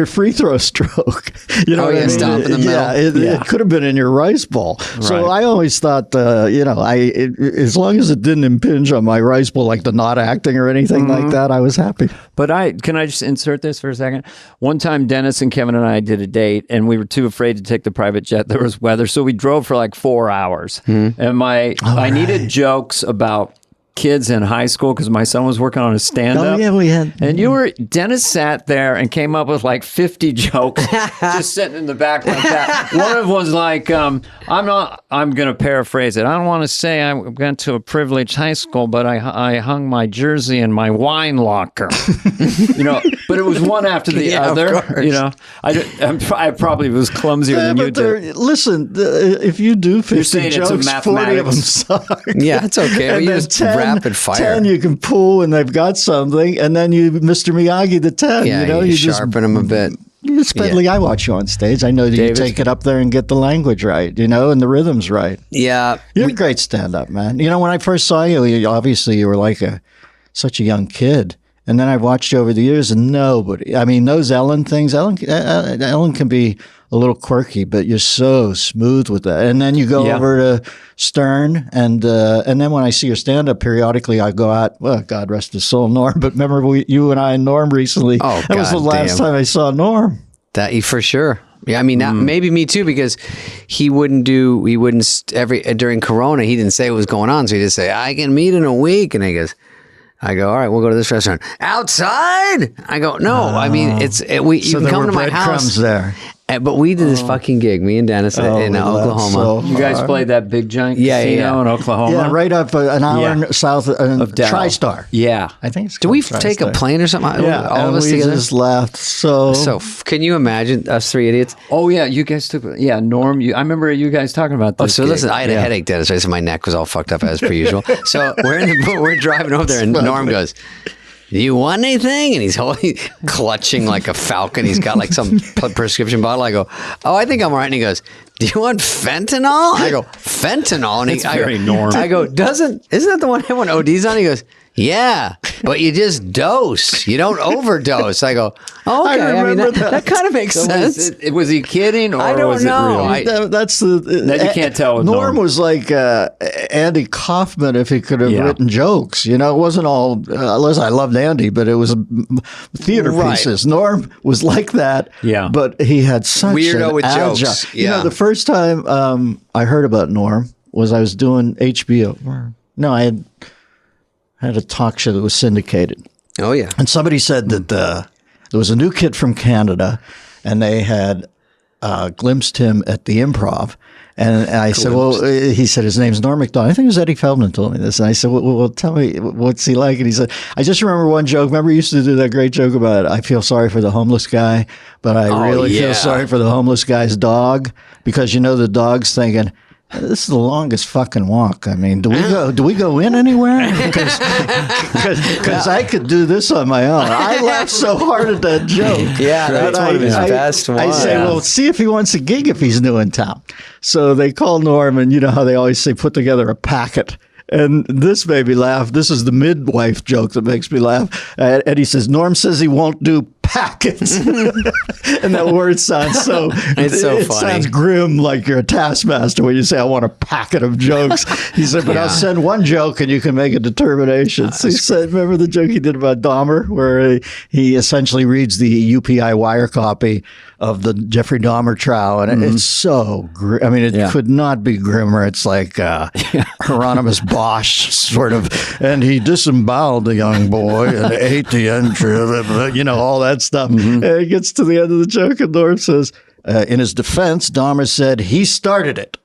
free throw stroke. Stop in the middle. It could have been in your rice ball. Right. So I always thought, as long as it didn't impinge on my rice ball, like the not acting or anything like that, I was happy. But can I just insert this for a second? One time, Dennis and Kevin and I did a date, and we were too afraid to take the private jet. There was weather, so we drove for like 4 hours. And I needed jokes about kids in high school because my son was working on a stand-up. Oh, yeah, we had. And Dennis sat there and came up with like 50 jokes just sitting in the back like that. One of them was like, I'm going to paraphrase it. I don't want to say I went to a privileged high school, but I hung my jersey in my wine locker. But it was one after the other. I probably was clumsier than you did. Listen, if you do 50 jokes, 40 of them suck. Yeah, it's okay. And you just rapid fire. 10 you can pull and they've got something, and then you Mr. Miyagi the 10. Yeah, you sharpen them a bit. I watch you on stage. I know that you take it up there and get the language right, and the rhythm's right. Yeah. You're a great stand-up, man. When I first saw you, obviously you were like such a young kid. And then I've watched you over the years, and those Ellen things, Ellen can be a little quirky, but you're so smooth with that. And then you go over to Stern, and then when I see your stand-up periodically, I go out, well, God rest his soul, Norm. But remember you and I and Norm recently? Oh, that was the last time I saw Norm. That for sure. Yeah, maybe me too, because during Corona, he didn't say what was going on. So he just say, I can meet in a week. And I go, all right, we'll go to this restaurant. Outside? I go, no. You can come to my house. There. But we did this fucking gig, me and Dennis in Oklahoma. You guys played that big giant casino in Oklahoma? Yeah, right up an hour south of TriStar. Yeah. I think it's Do we TriStar. take a plane or something? Yeah, all of us together? We just laughed. So can you imagine us three idiots? Oh, yeah, you guys took, Norm, I remember you guys talking about this. So listen, I had a headache, Dennis, so my neck was all fucked up as per usual. So we're driving over there, and Norm goes, do you want anything? And he's clutching like a falcon. He's got like some prescription bottle. I go, oh, I think I'm all right. And he goes, do you want fentanyl? I go, fentanyl? And That's very Norm. I go, isn't that the one everyone ODs on? He goes, yeah, but you just dose. You don't overdose. I go, oh, okay. I remember that kind of makes sense. Was he kidding, or I don't was know. it real? That's the. You can't tell with Norm was like Andy Kaufman if he could have written jokes. It wasn't all. Unless I loved Andy, but it was theater pieces. Norm was like that. Yeah, but he had such weirdo with agile. jokes. Yeah. The first time I heard about Norm was I was doing HBO. No, I had a talk show that was syndicated. Oh, yeah. And somebody said that there was a new kid from Canada, and they had glimpsed him at the Improv. And I said, well, he said, his name's Norm Macdonald. I think it was Eddie Feldman told me this. And I said, well, tell me, what's he like? And he said, I just remember one joke. Remember he used to do that great joke about, I feel sorry for the homeless guy, but I really feel sorry for the homeless guy's dog, because the dog's thinking, this is the longest fucking walk. I mean, do we go in anywhere? Because I could do this on my own. I laughed so hard at that joke. Yeah, that's one of his best ones. I say, well, see if he wants a gig if he's new in town. So they call Norm, and you know how they always say, put together a packet. And this made me laugh. This is the midwife joke that makes me laugh. And he says, Norm says he won't do packets. And that word sounds so, It's so it funny. sounds grim, like you're a taskmaster when you say, I want a packet of jokes. He said, but I'll send one joke and you can make a determination. So he said, remember the joke he did about Dahmer, where he essentially reads the UPI wire copy of the Jeffrey Dahmer trial, and it's so I mean, it could not be grimmer. It's like Hieronymus Bosch sort of, and he disemboweled the young boy and ate the entry, you know, all that stuff. And it gets to the end of the joke, and Norm says, in his defense, Dahmer said he started it.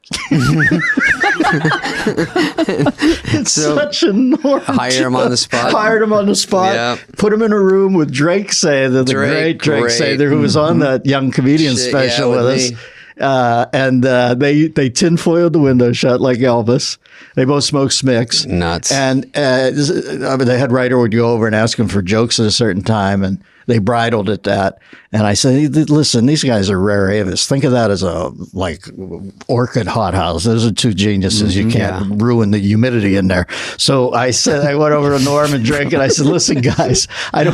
It's So, such a Norm. hire him on the spot. Hired him on the spot. Yep. Put him in a room with Drake Sather, the great Drake Sather, who was on that Young Comedian Shit, special yeah, with with us. And they tinfoiled the window shut like Elvis. They both smoked Smicks. Nuts. And I mean, the head writer would go over and ask him for jokes at a certain time, and they bridled at that. And I said, listen, these guys are rare avis. Think of that as a like orchid hothouse. Those are two geniuses. You can't ruin the humidity in there. So I said, I went over to Norm and Drake, and I said, listen, guys, I'm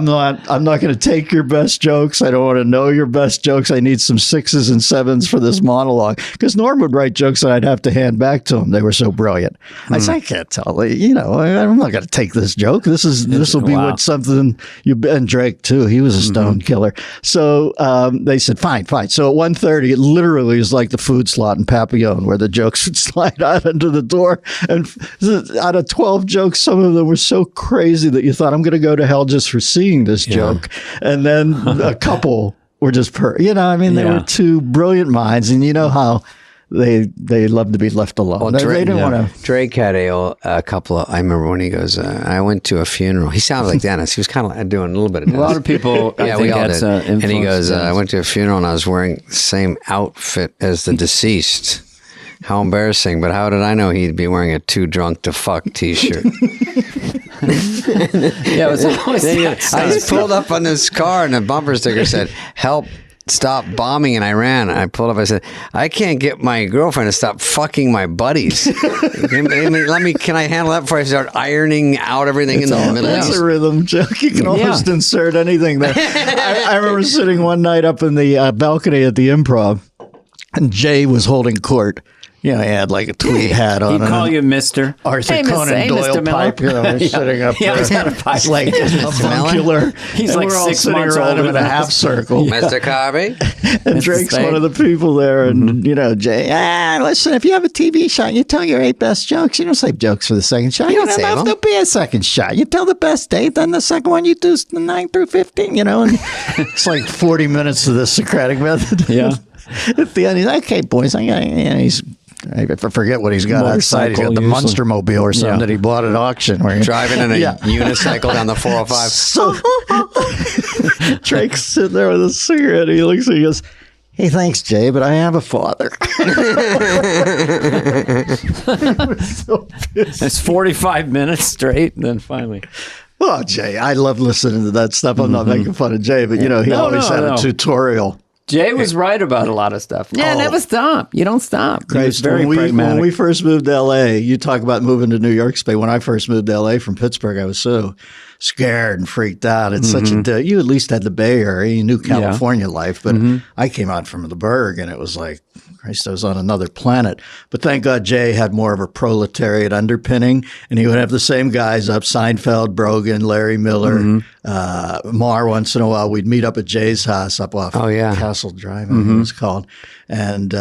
not going to take your best jokes. I don't want to know your best jokes. I need some 6s and 7s for this monologue, because Norm would write jokes that I'd have to hand back to him. They were so brilliant. I said, I can't tell. You know, I'm not going to take this joke. This will be what something you, and Drake too. He was a stone killer. So they said, fine. So at 1:30, it literally is like the food slot in Papillon, where the jokes would slide out into the door. And out of 12 jokes, some of them were so crazy that you thought, I'm going to go to hell just for seeing this joke. And then a couple were just you know, I mean, they were two brilliant minds, and you know how they love to be left alone. Well, they didn't want to. Drake had a couple of. I remember when he goes, "I went to a funeral." He sounded like Dennis. He was kind of doing a little bit of Dennis. A lot of people, yeah, I we think all that's did. And he goes, influenced "I went to a funeral and I was wearing the same outfit as the deceased. How embarrassing! But how did I know he'd be wearing a "Too Drunk to Fuck" T-shirt?" Yeah, it was always I just pulled up on this car and the bumper sticker said, "Help. Stop bombing in Iran." I pulled up. I said, "I can't get my girlfriend to stop fucking my buddies. Can I handle that before I start ironing out everything in the Middle That's East?" a rhythm joke. You can almost insert anything there. I remember sitting one night up in the balcony at the Improv, and Jay was holding court. You know, he had like a tweed hat on. He'd call you Mister Arthur Conan Doyle Mr. pipe. You know, he's sitting up there. He's got a pipe. It's like avuncular. He's And like we're all 6 sitting months around him older in a than half us. circle. Mr. Carvey? And Mr. Drake's Spade. one of the people there. And, you know, Jay, listen, if you have a TV shot, you tell your 8 best jokes. You don't save jokes for the second shot. You don't don't save know if 'em. there'll be a second shot. You tell the best 8, then the second one you do the 9 through 15, you know. And it's like 40 minutes of the Socratic method. Yeah. At the end, he's like, okay, boys, I forget what he's got outside. He's got the Motorcycle, Munster Mobile or something that he bought at auction. Where Driving in a unicycle down the 405. So Drake's sitting there with a cigarette. He looks and he goes, "Hey, thanks, Jay, but I have a father." It's 45 minutes straight, and then finally. Well, Jay, I love listening to that stuff. I'm not making fun of Jay, but you know, he always had a tutorial. Jay was right about a lot of stuff. Yeah, never stop. You don't stop. He was very pragmatic. When we first moved to L.A., you talk about moving to New York Spade. When I first moved to L.A. from Pittsburgh, I was so scared and freaked out. It's such a you at least had the Bay Area. You knew California life, but I came out from the Burg, and it was like, Christ, I was on another planet. But thank God Jay had more of a proletariat underpinning, and he would have the same guys up, Seinfeld, Brogan, Larry Miller, Marr. Once in a while, we'd meet up at Jay's house up off Castle Drive, I think it was called. And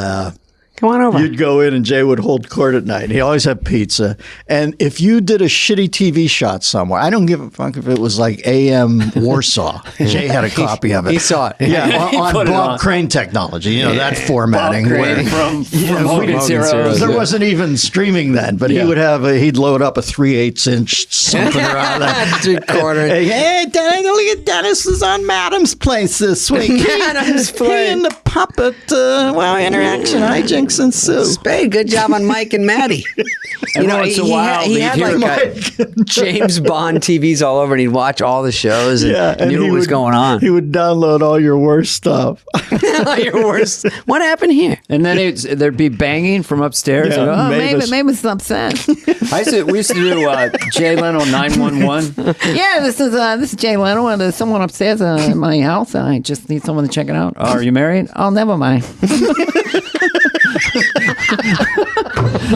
Come on over. you'd go in and Jay would hold court at night. He always had pizza. And if you did a shitty TV shot somewhere, I don't give a fuck if it was like AM Warsaw. Jay had a copy of it. He saw it. Yeah, on put it Bob on. Crane technology, you know, that formatting. Crane from Hogan Zeros. There wasn't even streaming then, but he would have he'd load up a 3/8" something around that. 3/4. Hey, Dennis, look at Dennis is on Madam's Place this week. Madam's He Place. and the puppet, interaction hijinks Max and Sue. Spade, good job on Mike and Maddie. And once in a while, he they had hear like James Bond TVs all over, and he'd watch all the shows and knew what was going on. He would download all your worst stuff. Your worst. What happened here? And then there'd be banging from upstairs. Yeah, And, Mavis is upset. we used to do Jay Leno 911. Yeah, this is Jay Leno, and there's someone upstairs in my house, and I just need someone to check it out. Oh, are you married? Oh, never mind.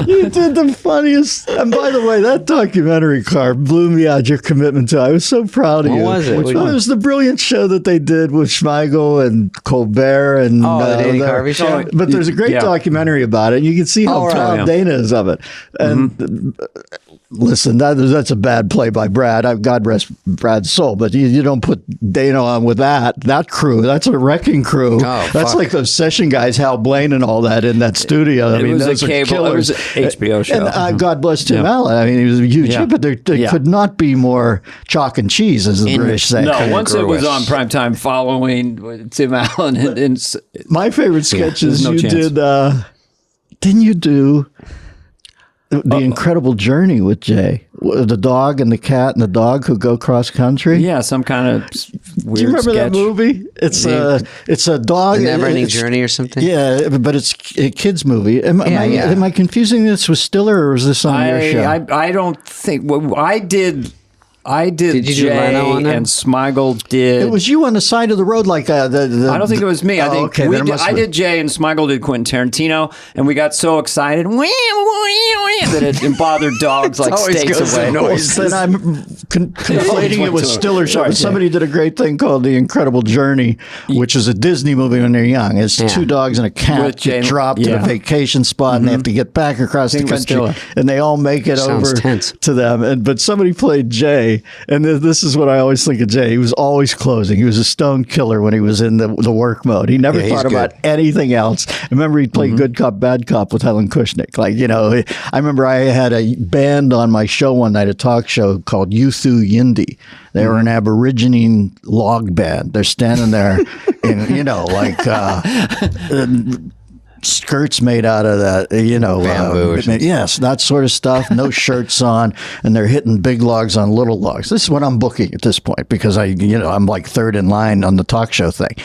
You did the funniest. And by the way, that documentary, Carv, blew me out. Your commitment to it. I was so proud of you. What was it? It was the brilliant show that they did with Schmeigel and Colbert and the Danny Carvey show. But there's a great documentary about it. You can see how proud Dana is of it. And listen, that's a bad play by Brad. God rest Brad's soul. But you don't put Dana on with that crew. That's a wrecking crew. Oh, that's like those session guys, Hal Blaine and all that in that studio. I mean, was those a are cable. killers. It was an HBO show. And God bless Tim Allen. I mean, he was a huge hit, but there could not be more chalk and cheese, as the British say. No, once it was on primetime following Tim Allen. My favorite sketches no you chance. did, didn't you do The Incredible Journey with Jay? The dog and the cat and the dog who go cross country? Yeah, some kind of weird Do you remember sketch. that movie? It's a dog. The Never-Ending it's- Journey or something? Yeah, but it's a kid's movie. Am I confusing this with Stiller, or was this on your show? I don't think. Well, I did. Did you do Jay Leno on that? and Smigel did. It was you on the side of the road, like I don't think it was me. I think I did Jay and Smigel did Quentin Tarantino, and we got so excited that it bothered dogs like states away. Then I'm conflating it with Stiller show. Somebody did a great thing called The Incredible Journey, which is a Disney movie when they're young. It's two dogs and a cat get dropped at a vacation spot, and they have to get back across the country, and they all make it over to them. But somebody played Jay. And this is what I always think of Jay. He was always closing. He was a stone killer when he was in the work mode. He never thought about anything else. I remember he played Good Cop, Bad Cop with Helen Kushnick. Like, I remember I had a band on my show one night, a talk show called Yuthu Yindi. They were an Aborigine log band. They're standing there in, skirts made out of that, bamboo. Yes, that sort of stuff. No shirts on, and they're hitting big logs on little logs. This is what I'm booking at this point because I'm like third in line on the talk show thing.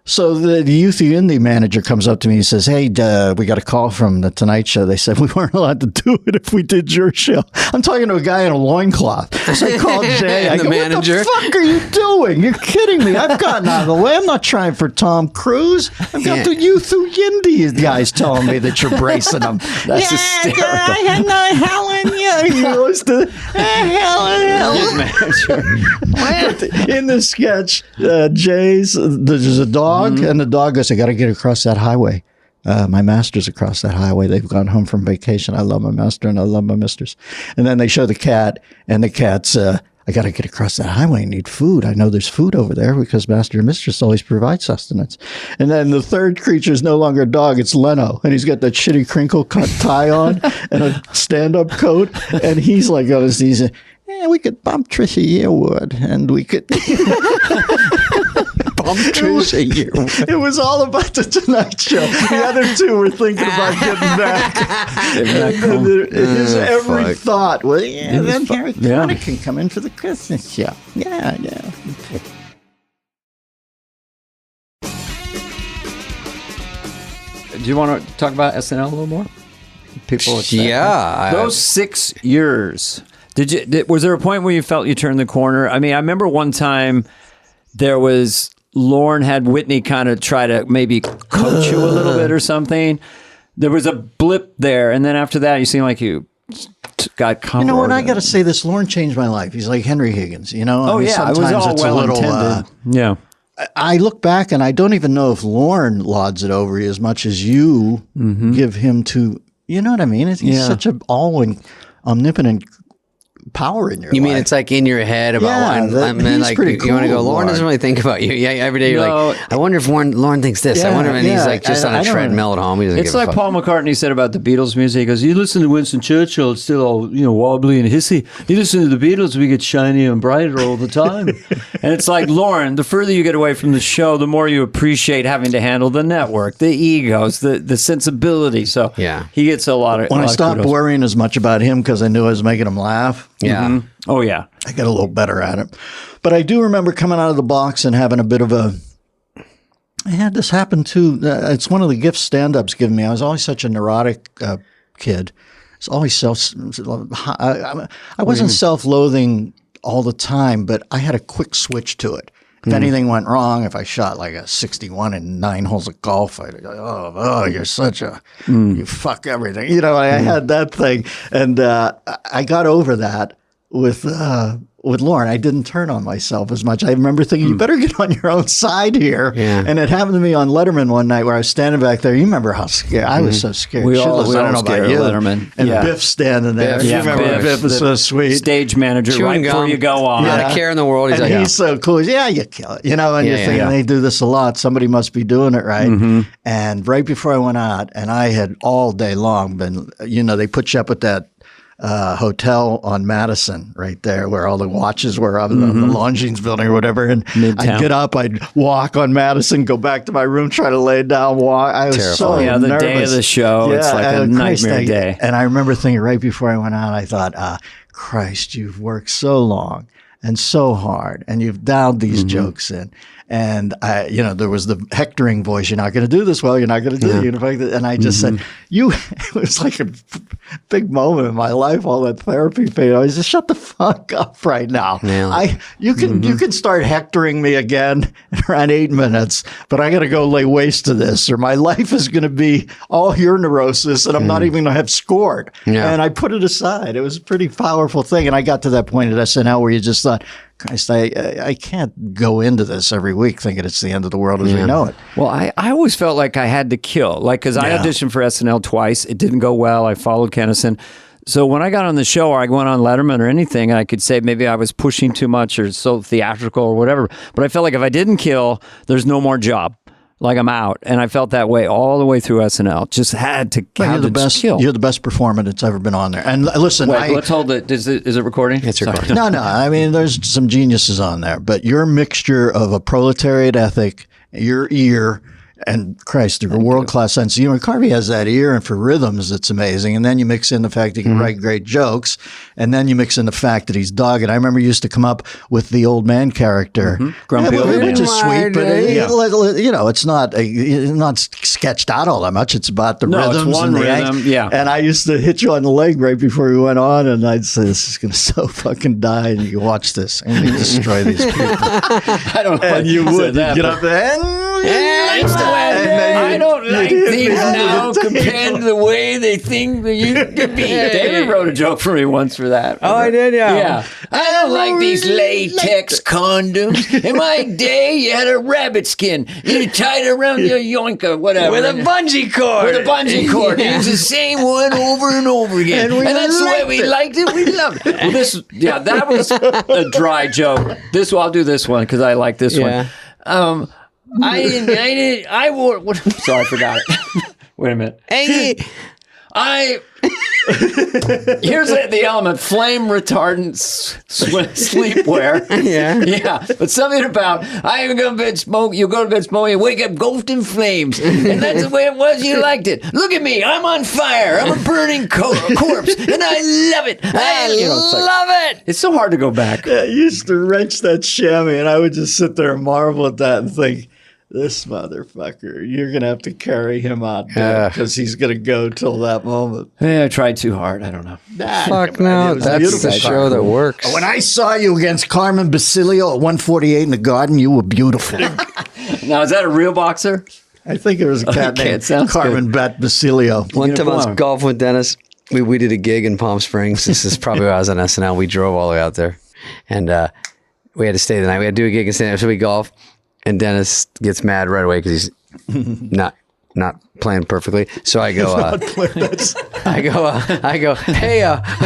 So the Youth Indie manager comes up to me and says, "Hey, we got a call from the Tonight Show. They said we weren't allowed to do it if we did your show." I'm talking to a guy in a loincloth. So I called Jay. I go, manager. "What the fuck are you doing? You're kidding me. I've gotten out of the way. I'm not trying for Tom Cruise. I've got the Youth Indie guys telling me that you're bracing them." That's hysterical. I had no Helen. You always do Helen. In the sketch, Jay's, there's a dog. And the dog goes, "I got to get across that highway. My master's across that highway. They've gone home from vacation. I love my master and I love my mistress." And then they show the cat, and the cat's, "I got to get across that highway. I need food. I know there's food over there because master and mistress always provide sustenance." And then the third creature is no longer a dog. It's Leno. And he's got that shitty crinkle cut tie on and a stand-up coat. And he's like, we could bump Trisha Yearwood, and we could... It was all about the Tonight Show. The other two were thinking about getting back. His every thought was, then Harry Connick can come in for the Christmas show. Yeah. Do you want to talk about SNL a little more? People, those 6 years. Was there a point where you felt you turned the corner? I mean, I remember one time there was. Lorne had Whitney kind of try to maybe coach you a little bit or something. There was a blip there, and then after that, you seem like you got comfortable. You know what? I got to say this. Lorne changed my life. He's like Henry Higgins. It was all well intended. I look back and I don't even know if Lorne lauds it over you as much as you give him to. You know what I mean? He's such an omnipotent power in your You life. mean it's like in your head about Yeah, and then he's like pretty you want to cool, go, Lauren doesn't Lauren. really think about you. Yeah, every day you're No. like, I wonder if Lauren thinks this. I Yeah, wonder, and he's yeah, like just on I a don't treadmill at home. He doesn't It's give a like fuck. Paul McCartney said about the Beatles music. He goes, you listen to Winston Churchill, it's still all, wobbly and hissy. You listen to the Beatles, we get shiny and brighter all the time. And it's like, Lauren, the further you get away from the show, the more you appreciate having to handle the network, the egos, the sensibility. So Yeah. he gets a lot of when I stopped kudos. worrying as much about him because I knew I was making him laugh, Yeah. Oh, yeah. I got a little better at it. But I do remember coming out of the box and having a bit of a. I had this happen too. It's one of the gifts stand-ups given me. I was always such a neurotic kid. It's always I wasn't self-loathing all the time, but I had a quick switch to it. If anything went wrong, if I shot like a 61 in 9 holes of golf, I'd go, oh, you're such a, you fuck everything. I had that thing. And I got over that with Lauren. I didn't turn on myself as much. I remember thinking, you better get on your own side here. Yeah. And it happened to me on Letterman one night where I was standing back there. You remember how scared I was? So scared. We shitless. all I don't know scared about of you. Letterman. And Yeah. Biff's standing there. Biff. You remember Biff was so sweet. Stage manager Chewing right before gum. you go on. Not a care in the world. He's And like, he's so cool. Yeah, you kill it. And you're thinking, yeah. they do this a lot. Somebody must be doing it right. And right before I went out, and I had all day long been, they put you up at that hotel on Madison right there where all the watches were of the Longines building or whatever. And Midtown. I'd get up, I'd walk on Madison, go back to my room, try to lay down, walk. I was so Yeah, the day of nervous. the show, it's like a Christ, nightmare day. And I remember thinking right before I went out, I thought, Christ, you've worked so long and so hard, and you've dialed these jokes in. And there was the hectoring voice. You're not going to do this well. You're not going to do it. And I just said, it was like a big moment in my life, all that therapy pain. I was just shut the fuck up right now. Yeah. You can start hectoring me again in around 8 minutes, but I got to go lay waste to this, or my life is going to be all your neurosis, and I'm not even going to have scored. Yeah. And I put it aside. It was a pretty powerful thing. And I got to that point at SNL where you just thought, Christ, I can't go into this every week thinking it's the end of the world as we know it. Well, I always felt like I had to kill, because I auditioned for SNL twice. It didn't go well. I followed Kennison. So when I got on the show or I went on Letterman or anything, I could say maybe I was pushing too much or so theatrical or whatever. But I felt like if I didn't kill, there's no more job. Like I'm out. And I felt that way all the way through SNL. Just had to kill. You're the best. Kill. You're the best performer that's ever been on there. And listen, Wait, let's hold it. Is it recording? It's Sorry. recording. No. I mean, there's some geniuses on there, but your mixture of a proletariat ethic, your ear, and Christ, a world-class sense of humor. Carvey has that ear, and for rhythms, it's amazing. And then you mix in the fact he can write great jokes, and then you mix in the fact that he's dogged. I remember he used to come up with the old man character. Grumpy old man. Which is sweet, but Yeah. it's not sketched out all that much. It's about the No, it's rhythms one and the rhythm, yeah. And I used to hit you on the leg right before we went on, and I'd say, "This is going to so fucking die." And you watch this, I'm going to destroy these people. I don't know. And you would get up there, It's the way I don't like things now compared to the way they think they used to be. David wrote a joke for me once for that. Oh, I did, yeah. Yeah. I don't like these latex condoms. In my day, you had a rabbit skin. You tied it around your yoinker, whatever. With a bungee cord. With a bungee cord. You use the same one over and over again. And that's the way we liked it. We loved it. Well, that was a dry joke. I'll do this one because I like this one. I wore. What? Sorry, I forgot it. Wait a minute. Here's the element: flame retardant sleepwear. Yeah. But something about I go to bed smoke. You go to bed smoking. You wake up gulfed in flames, and that's the way it was. You liked it. Look at me. I'm on fire. I'm a burning corpse, and I love it. I love it. It's so hard to go back. Yeah, I used to wrench that chamois, and I would just sit there and marvel at that and think, this motherfucker, you're going to have to carry him out because he's going to go till that moment. Yeah, I tried too hard. I don't know. Fuck no. That's the show that works. When I saw you against Carmen Basilio at 148 in the Garden, you were beautiful. Now, is that a real boxer? I think there was a cat Okay, it named sounds Carmen Bat Basilio. One time I was Uniform. golfing with Dennis. We did a gig in Palm Springs. This is probably when I was on SNL. We drove all the way out there. And we had to stay the night. We had to do a gig and stay there. So we golf. And Dennis gets mad right away because he's not not planned perfectly. So I go, I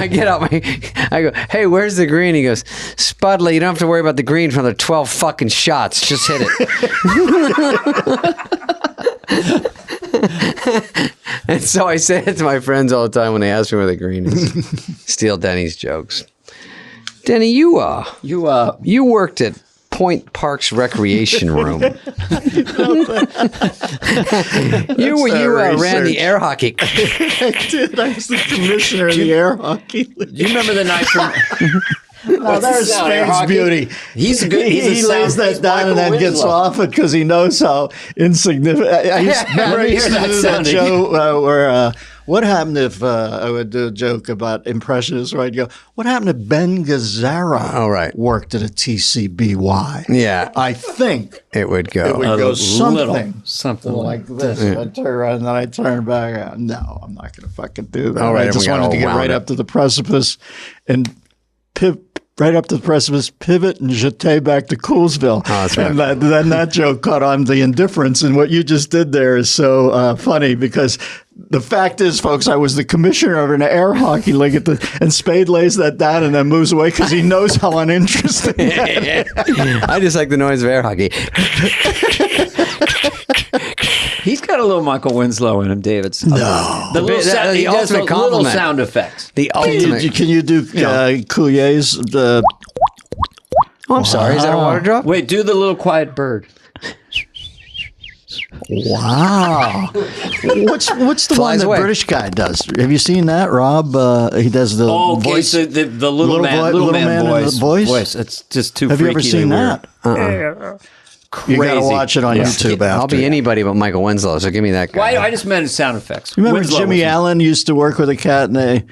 get out I go, hey, where's the green? He goes, Spudley, you don't have to worry about the green for another 12 fucking shots. Just hit it. And so I say it to my friends all the time when they ask me where the green is. Steal Denny's jokes. Denny, you worked at Point Park's recreation room. You ran the air hockey. I did. I was the commissioner of the air hockey league. Do you remember the night from? No, there's Spade's beauty. He's good. He lays that down and then gets off it because he knows how insignificant. I used to do that joke where what happened if I would do a joke about impressionists where I'd go, what happened if Ben Gazzara worked at a TCBY? Yeah. I think it would go something like this. Yeah. I'd turn around and then I'd turn back out. No, I'm not going to fucking do that. All right, I just wanted to get right up to the precipice and pivot and jete back to Coolsville. Oh, that's right. And then that joke caught on the indifference. And what you just did there is so funny because the fact is, folks, I was the commissioner of an air hockey league and Spade lays that down and then moves away because he knows how uninteresting that is. I just like the noise of air hockey. He's got a little Michael Winslow in him, David. No. The ultimate compliment. Little sound effects. The ultimate. Can you do Couillet's? Oh, I'm sorry. Is that a water drop? Wait, do the little quiet bird. Wow. What's the one the British guy does? Have you seen that, Rob? He does the voice. So the little man voice. It's just too freaky. Have you ever seen that? Crazy. You gotta watch it on YouTube after. I'll be anybody but Michael Winslow, so give me that guy. Why? I just meant sound effects. Remember Jimmy Allen used to work with a cat named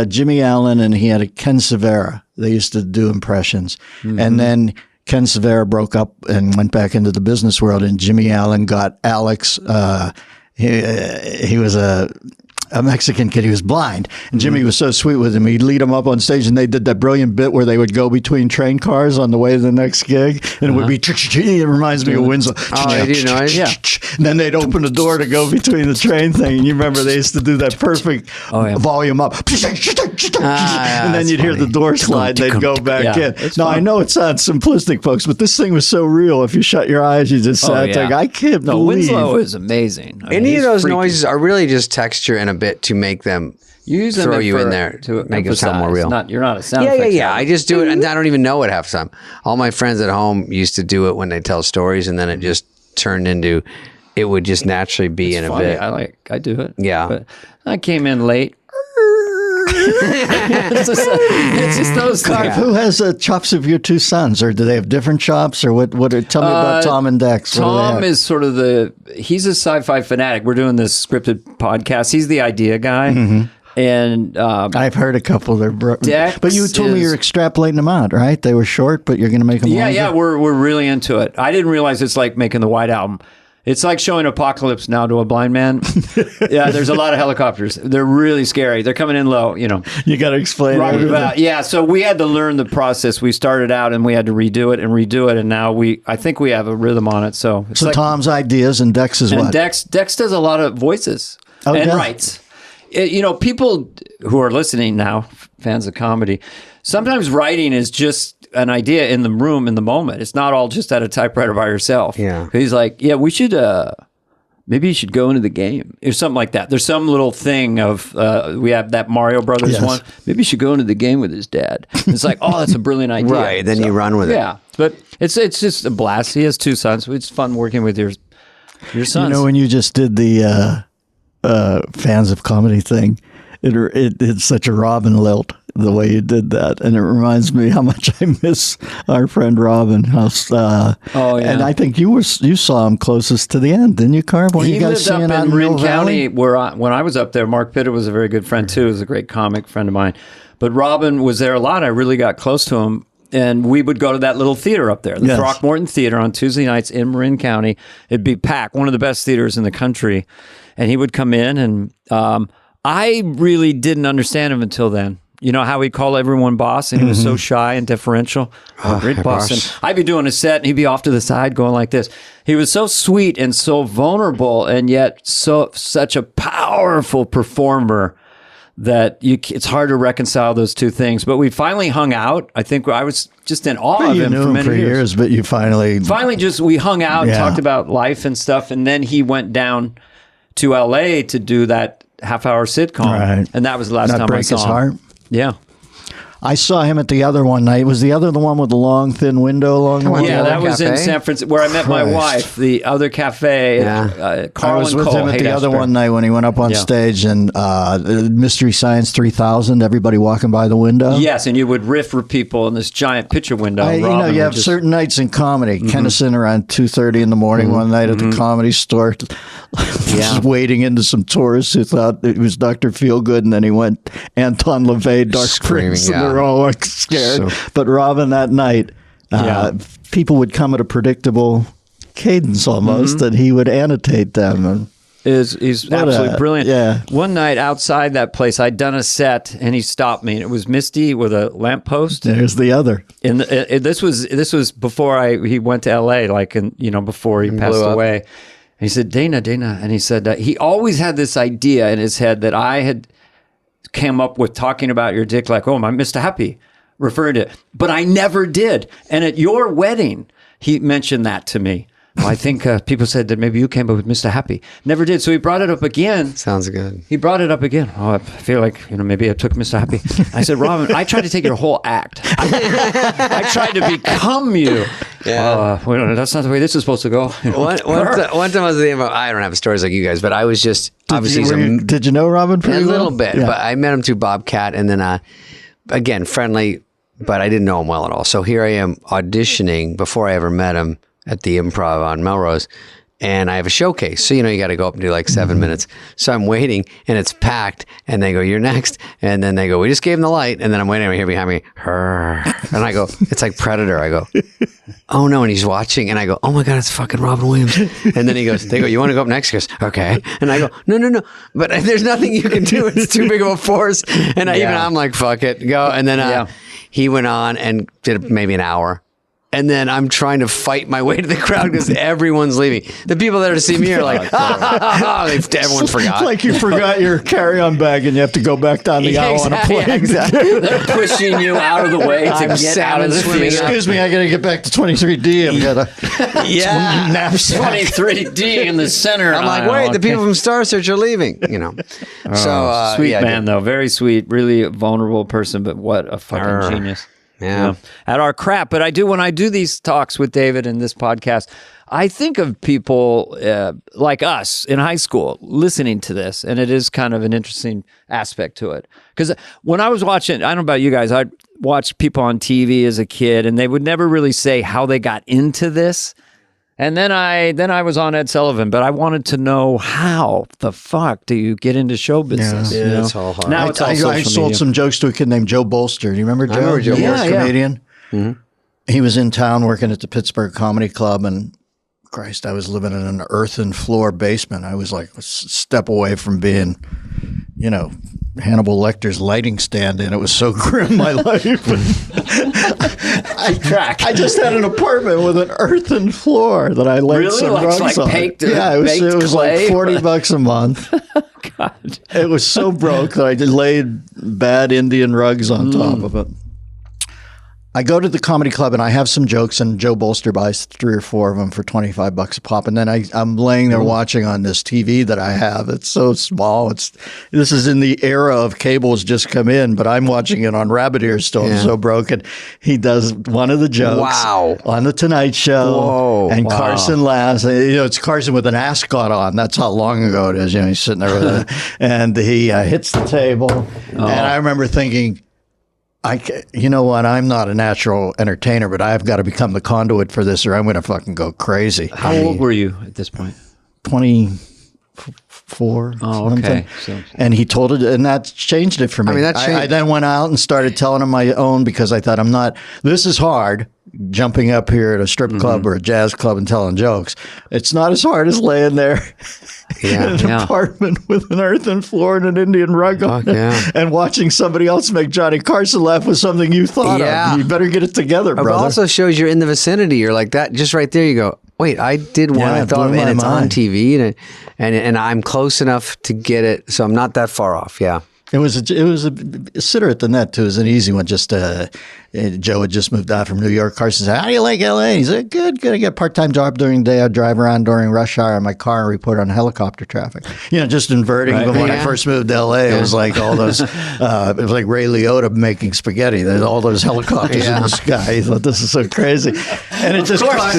Jimmy Allen, and he had a Ken Severa. They used to do impressions. Mm-hmm. And then Ken Severa broke up and went back into the business world, and Jimmy Allen got Alex. He was a Mexican kid. He was blind. And Jimmy was so sweet with him. He'd lead him up on stage, and they did that brilliant bit where they would go between train cars on the way to the next gig. And it would be, it reminds me of Winslow. Oh, you do noise? Yeah. And then they'd open the door to go between the train thing. And you remember they used to do that perfect volume up. And then you'd hear the door slide. They'd go back in. Now, I know it sounds simplistic, folks, but this thing was so real. If you shut your eyes, you just sat there. I can't believe. Winslow is amazing. Any of those noises are really just texture and a bit to make them throw you in there to make it sound more real. You're not a sound effects guy. I just do it, and I don't even know it half the time. All my friends at home used to do it when they tell stories, and then it just turned into it would just naturally be in funny. a bit. I do it. Yeah, but I came in late. It's just those things. Who has chops of your two sons, or do they have different chops, or what? Tell me about Tom and Dex. Tom is sort of he's a sci-fi fanatic. We're doing this scripted podcast. He's the idea guy. Mm-hmm. And I've heard a couple of their but you told me you're extrapolating them out, right? They were short, but you're going to make them longer? Yeah, we're really into it. I didn't realize it's like making the White Album. It's like showing Apocalypse Now to a blind man. Yeah, there's a lot of helicopters. They're really scary. They're coming in low, You got to explain everything. Yeah, so we had to learn the process. We started out and we had to redo it, and now I think we have a rhythm on it. So Tom's ideas and Dex is what? Dex does a lot of voices and writes. People who are listening now, fans of comedy, sometimes writing is just an idea in the room in the moment. It's not all just at a typewriter by yourself. Yeah. He's like, we should, maybe you should go into the game or something like that. There's some little thing of, we have that Mario Brothers one. Maybe you should go into the game with his dad. And it's like, that's a brilliant idea. Right. Then you run with it. Yeah. But it's just a blast. He has two sons. So it's fun working with your sons. When you just did the fans of comedy thing, it's such a Robin lilt the way you did that, and it reminds me how much I miss our friend Robin. And I think you saw him closest to the end, didn't you, Carv? He lived up in Marin County, when I was up there. Mark Pitta was a very good friend too. He was a great comic friend of mine. But Robin was there a lot. I really got close to him. And we would go to that little theater up there, the Throckmorton Theater, on Tuesday nights in Marin County. It'd be packed, one of the best theaters in the country. And he would come in, and I really didn't understand him until then. You know how he'd call everyone boss, and he was so shy and deferential. Great boss. And I'd be doing a set, and he'd be off to the side going like this. He was so sweet and so vulnerable, and yet such a powerful performer that it's hard to reconcile those two things. But we finally hung out. I think I was just in awe of him for many years. But you finally just we hung out and talked about life and stuff, and then he went down to LA to do that half-hour sitcom, and that was the last time I saw him. Heart? Yeah. I saw him at the other one night. Was the other the one with the long, thin window along the way? Yeah, that was in San Francisco, where I met my wife, the other cafe. I was with him at the other one night when he went up on stage, and Mystery Science 3000, everybody walking by the window. Yes, and you would riff for people in this giant picture window. You have certain nights in comedy. Kennison around 2:30 in the morning one night at the Comedy Store, just wading into some tourists who thought it was Dr. Feelgood, and then he went Anton LaVey, Dark Prince, and they're all like scared. But Robin, that night, people would come at a predictable cadence almost, and he would annotate them. And he's absolutely brilliant. Yeah. One night outside that place, I'd done a set, and he stopped me, and it was misty with a lamppost. There's the other. And this was before he went to L.A., before he passed away. And he said, Dana, and he said he always had this idea in his head that I had came up with talking about your dick like, oh, my Mr. Happy, referring to it. But I never did. And at your wedding, he mentioned that to me. Well, I think people said that maybe you came up with Mr. Happy. Never did. So he brought it up again. Sounds good. He brought it up again. Oh, I feel like, maybe I took Mr. Happy. I said, Robin, I tried to take your whole act. I tried to become you. Yeah. That's not the way this is supposed to go. One time I was thinking about, I don't have stories like you guys, but I was just, did you know Robin pretty well? A little bit, but I met him through Bobcat, and then, again, friendly, but I didn't know him well at all. So here I am auditioning before I ever met him at the Improv on Melrose, and I have a showcase. So, you got to go up and do like 7 minutes. So I'm waiting, and it's packed, and they go, you're next. And then they go, we just gave him the light. And then I'm waiting over here behind me. And I go, it's like Predator. I go, oh no. And he's watching, and I go, oh my God, it's fucking Robin Williams. And then they go, you want to go up next? He goes, okay. And I go, no. But there's nothing you can do. It's too big of a force. And I'm like, fuck it, go. And then he went on and did maybe an hour. And then I'm trying to fight my way to the crowd because everyone's leaving. The people that are to see me are like, everyone forgot. It's like you forgot your carry-on bag and you have to go back down the aisle on a plane. Exactly. They're pushing you out of the way to get out of the theater. Excuse me, I got to get back to 23D. I've got a knapsack. 23D in the center. I'm like, wait, the people from Star Search are leaving. Sweet man, though. Very sweet. Really a vulnerable person, but what a fucking genius. Yeah. At our crap. But when I do these talks with David in this podcast, I think of people like us in high school listening to this, and it is kind of an interesting aspect to it. Because when I was watching, I don't know about you guys, I'd watch people on TV as a kid, and they would never really say how they got into this. And then I was on Ed Sullivan, but I wanted to know how the fuck do you get into show business? Yeah, it's all hard. Now I sold some jokes to a kid named Joe Bolster. Do you remember Joe? I remember Joe Bolster, comedian. Mm-hmm. He was in town working at the Pittsburgh Comedy Club, and Christ, I was living in an earthen floor basement. I was like a step away from being, Hannibal Lecter's lighting stand, and it was so grim, my life. I just had an apartment with an earthen floor that I laid some rugs on. Baked, it was like $40 a month. God. It was so broke that I just laid bad Indian rugs on top of it. I go to the comedy club and I have some jokes, and Joe Bolster buys 3 or 4 of them for $25 a pop. And then I'm laying there watching on this TV that I have. It's so small. This is in the era of cables just come in, but I'm watching it on rabbit ears still. I'm so broken. He does one of the jokes on the Tonight Show, and Carson laughs. It's Carson with an ascot on. That's how long ago it is. He's sitting there with it, and he hits the table, and I remember thinking, you know what? I'm not a natural entertainer, but I've got to become the conduit for this, or I'm going to fucking go crazy. How old were you at this point? 24. Oh, okay. And he told it, and that changed it for me. I then went out and started telling him my own, because I thought this is hard, jumping up here at a strip club or a jazz club and telling jokes. It's not as hard as laying there in an apartment with an earthen floor and an Indian rug on it, and watching somebody else make Johnny Carson laugh with something you thought of. You better get it together, brother. It also shows you're in the vicinity. You're like that. Just right there, you go, wait, I did one I thought of, and it's on TV, and I'm close enough to get it, so I'm not that far off. Yeah. It was a sitter at the net too. It was an easy one. Just Joe had just moved out from New York. Carson said, "How do you like L.A.?" He said, "Good. I get a part-time job during the day. I drive around during rush hour in my car and report on helicopter traffic." Just inverting. Right. But when I first moved to L.A., it was like all those. It was like Ray Liotta making spaghetti. There's all those helicopters in the sky. He thought, this is so crazy, and it just caught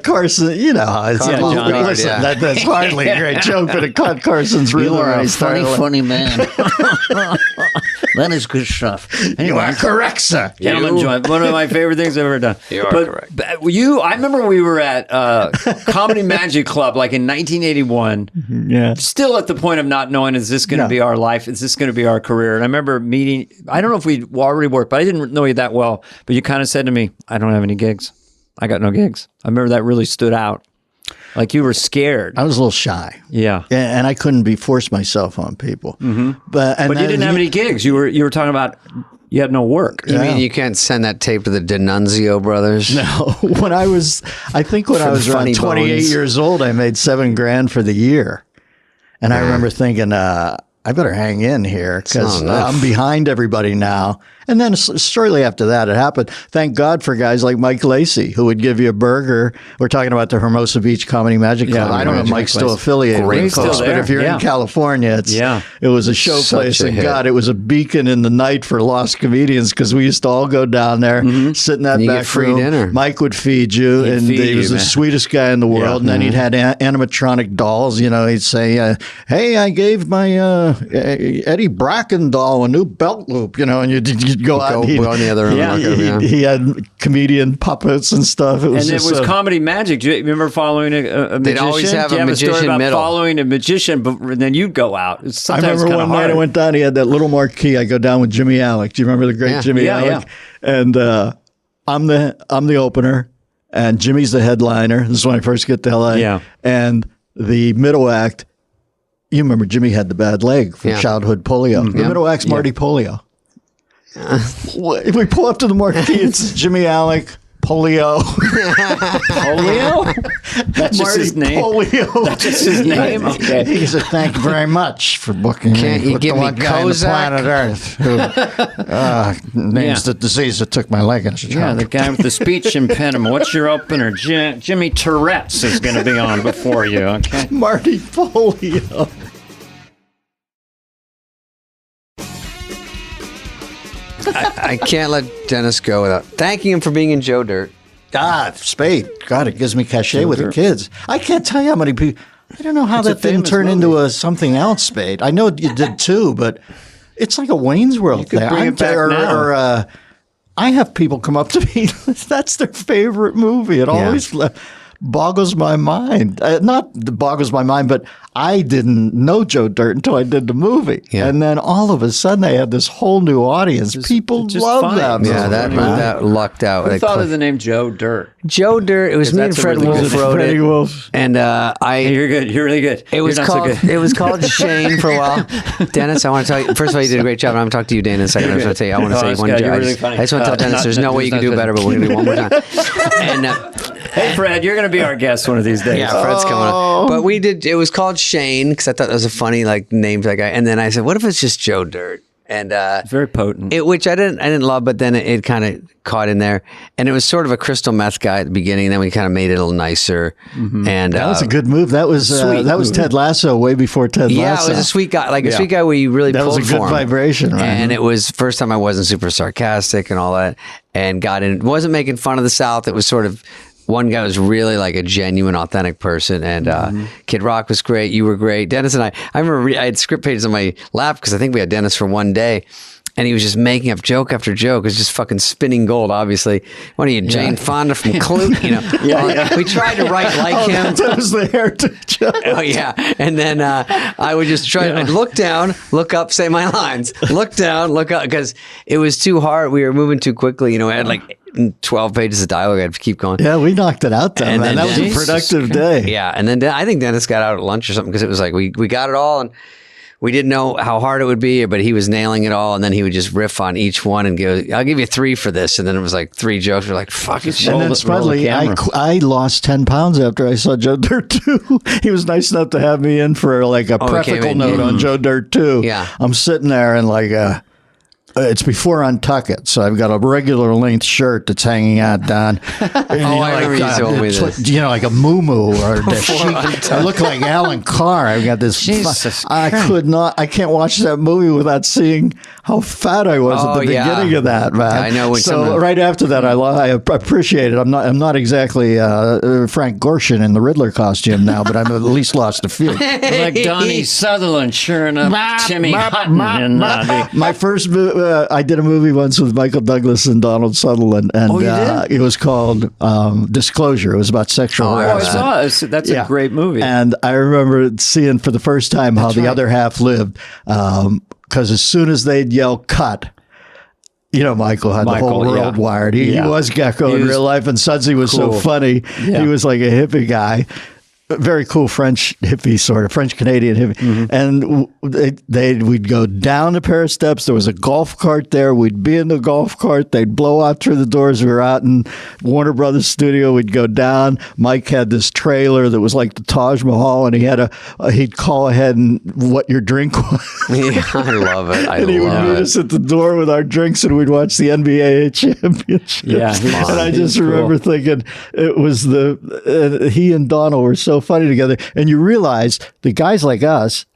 Carson. You know how it's listen. That's hardly a great joke, but it caught Carson's rhythm. You are a funny man. That is good stuff. Anyway. You are correct, sir. Gentlemen, one of my favorite things I've ever done. You are correct. But I remember we were at Comedy Magic Club like in 1981. Yeah. Still at the point of not knowing, is this going to be our life? Is this going to be our career? And I remember meeting, I don't know if we already worked, but I didn't know you that well. But you kind of said to me, I don't have any gigs. I got no gigs. I remember that really stood out. Like you were scared. I was a little shy. Yeah. And I couldn't force myself on people. Mm-hmm. But you didn't have any gigs. You were talking about you had no work. You mean you can't send that tape to the D'Annunzio brothers? No. When I was around 28 years old, I made $7,000 for the year. And I remember thinking, I better hang in here because I'm behind everybody now. And then shortly after that, it happened. Thank God for guys like Mike Lacey, who would give you a burger. We're talking about the Hermosa Beach Comedy Magic Club. I don't know if Mike's still affiliated with folks, but if you're in California, it was a show place. And God, it was a beacon in the night for lost comedians because we used to all go down there, sit in that back room. Dinner. Mike would feed you, and he was the sweetest guy in the world. And then he'd had animatronic dolls. He'd say, hey, I gave my Eddie Bracken doll a new belt loop, and you'd go out and go in the other room. He had comedian puppets and stuff. It was Comedy Magic. Do you remember following a magician? They'd always have a magician story about middle. following a magician, but then you'd go out. I remember one night I went down. He had that little marquee. I go down with Jimmy Alec. Do you remember the great Jimmy Alec? Yeah. And I'm the opener, and Jimmy's the headliner. This is when I first get to LA. Yeah. And the middle act. You remember Jimmy had the bad leg from childhood polio. Mm-hmm. The middle act's Marty Polio. If we pull up to the marquee, it's Jimmy Alec, Polio. Polio? That's just his name? Polio. That's just his name? Okay. He said, thank you very much for booking Can't me. you give me guy on the planet Earth who names the disease that took my leg in his trunk. Yeah, the guy with the speech impediment. What's your opener? Jimmy Tourette's is going to be on before you, okay? Marty Polio. I can't let Dennis go without thanking him for being in Joe Dirt. Spade. God, it gives me cachet with the kids. I can't tell you how many people. I don't know how that didn't turn into something else, Spade. I know you did too, but it's like a Wayne's World thing. Bring it back now. I have people come up to me. That's their favorite movie. It always boggles my mind. Not boggles my mind, but I didn't know Joe Dirt until I did the movie. Yeah. And then all of a sudden I had this whole new audience. People love that movie. Yeah, that lucked out. Who thought of the name Joe Dirt? Joe Dirt. It was me and Fred Wolf wrote it. Wolf. And you're good. You're really good. It was called Shane for a while. Dennis, I want to tell you, first of all, you did a great job. And I'm going to talk to you, Dana, in a second. I want to say one joke. I just want to tell Dennis there's no way you can do better, but we're going to do one more time. And hey, Fred, you're going to be our guest one of these days. Yeah, Fred's coming up. But it was called Shane because I thought that was a funny name for that guy. And then I said, what if it's just Joe Dirt? And very potent. Which I didn't love, but then it kind of caught in there. And it was sort of a crystal meth guy at the beginning. And then we kind of made it a little nicer. Mm-hmm. And that was a good move. That was Ted Lasso way before Ted Lasso. Yeah, it was a sweet guy, a sweet guy where you really pulled for him. That was a good vibration, right? And it was first time I wasn't super sarcastic and all that, and got in. Wasn't making fun of the South. It was sort of. One guy was really like a genuine, authentic person, and Kid Rock was great. You were great. Dennis and I remember I had script pages on my lap because I think we had Dennis for one day, and he was just making up joke after joke. It was just fucking spinning gold, obviously. What are you, Jane Fonda from Clue? We tried to write like him. That was the heritage joke. Oh, yeah. And then I would just try to look down, look up, say my lines. Look down, look up, because it was too hard. We were moving too quickly. I had 12 pages of dialogue. I had to keep going. Yeah, we knocked it out, though, And man. then That was a Jesus productive day. Yeah, and then I think Dennis got out at lunch or something because it was like we got it all, and we didn't know how hard it would be, but he was nailing it all, and then he would just riff on each one and go, "I'll give you 3 for this," and then it was like 3 jokes. We're like, "Fuck it!" And then Smudley, I lost 10 pounds after I saw Joe Dirt 2. He was nice enough to have me in for like a practical note on Joe Dirt 2. Yeah, I'm sitting there and like. It's before Untuck It, so I've got a regular length shirt that's hanging out down. I remember you told me this. You know, like a muumuu or the sheet. I look like Alan Carr. I've got this. Jesus I can't watch that movie without seeing how fat I was at the beginning of that, man. I know. So right after that, I appreciate it. I'm not exactly Frank Gorshin in the Riddler costume now, but I've at least lost a few. Like Donnie Sutherland, sure enough, Timmy Hutton. My first I did a movie once with Michael Douglas and Donald Sutherland, and it was called Disclosure. It was about sexual harassment. I saw it. That's a great movie. And I remember seeing for the first time how the other half lived, because as soon as they'd yell "cut," you know, Michael had the whole world wired. He was Gecko in real life, and Sudsy was so funny. Yeah. He was like a hippie guy. Very cool French hippie, sort of French Canadian hippie, and we'd go down a pair of steps. There was a golf cart there. We'd be in the golf cart. They'd blow out through the doors. We were out in Warner Brothers studio. We'd go down. Mike had this trailer that was like the Taj Mahal, and he had he'd call ahead and what your drink was. Yeah, I love it. And he would meet us at the door with our drinks, and we'd watch the NBA championship. Yeah, and I just remember thinking it was he and Donald were so funny together, and you realize the guys like us,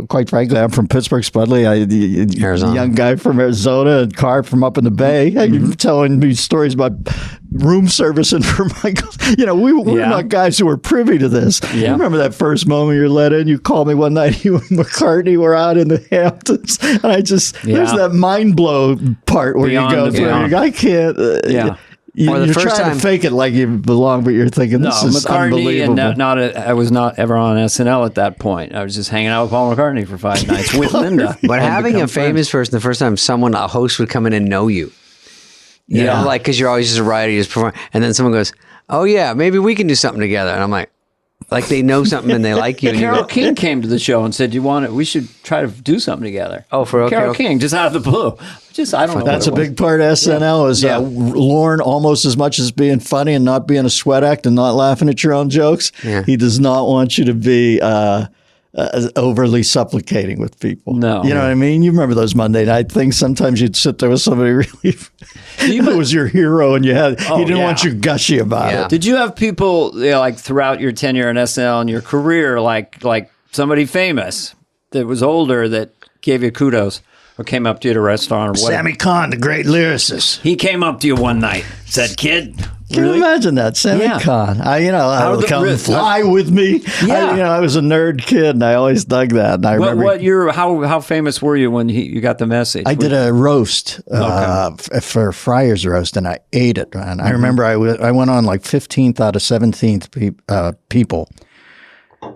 quite frankly, I'm from Pittsburgh, Spudley, Arizona. Young guy from Arizona, and Carr from up in the Bay. You're telling me stories about room servicing for Michael. You know, we're not guys who were privy to this. You remember that first moment you're let in? You called me one night, you and McCartney were out in the Hamptons, and I just, there's that mind blow part where you go through, I can't, You're trying to fake it like you belong, but you're thinking this is unbelievable. And I was not ever on SNL at that point. I was just hanging out with Paul McCartney for 5 nights with Linda. But having a famous person, the first time a host would come in and know you. You know, like, because you're always just a writer, you just perform, and then someone goes, "Oh yeah, maybe we can do something together," and I'm like they know something and they like you. And Carole King came to the show and said, we should try to do something together. Oh, for Carole King, just out of the blue. I don't know. That's a big part of SNL is Lorne, almost as much as being funny and not being a sweat act and not laughing at your own jokes. Yeah. He does not want you to be overly supplicating with people. No. You know what I mean? You remember those Monday night things. Sometimes you'd sit there with somebody really who was your hero, and he didn't want you gushy about it. Did you have people, like throughout your tenure in SNL and your career, like somebody famous that was older that gave you kudos or came up to you at a restaurant or whatever? Sammy Kahn, the great lyricist. He came up to you one night, said, "Kid, Can you imagine that? Sammy Kahn. Come fly with me. Yeah. I was a nerd kid, and I always dug that. And I remember what year? How famous were you when you got the message? I did a roast for Friar's Roast, and I ate it. And I remember I went on like 15th out of 17th people.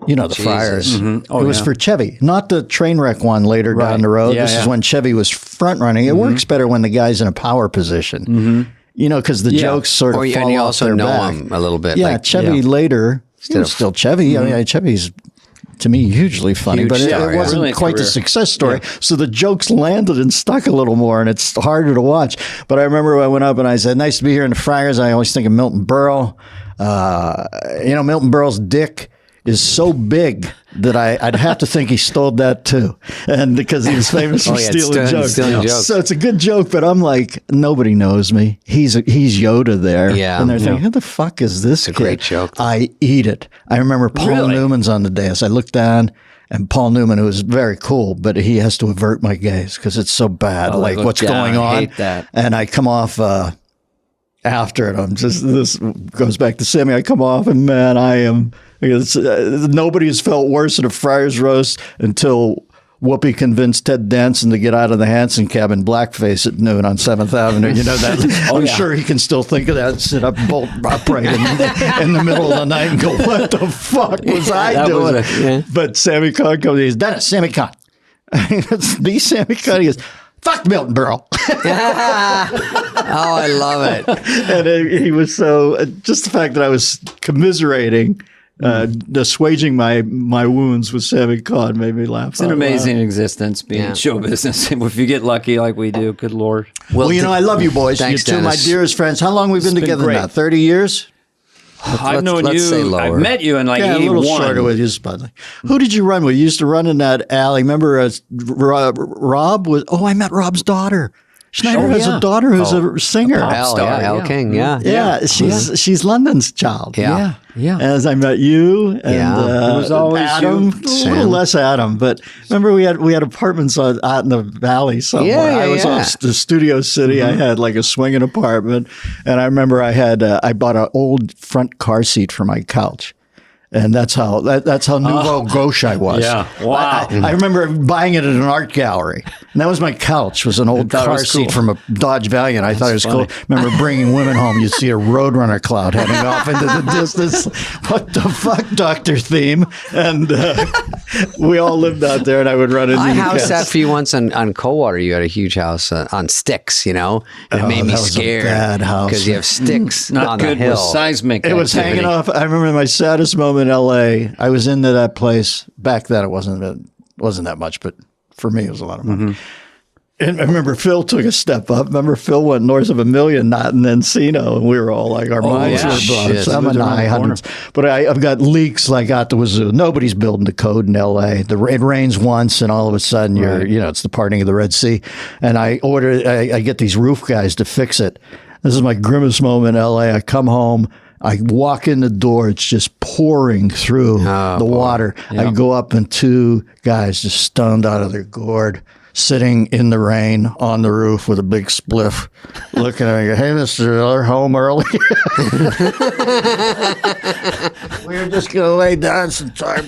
You know, the Friars. Mm-hmm. It was for Chevy, not the train wreck one later down the road. This is when Chevy was front running. It works better when the guy's in a power position. Mm-hmm. You know, because the jokes sort of fall off their back. And you also know him a little bit. Yeah, like, Chevy later, still Chevy. Mm-hmm. I mean, Chevy's, to me, hugely funny, but it wasn't quite the success story. Yeah. So the jokes landed and stuck a little more, and it's harder to watch. But I remember I went up and I said, "Nice to be here in the Friars." I always think of Milton Berle. Milton Berle's dick is so big that I'd have to think he stole that too, and because he was famous for stealing jokes. So it's a good joke, but I'm like, nobody knows me. He's Yoda there, and they're thinking, who the fuck is this? It's a great joke. I eat it. I remember Paul Newman's on the dais. I looked down, and Paul Newman, who was very cool, but he has to avert my gaze because it's so bad. Like what's going on? I hate that. And I come off after it. I'm just, this goes back to Sammy. I come off, and man, I am. Nobody has felt worse at a Friar's Roast until Whoopi convinced Ted Danson to get out of the Hanson cab in blackface at noon on 7th Avenue. You know that? I'm sure he can still think of that and sit up bolt upright in the middle of the night and go, what the fuck was I doing? But Sammy Kahn comes, he's done it, Sammy Kahn. It's the Sammy Kahn. He goes, fuck Milton Berle. Oh, I love it. And he was so, just the fact that I was commiserating, assuaging my wounds with Sammy Cahn made me laugh. It's an amazing existence being in show business. If you get lucky like we do, good Lord. Well, I love you boys. Thanks, You're two of my Dennis. dearest friends. How long we've been together great. now? 30 years? I've known let's say you. lower. I've met you in like Yeah, a 81. little shorter with you, Spudley. Who did you run with? You used to run in that alley. Remember Rob was, I met Rob's daughter. Schneider has a daughter who's a singer. Al King, Yeah, she's London's child. Yeah. As I met you, and It was always Adam, you. a little less Adam, but remember we had apartments out in the valley somewhere. I was off the Studio City. I had like a swinging apartment, and I remember I bought an old front car seat for my couch. And that's how nouveau gauche I was. Yeah. Wow. I remember buying it at an art gallery. And that was my couch, was an old car seat from a Dodge Valiant. I thought it was cool. Remember bringing women home. You'd see a Roadrunner cloud heading off into the distance. What the fuck, Dr. Theme? And we all lived out there, and I would run into I the house cats. sat for you once on Coldwater. You had a huge house on sticks, and it made me that was a scared. bad house. Because you have sticks Not on good the hill. with seismic It was activity. hanging off. I remember my saddest moment in L.A. I was into that place. Back then, it wasn't that much, but for me, it was a lot of money. And I remember Phil took a step up. Remember Phil went north of $1 million, not in Encino, and we were all like, our minds were blown. shit. Some and I, hundreds. But I've got leaks like out the wazoo. Nobody's building the code in L.A. It rains once, and all of a sudden, it's the parting of the Red Sea. And I get these roof guys to fix it. This is my grimmest moment in L.A. I come home. I walk in the door. It's just pouring through the water. I go up, and two guys just stoned out of their gourd, sitting in the rain on the roof with a big spliff, looking at me. Go, hey, Mr. Miller, home early? We were just going to lay down some time.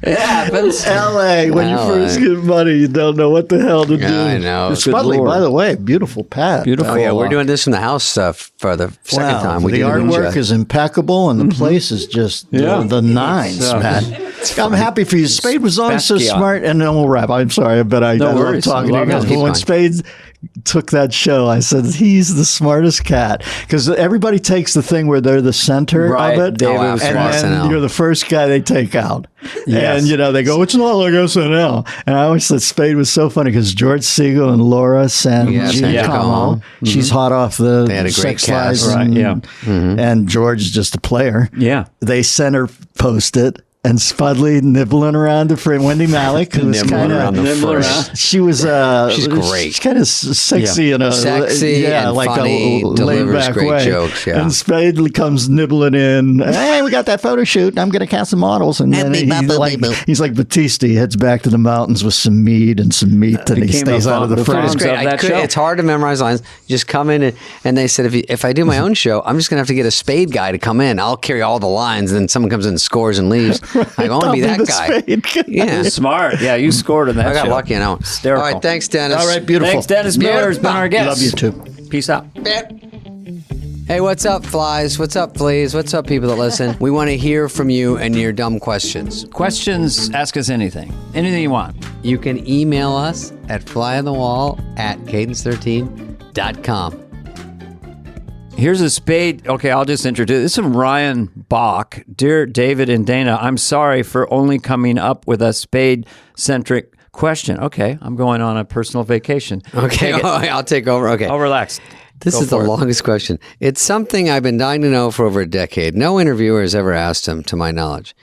It happens. L.A., when you first get money, you don't know what the hell to do. I know. Spudley, by the way, beautiful pad. Beautiful. Oh, yeah, we're doing this from the house for the second time. The artwork is impeccable, and the place is just the nines, man. I'm happy for you. Spade was always so Basquiat. smart, and then we'll wrap. I'm sorry, but I love worries. talking I to you love guys. it. But when Spade took that show, I said, he's the smartest cat. Because everybody takes the thing where they're the center Right. of it, David was and from then SNL. you're the first guy they take out. Yes. And, they go, it's not like SNL. And I always said Spade was so funny because George Segal and Laura San Giacomo, she's hot off the They had a great Sex cast. Lies, Right, yeah. and George is just a player. Yeah. They center post it, and Spudley nibbling around the frame. Wendy Malick, who was Nibbling kind around the of, first. she was, She's great. She's kind of sexy in a, Sexy and like funny, a delivers laid-back great way. jokes, yeah. And Spade comes nibbling in. Hey, we got that photo shoot, and I'm going to cast some models. And then he's like Batista. He heads back to the mountains with some mead and some meat, and he became stays a out of the fun- frame. It's great. of that show. It's hard to memorize lines. You just come in and they said if I do my own show, I'm just gonna have to get a Spade guy to come in. I'll carry all the lines, and then someone comes in and scores and leaves. I want to be that guy. Yeah, Smart. Yeah, you scored in that I got show. lucky. I know. Hysterical. All right, thanks, Dennis. All right, beautiful. Thanks, Dennis Miller has been our guest. Love you too. Peace out. Hey, what's up, flies? What's up, fleas? What's up, people that listen? We want to hear from you and your dumb questions. Questions, ask us anything. Anything you want. You can email us at flyonthewall@cadence13.com. Here's a Spade. Okay, I'll just introduce. This is from Ryan Bach. Dear David and Dana, I'm sorry for only coming up with a Spade-centric question. Okay, I'm going on a personal vacation. Okay, I'll take over. Okay. I'll relax. This Go is the for it. longest question. It's something I've been dying to know for over a decade. No interviewer has ever asked him, to my knowledge.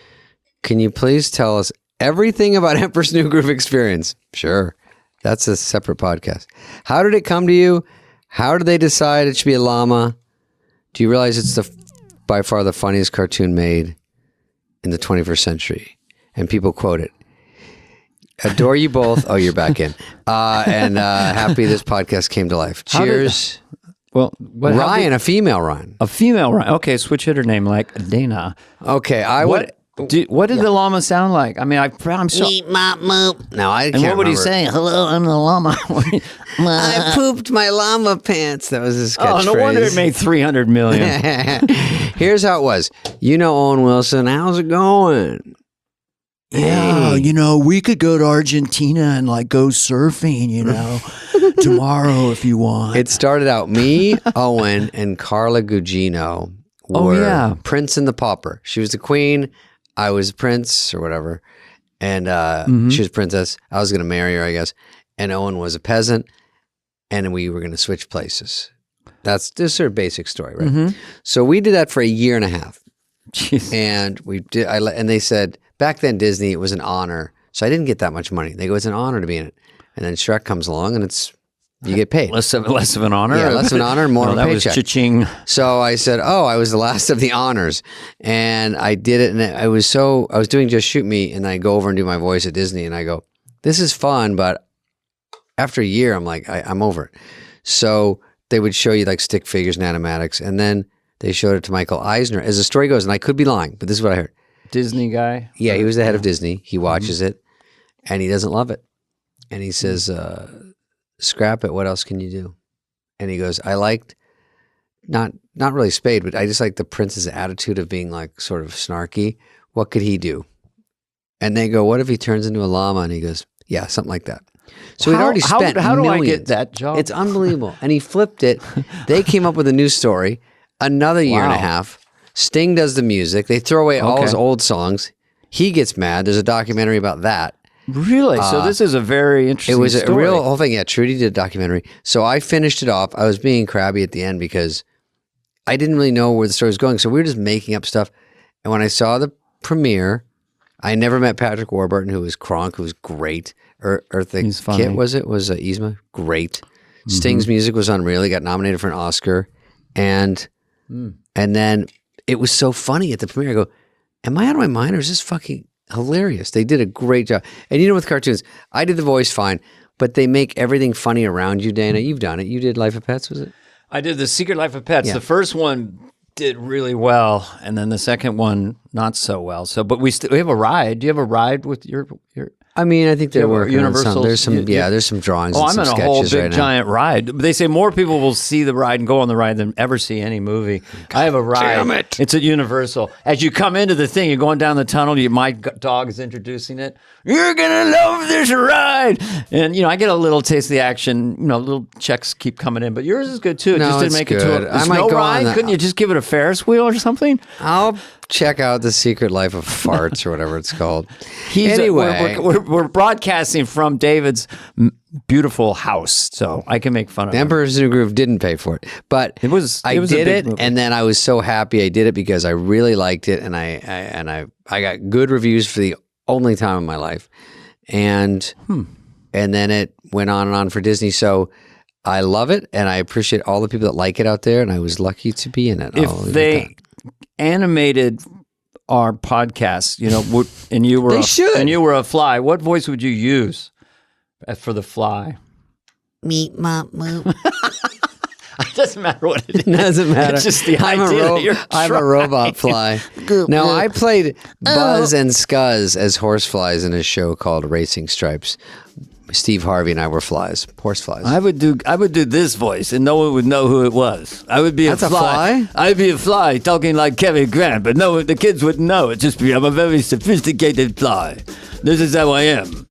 Can you please tell us everything about Emperor's New Groove Experience? Sure. That's a separate podcast. How did it come to you? How did they decide it should be a llama? Do you realize it's by far the funniest cartoon made in the 21st century? And people quote it. Adore you both. Oh, you're back in. And happy this podcast came to life. Cheers. Well, Ryan, a female Ryan. a female Ryan. Okay, switch hitter name like Dana. Okay, What did the llama sound like? I mean, I'm so. Meep, mop, moop. No, I can't And what would he remember. say? Hello, I'm the llama. I pooped my llama pants. That was his Oh, catchphrase. no wonder it made 300 million. Here's how it was. You know Owen Wilson. How's it going? Yeah, we could go to Argentina and like go surfing, tomorrow if you want. It started out me, Owen, and Carla Gugino were Prince and the Pauper. She was the queen. I was Prince or whatever. And she was princess. I was going to marry her, I guess. And Owen was a peasant. And we were going to switch places. This is her basic story, right? So we did that for a year and a half. Jeez. And we did. And they said back then Disney, it was an honor. So I didn't get that much money. They go, it's an honor to be in it. And then Shrek comes along, and you get paid. Less of an honor. Yeah, less of an honor, and more of a that paycheck. was cha-ching. So I said, I was the last of the honors, and I did it. And I was doing Just Shoot Me, and I go over and do my voice at Disney, and I go, this is fun, but after a year, I'm like, I'm over it. So they would show you like stick figures and animatics, and then they showed it to Michael Eisner. As the story goes, and I could be lying, but this is what I heard. Disney guy? Yeah, he was the head of Disney. He watches it, and he doesn't love it. And he says, scrap it. What else can you do? And he goes, I liked, not really Spade, but I just like the prince's attitude of being like sort of snarky. What could he do? And they go, what if he turns into a llama? And he goes, yeah, something like that. So he'd already spent how do millions. I get that job? It's unbelievable. And he flipped it. They came up with a new story. Another year and a half. Sting does the music. They throw away all his old songs. He gets mad. There's a documentary about that. Really? So this is a very interesting It was story. a real whole thing. Yeah, Trudy did a documentary. So I finished it off. I was being crabby at the end because I didn't really know where the story was going. So we were just making up stuff. And when I saw the premiere, I never met Patrick Warburton, who was Kronk, who was great. Eartha Kitt, was Yzma? Great. Sting's music was unreal. He got nominated for an Oscar. And then it was so funny at the premiere. I go, am I out of my mind or is this fucking hilarious? They did a great job. And with cartoons, I did the voice fine, but they make everything funny around you, Dana. You've done it. You did Life of Pets, was it? I did The Secret Life of Pets. Yeah. The first one did really well, and then the second one not so well. So, but we have a ride. Do you have a ride with your? I mean, I think they're working on some. There's some, yeah, there's some drawings. Oh, and I'm some in a sketches whole big right now. giant ride. They say more people will see the ride and go on the ride than ever see any movie. I have a ride. Damn it. It's at Universal. As you come into the thing, you're going down the tunnel. My dog is introducing it. You're gonna love this ride, and I get a little taste of the action. Little checks keep coming in, but yours is good too. It No, just didn't it's make it good. to I a might snow go on ride. that. Couldn't you just give it a Ferris wheel or something? I'll check out The Secret Life of Farts or whatever it's called. Anyway, we're broadcasting from David's beautiful house, so I can make fun of The him. Emperor's New Groove didn't pay for it, but It was I a did big it, movie. and then I was so happy I did it because I really liked it, and I got good reviews for the only time in my life, and then it went on and on for Disney. So I love it, and I appreciate all the people that like it out there, and I was lucky to be in it. If I'll leave it at they animated our podcast, and you were They should. and you were a fly, what voice would you use for the fly? Meet mop moop. It doesn't matter what it is. Doesn't matter. It's just the I'm idea that you're I'm a robot fly. No, I played Buzz and Scuzz as horseflies in a show called Racing Stripes. Steve Harvey and I were flies, horseflies. I would do this voice, and no one would know who it was. I would be That's a a fly. fly? I'd be a fly talking like Kevin Grant, but no, the kids wouldn't know. It'd just be I'm a very sophisticated fly. This is how I am.